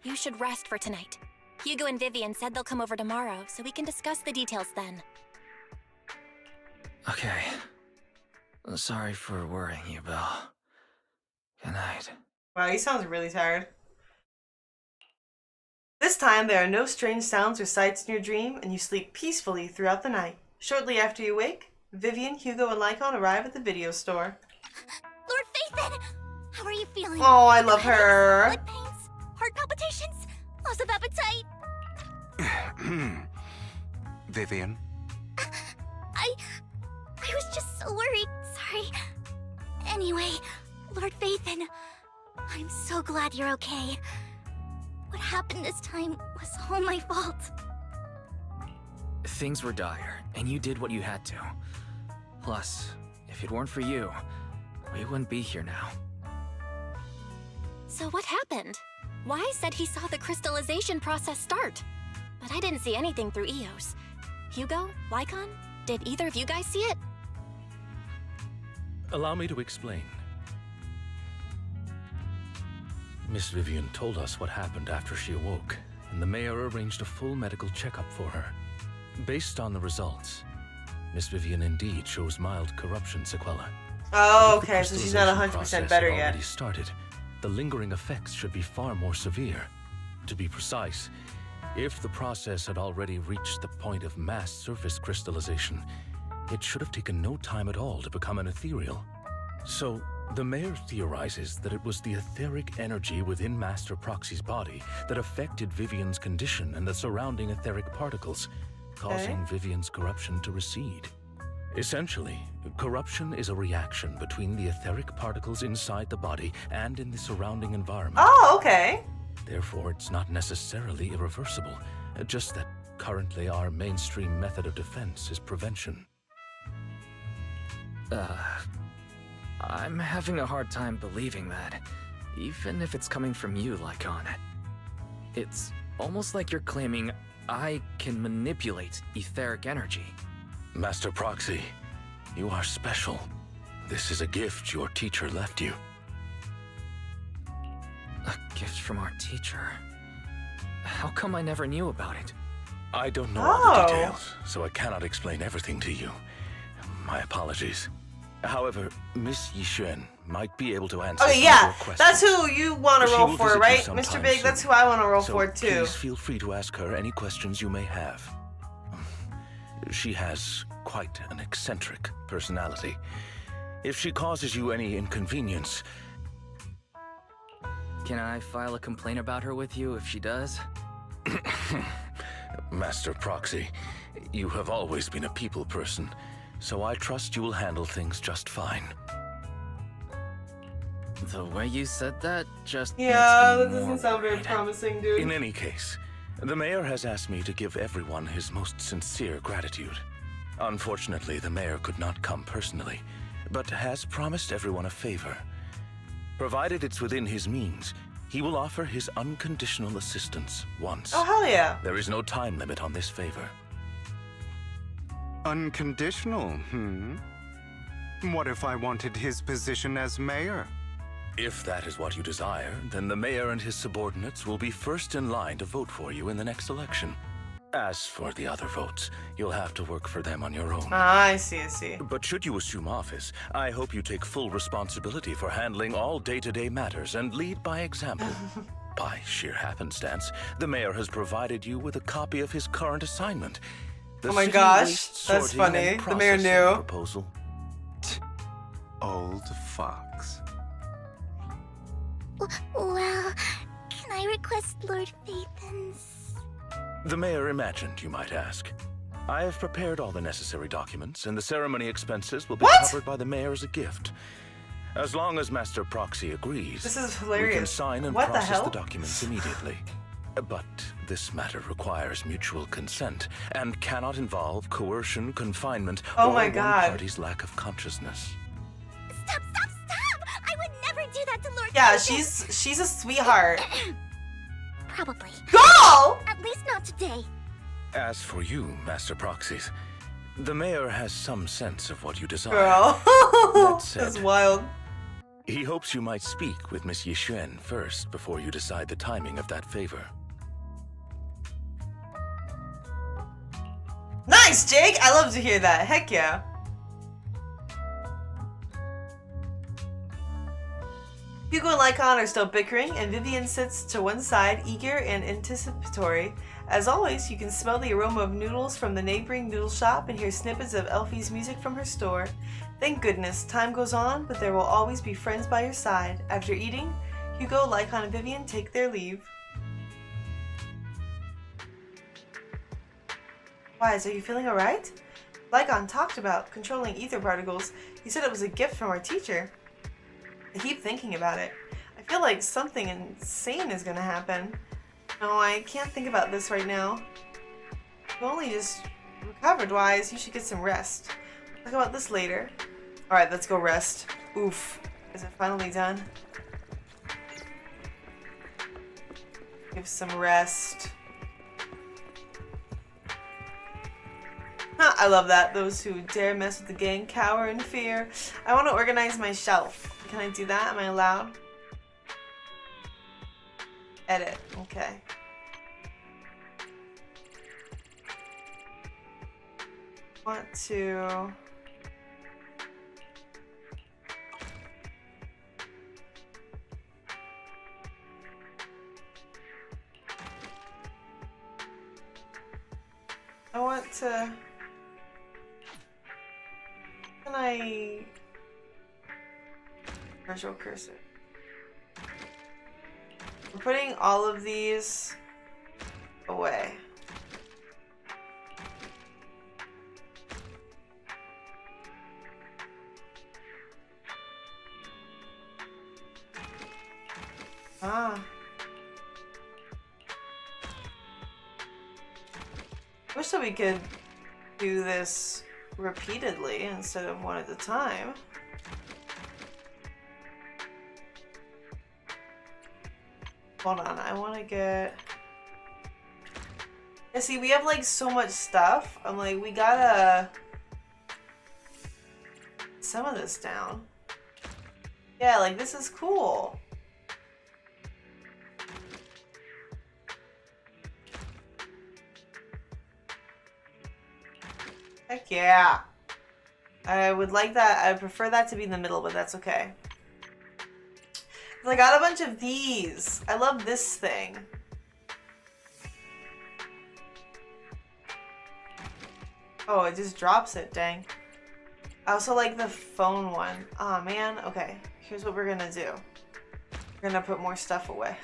You should rest for tonight. Hugo and Vivian said they'll come over tomorrow, so we can discuss the details then. Okay. Sorry for worrying you, Belle. Good night. Wow, he sounds really tired. This time, there are no strange sounds or sights in your dream, and you sleep peacefully throughout the night. Shortly after you wake, Vivian, Hugo, and Lycon arrive at the video store. Lord Phaethon! How are you feeling? Oh, I love her. Blood pains? Heart palpitations? Loss of appetite? Vivian? I was just so worried. Sorry. Anyway, Lord Phaethon, I'm so glad you're okay. What happened this time was all my fault. Things were dire, and you did what you had to. Plus, if it weren't for you, we wouldn't be here now. So what happened? Wai said he saw the crystallization process start, but I didn't see anything through EOS. Hugo, Lycon, did either of you guys see it? Allow me to explain. Miss Vivian told us what happened after she awoke, and the mayor arranged a full medical checkup for her. Based on the results, Miss Vivian indeed shows mild corruption sequela. Oh, okay, so she's not 100% better yet. Already started. The lingering effects should be far more severe. To be precise, if the process had already reached the point of mass surface crystallization, it should have taken no time at all to become an ethereal. So, the mayor theorizes that it was the etheric energy within Master Proxy's body that affected Vivian's condition and the surrounding etheric particles, causing Vivian's corruption to recede. Essentially, corruption is a reaction between the etheric particles inside the body and in the surrounding environment. Oh, okay. Therefore, it's not necessarily irreversible, just that currently our mainstream method of defense is prevention. I'm having a hard time believing that, even if it's coming from you, Lycon. It's almost like you're claiming I can manipulate etheric energy. Master Proxy, you are special. This is a gift your teacher left you. A gift from our teacher? How come I never knew about it? I don't know all the details, so I cannot explain everything to you. My apologies. However, Miss Yixuan might be able to answer some of your questions. That's who you want to She roll will for, visit you right? sometime Mr. Big, soon. that's who I want to roll for, too. Please feel free to ask her any questions you may have. She has quite an eccentric personality. If she causes you any inconvenience... Can I file a complaint about her with you if she does? Master Proxy, you have always been a people person, so I trust you will handle things just fine. The way you said that just Yeah, that makes me doesn't more sound very worried. promising, dude. In any case, the mayor has asked me to give everyone his most sincere gratitude. Unfortunately, the mayor could not come personally, but has promised everyone a favor. Provided it's within his means, he will offer his unconditional assistance once. Oh, hell yeah. There is no time limit on this favor. Unconditional, What if I wanted his position as mayor? If that is what you desire, then the mayor and his subordinates will be first in line to vote for you in the next election. As for the other votes, you'll have to work for them on your own. Ah, I see. But should you assume office, I hope you take full responsibility for handling all day-to-day matters and lead by example. By sheer happenstance, the mayor has provided you with a copy of his current assignment. The Oh my city gosh, waste that's sorting funny. and The mayor processing knew. Proposal. Old fox. Well, can I request Lord Phaethon's? The mayor imagined, you might ask. I have prepared all the necessary documents, and the ceremony expenses will be covered by the mayor as a gift. As long as Master Proxy agrees, This is we hilarious. can sign and What the process hell? the documents immediately. But this matter requires mutual consent and cannot involve coercion, confinement, Oh or my one God. party's lack of consciousness. Stop! I would never do that to Lord Yeah, Phaethon. she's a sweetheart. Probably. Girl! At least not today. As for you, Master Proxies, the mayor has some sense of what you desire. Girl. That said, That's wild. he hopes you might speak with Miss Yixuan first before you decide the timing of that favor. Nice, Jake! I love to hear that. Heck yeah. Hugo and Lycon are still bickering, and Vivian sits to one side, eager and anticipatory. As always, you can smell the aroma of noodles from the neighboring noodle shop and hear snippets of Elfie's music from her store. Thank goodness, time goes on, but there will always be friends by your side. After eating, Hugo, Lycon, and Vivian take their leave. Wise, are you feeling alright? Lycon talked about controlling ether particles. He said it was a gift from our teacher. I keep thinking about it. I I feel like something insane is gonna happen. No, I can't think about this right now. You only just recovered, Wise. You should get some rest. Talk about this later. Alright, let's go rest. Oof. Is it finally done? Give some rest. Huh, I love that. Those who dare mess with the gang cower in fear. I want to organize my shelf. Can I do that? Am I allowed? Edit. Okay. Want to... I want to... Can I... Virtual cursor. I'm putting all of these away. Ah. Wish that we could do this repeatedly instead of one at a time. Hold on, I want to get... Yeah, see, we have like so much stuff. I'm like, we gotta... some of this down. Yeah, like this is cool. Heck yeah. I would like that. I prefer that to be in the middle, but that's okay. I got a bunch of these. I love this thing. Oh, it just drops it, dang. I also like the phone one. Aw, oh, man. Okay, here's what we're gonna do. We're gonna put more stuff away.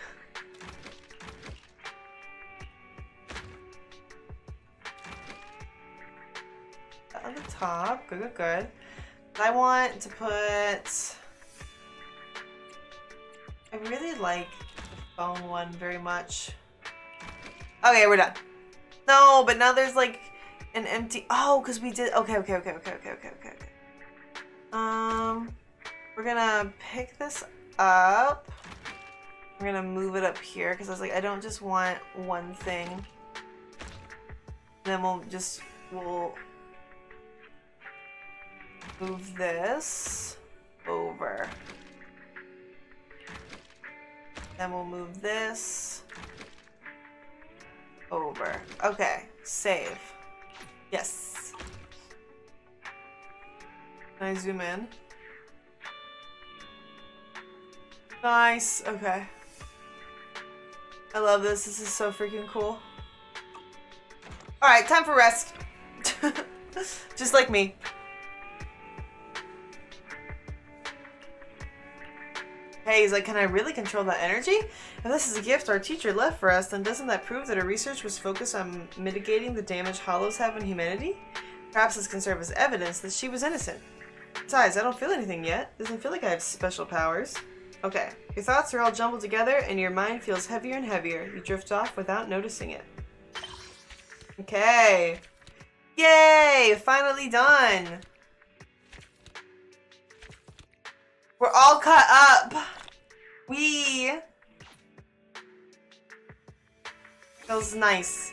On the top, good, good, good. I want to put... I really like the phone one very much. Okay, we're done. No, but now there's like an empty... Oh, because we did... Okay. We're gonna pick this up. We're gonna move it up here because I was like, I don't just want one thing. Then we'll move this over. Then we'll move this over. Okay, save. Yes. Can I zoom in? Nice, okay. I love this. This is so freaking cool. Alright, time for rest. Just like me. Hey, he's like, can I really control that energy? If this is a gift our teacher left for us, then doesn't that prove that her research was focused on mitigating the damage hollows have on humanity? Perhaps this can serve as evidence that she was innocent. Besides, I don't feel anything yet. Doesn't feel like I have special powers. Okay, your thoughts are all jumbled together and your mind feels heavier and heavier. You drift off without noticing it. Okay. Yay! Finally done. We're all caught up. Feels nice.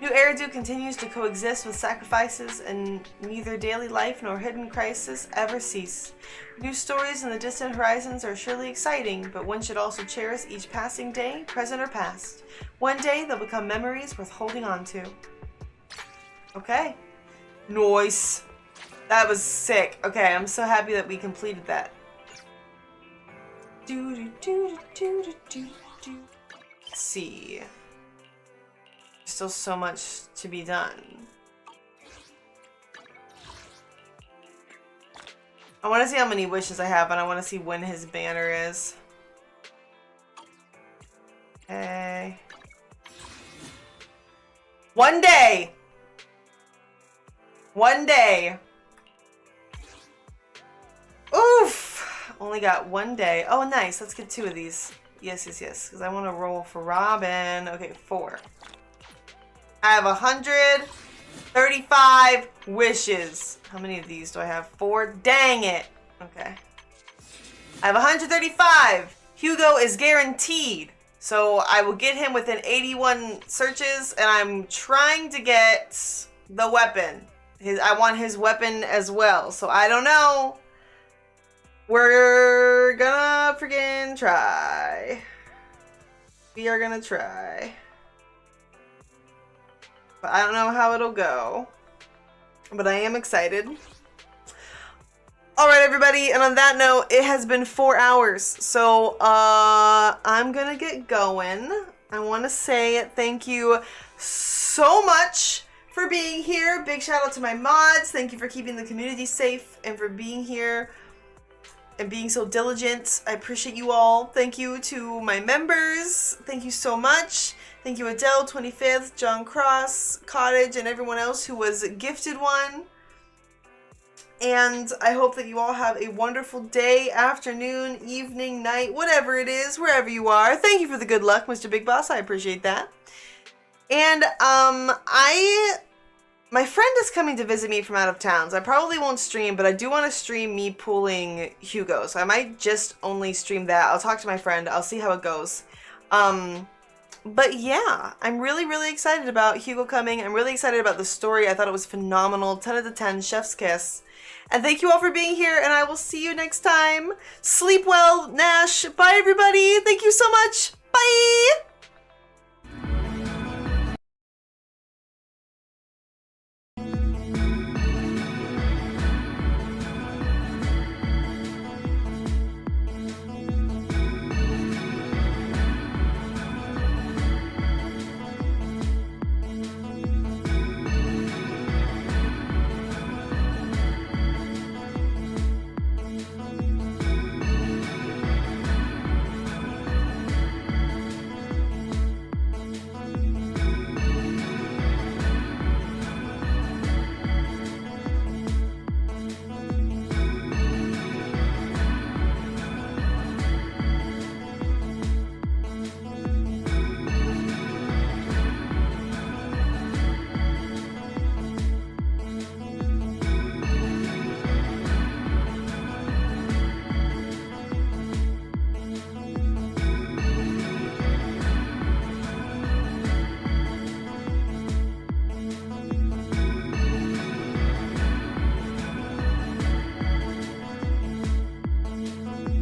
New Eridu continues to coexist with sacrifices, and neither daily life nor hidden crisis ever cease. New stories in the distant horizons are surely exciting, but one should also cherish each passing day, present or past. One day they'll become memories worth holding on to. Okay. Nice. That was sick. Okay, I'm so happy that we completed that. Let's see. Still so much to be done. I want to see how many wishes I have, and I want to see when his banner is. Okay. One day! One day! Oof! Only got 1 day. Oh, nice. Let's get 2 of these. Yes, yes, yes. Because I want to roll for Robin. Okay, 4. I have 135 wishes. How many of these do I have? 4. Dang it. Okay. I have 135. Hugo is guaranteed. So I will get him within 81 searches, and I'm trying to get the weapon. I want his weapon as well. So I don't know. We're gonna freaking try. We are gonna try. But I don't know how it'll go. But I am excited. Alright, everybody, and on that note, it has been 4 hours. So, I'm gonna get going. I want to say thank you so much for being here. Big shout out to my mods. Thank you for keeping the community safe and for being here and being so diligent. I appreciate you all. Thank you to my members. Thank you so much. Thank you, Adele, 25th, John Cross, Cottage, and everyone else who was gifted one. And I hope that you all have a wonderful day, afternoon, evening, night, whatever it is, wherever you are. Thank you for the good luck, Mr. Big Boss. I appreciate that. And my friend is coming to visit me from out of town, so I probably won't stream, but I do want to stream me pulling Hugo, so I might just only stream that. I'll talk to my friend. I'll see how it goes. But yeah, I'm really, really excited about Hugo coming. I'm really excited about the story. I thought it was phenomenal. 10 out of 10, chef's kiss. And thank you all for being here, and I will see you next time. Sleep well, Nash. Bye, everybody. Thank you so much. Bye.